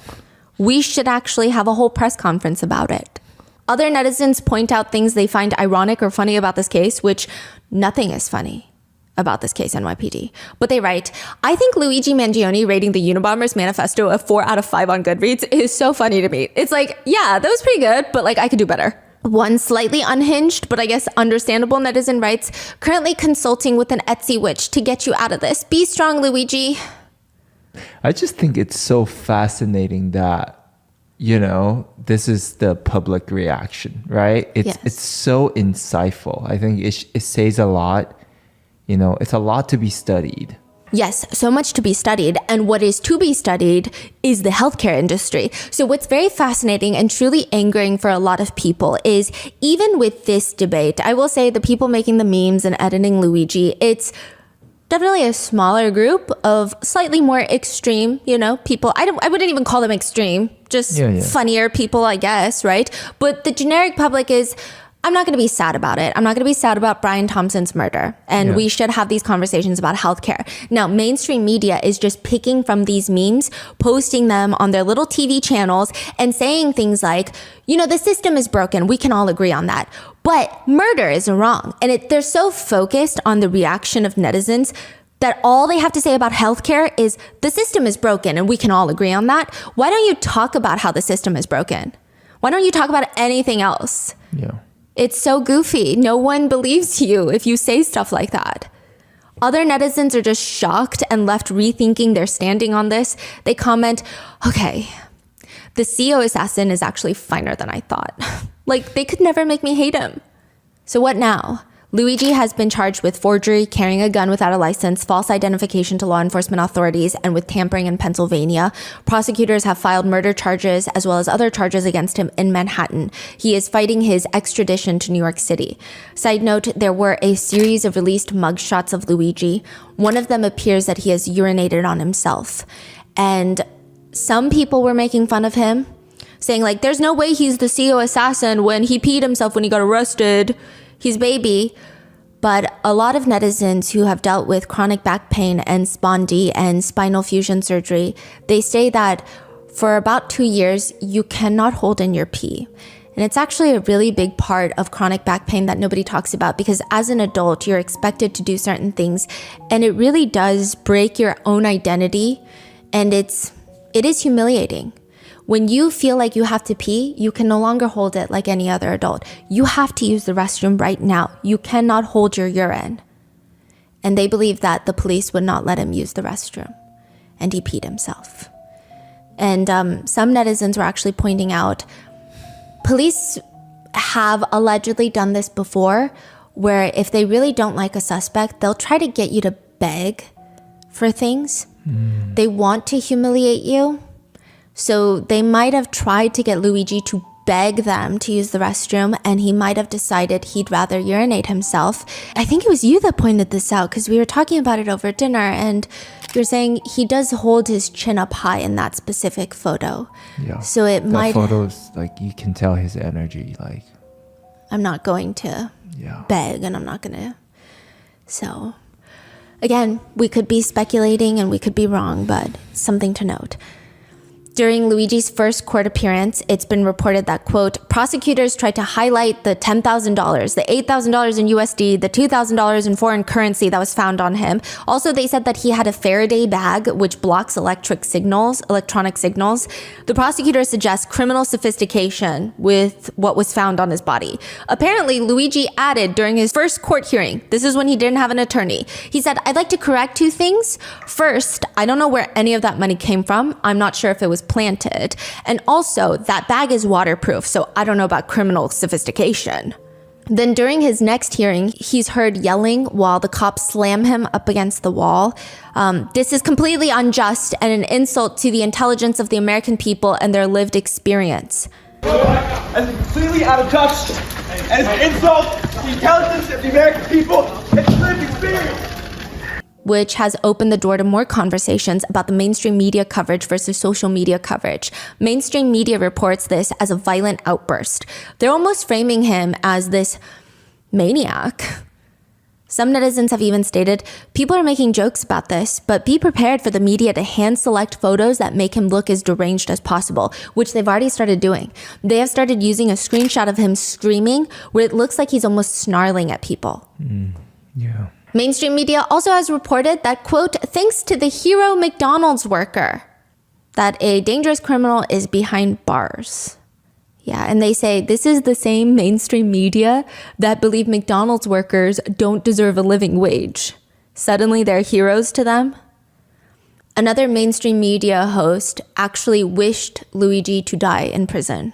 We should actually have a whole press conference about it. Other netizens point out things they find ironic or funny about this case, which nothing is funny about this case, NYPD. But they write, I think Luigi Mangione rating the Unabomber's manifesto a 4 out of 5 on Goodreads is so funny to me. It's like, yeah, that was pretty good, but like I could do better. One slightly unhinged, but I guess understandable netizen writes, currently consulting with an Etsy witch to get you out of this. Be strong, Luigi. I just think it's so fascinating that, you know, this is the public reaction, right? It's so insightful. I think it says a lot. You know, it's a lot to be studied. Yes, so much to be studied. And what is to be studied is the healthcare industry. So what's very fascinating and truly angering for a lot of people is even with this debate, I will say the people making the memes and editing Luigi, it's definitely a smaller group of slightly more extreme, you know, people. I wouldn't even call them extreme, just funnier people, I guess, right? But the generic public is, I'm not going to be sad about it. I'm not going to be sad about Brian Thompson's murder. And we should have these conversations about healthcare. Now, mainstream media is just picking from these memes, posting them on their little TV channels and saying things like, you know, the system is broken. We can all agree on that. But murder is wrong. And they're so focused on the reaction of netizens that all they have to say about healthcare is the system is broken and we can all agree on that. Why don't you talk about how the system is broken? Why don't you talk about anything else? Yeah. It's so goofy. No one believes you if you say stuff like that. Other netizens are just shocked and left rethinking their standing on this. They comment, okay, the CEO assassin is actually finer than I thought. Like, they could never make me hate him. So what now? Luigi has been charged with forgery, carrying a gun without a license, false identification to law enforcement authorities, and with tampering in Pennsylvania. Prosecutors have filed murder charges as well as other charges against him in Manhattan. He is fighting his extradition to New York City. Side note, there were a series of released mugshots of Luigi. One of them appears that he has urinated on himself. And some people were making fun of him, saying like, there's no way he's the CEO assassin when he peed himself when he got arrested. He's baby. But a lot of netizens who have dealt with chronic back pain and spondy and spinal fusion surgery, they say that for about 2 years, you cannot hold in your pee. And it's actually a really big part of chronic back pain that nobody talks about, because as an adult, you're expected to do certain things, and it really does break your own identity, and it is humiliating. When you feel like you have to pee, you can no longer hold it like any other adult. You have to use the restroom right now. You cannot hold your urine. And they believe that the police would not let him use the restroom. And he peed himself. And some netizens were actually pointing out, police have allegedly done this before, where if they really don't like a suspect, they'll try to get you to beg for things. They want to humiliate you. So they might have tried to get Luigi to beg them to use the restroom, and he might have decided he'd rather urinate himself. I think it was you that pointed this out, because we were talking about it over dinner, and you were saying he does hold his chin up high in that specific photo. Yeah. So it might... That photo is like, you can tell his energy, like... I'm not going to beg, and I'm not going to... So, again, we could be speculating and we could be wrong, but something to note. During Luigi's first court appearance, it's been reported that, quote, prosecutors tried to highlight the $10,000, the $8,000 in USD, the $2,000 in foreign currency that was found on him. Also, they said that he had a Faraday bag, which blocks electronic signals. The prosecutors suggest criminal sophistication with what was found on his body. Apparently, Luigi added during his first court hearing, this is when he didn't have an attorney, he said, I'd like to correct 2 things. First, I don't know where any of that money came from. I'm not sure if it was planted. And also, that bag is waterproof, so I don't know about criminal sophistication. Then during his next hearing, he's heard yelling while the cops slam him up against the wall. This is completely unjust and an insult to the intelligence of the American people and their lived experience. As completely out of touch and as an insult to the intelligence of the American people and its lived experience. Which has opened the door to more conversations about the mainstream media coverage versus social media coverage. Mainstream media reports this as a violent outburst. They're almost framing him as this maniac. Some netizens have even stated, people are making jokes about this, but be prepared for the media to hand select photos that make him look as deranged as possible, which they've already started doing. They have started using a screenshot of him screaming where it looks like he's almost snarling at people. Yeah. Mainstream media also has reported that, quote, thanks to the hero McDonald's worker, that a dangerous criminal is behind bars. Yeah, and they say this is the same mainstream media that believe McDonald's workers don't deserve a living wage. Suddenly they're heroes to them. Another mainstream media host actually wished Luigi to die in prison.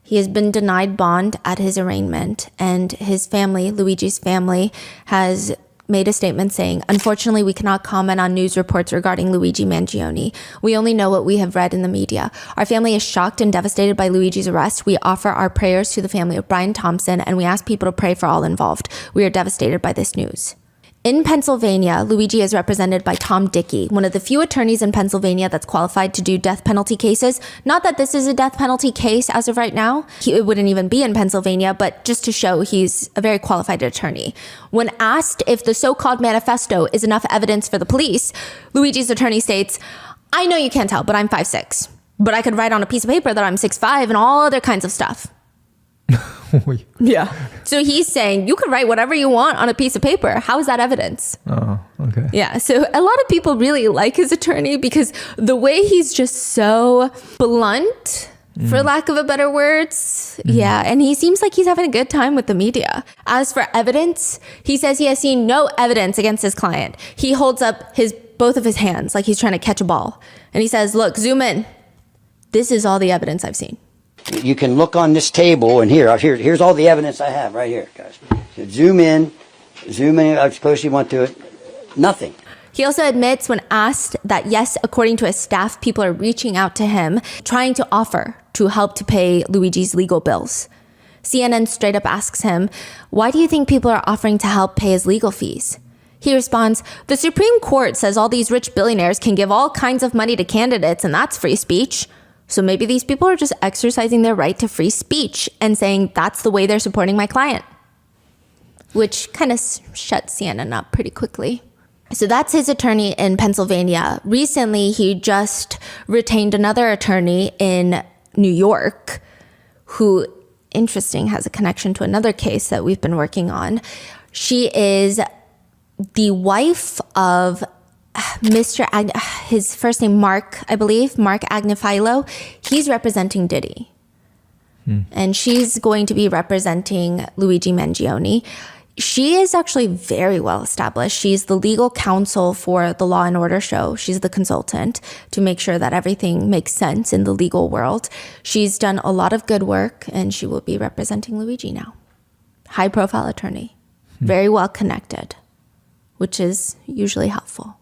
He has been denied bond at his arraignment, and his family, Luigi's family, has made a statement saying, unfortunately, we cannot comment on news reports regarding Luigi Mangione. We only know what we have read in the media. Our family is shocked and devastated by Luigi's arrest. We offer our prayers to the family of Brian Thompson, and we ask people to pray for all involved. We are devastated by this news. In Pennsylvania, Luigi is represented by Tom Dickey, one of the few attorneys in Pennsylvania that's qualified to do death penalty cases. Not that this is a death penalty case as of right now. It wouldn't even be in Pennsylvania, but just to show he's a very qualified attorney. When asked if the so-called manifesto is enough evidence for the police, Luigi's attorney states, I know you can't tell, but I'm 5'6". But I could write on a piece of paper that I'm 6'5" and all other kinds of stuff. Yeah. So he's saying you could write whatever you want on a piece of paper. How is that evidence? Oh, okay. Yeah. So a lot of people really like his attorney because the way he's just so blunt, for lack of a better words. Yeah. And he seems like he's having a good time with the media. As for evidence, he says he has seen no evidence against his client. He holds up both of his hands like he's trying to catch a ball. And he says, look, zoom in. This is all the evidence I've seen. You can look on this table, and here's all the evidence I have right here, guys. So zoom in, zooming as close as you want to it, nothing. He also admits when asked that yes, according to his staff, people are reaching out to him, trying to offer to help to pay Luigi's legal bills. CNN straight up asks him, why do you think people are offering to help pay his legal fees? He responds, the Supreme Court says all these rich billionaires can give all kinds of money to candidates and that's free speech. So maybe these people are just exercising their right to free speech and saying that's the way they're supporting my client. Which kind of shuts CNN up pretty quickly. So that's his attorney in Pennsylvania. Recently, he just retained another attorney in New York who, interesting, has a connection to another case that we've been working on. She is the wife of his first name, Mark, I believe, Mark Agnifilo. He's representing Diddy. And she's going to be representing Luigi Mangione. She is actually very well established. She's the legal counsel for the Law and Order show. She's the consultant to make sure that everything makes sense in the legal world. She's done a lot of good work and she will be representing Luigi now. High profile attorney, very well connected, which is usually helpful.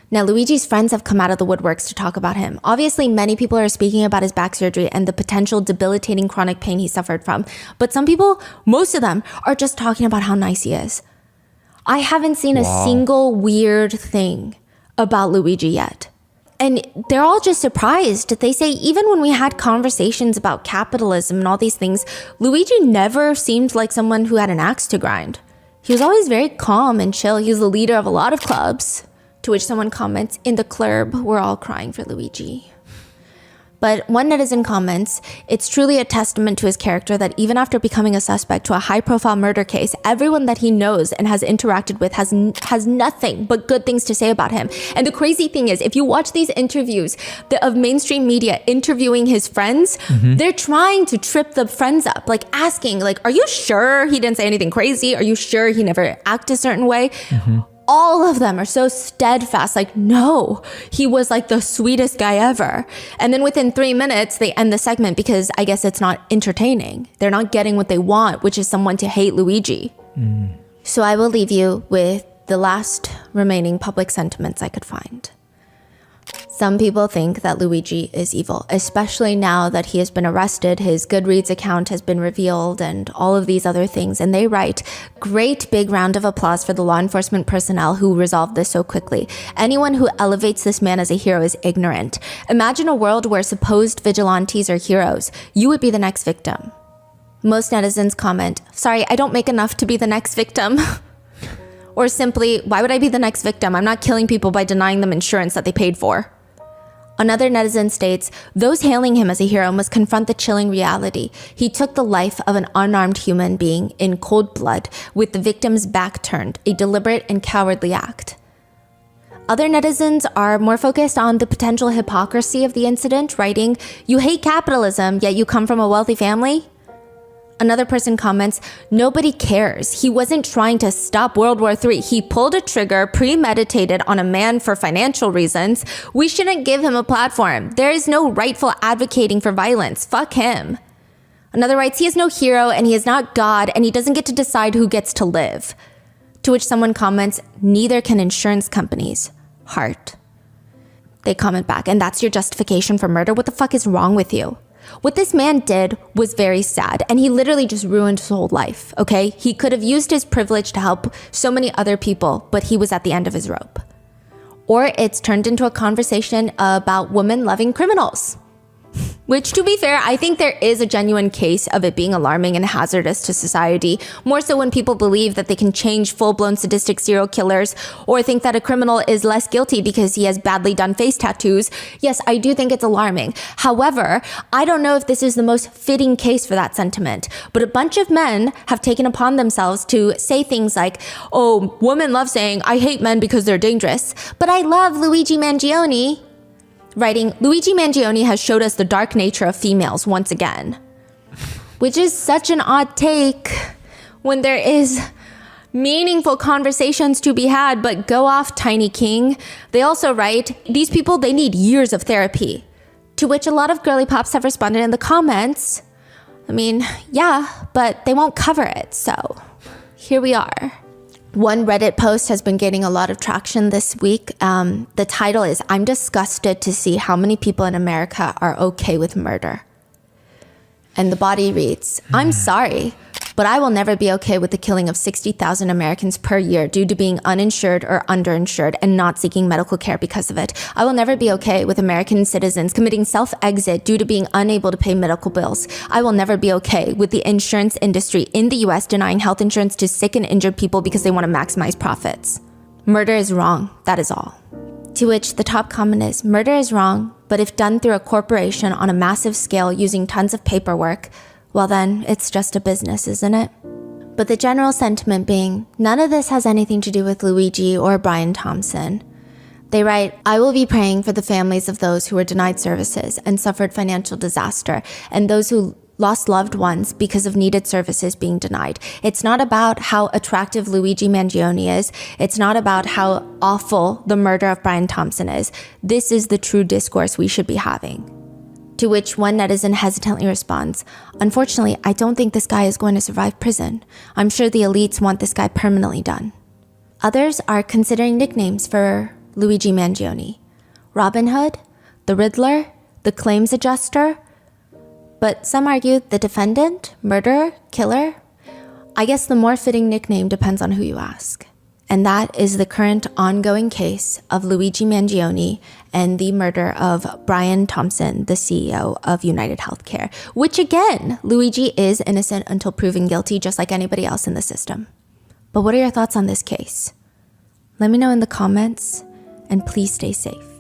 Now, Luigi's friends have come out of the woodworks to talk about him. Obviously, many people are speaking about his back surgery and the potential debilitating chronic pain he suffered from. But some people, most of them, are just talking about how nice he is. I haven't seen a single weird thing about Luigi yet. And they're all just surprised. They say even when we had conversations about capitalism and all these things, Luigi never seemed like someone who had an axe to grind. He was always very calm and chill. He was the leader of a lot of clubs. To which someone comments, in the club, we're all crying for Luigi. But one netizen comments, it's truly a testament to his character that even after becoming a suspect to a high-profile murder case, everyone that he knows and has interacted with has nothing but good things to say about him. And the crazy thing is, if you watch these interviews of mainstream media interviewing his friends, they're trying to trip the friends up, like asking, like, are you sure he didn't say anything crazy? Are you sure he never acted a certain way? All of them are so steadfast, like, no, he was like the sweetest guy ever. And then within 3 minutes, they end the segment because I guess it's not entertaining. They're not getting what they want, which is someone to hate Luigi. So I will leave you with the last remaining public sentiments I could find. Some people think that Luigi is evil, especially now that he has been arrested, his Goodreads account has been revealed, and all of these other things. And they write, great big round of applause for the law enforcement personnel who resolved this so quickly. Anyone who elevates this man as a hero is ignorant. Imagine a world where supposed vigilantes are heroes. You would be the next victim. Most netizens comment, sorry, I don't make enough to be the next victim. Or simply, why would I be the next victim? I'm not killing people by denying them insurance that they paid for. Another netizen states, those hailing him as a hero must confront the chilling reality. He took the life of an unarmed human being in cold blood with the victim's back turned, a deliberate and cowardly act. Other netizens are more focused on the potential hypocrisy of the incident, writing, you hate capitalism, yet you come from a wealthy family? Another person comments, nobody cares. He wasn't trying to stop World War III. He pulled a trigger premeditated on a man for financial reasons. We shouldn't give him a platform. There is no rightful advocating for violence. Fuck him. Another writes, he is no hero and he is not God and he doesn't get to decide who gets to live. To which someone comments, neither can insurance companies. Heart. They comment back, and that's your justification for murder? What the fuck is wrong with you? What this man did was very sad, and he literally just ruined his whole life, okay? He could have used his privilege to help so many other people, but he was at the end of his rope. Or it's turned into a conversation about women loving criminals. Which, to be fair, I think there is a genuine case of it being alarming and hazardous to society, more so when people believe that they can change full-blown sadistic serial killers or think that a criminal is less guilty because he has badly done face tattoos. Yes, I do think it's alarming. However, I don't know if this is the most fitting case for that sentiment, but a bunch of men have taken upon themselves to say things like, oh, women love saying, I hate men because they're dangerous, but I love Luigi Mangione. Writing, Luigi Mangione has showed us the dark nature of females once again. Which is such an odd take when there is meaningful conversations to be had, but go off, Tiny King. They also write, these people, they need years of therapy. To which a lot of girly pops have responded in the comments, I mean, yeah, but they won't cover it, so here we are. One Reddit post has been gaining a lot of traction this week. The title is, "I'm disgusted to see how many people in America are okay with murder." And the body reads, "I'm sorry, but I will never be okay with the killing of 60,000 Americans per year due to being uninsured or underinsured and not seeking medical care because of it. I will never be okay with American citizens committing self-exit due to being unable to pay medical bills. I will never be okay with the insurance industry in the US denying health insurance to sick and injured people because they want to maximize profits. Murder is wrong, that is all." To which the top comment is, "Murder is wrong, but if done through a corporation on a massive scale using tons of paperwork, well then, it's just a business, isn't it?" But the general sentiment being, none of this has anything to do with Luigi or Brian Thompson. They write, "I will be praying for the families of those who were denied services and suffered financial disaster, and those who lost loved ones because of needed services being denied. It's not about how attractive Luigi Mangione is. It's not about how awful the murder of Brian Thompson is. This is the true discourse we should be having." To which one netizen hesitantly responds, "Unfortunately, I don't think this guy is going to survive prison. I'm sure the elites want this guy permanently done." Others are considering nicknames for Luigi Mangione. Robin Hood, the Riddler, the Claims Adjuster, but some argue the defendant, murderer, killer. I guess the more fitting nickname depends on who you ask. And that is the current ongoing case of Luigi Mangione and the murder of Brian Thompson, the CEO of United Healthcare, which again, Luigi is innocent until proven guilty, just like anybody else in the system. But what are your thoughts on this case? Let me know in the comments, and please stay safe.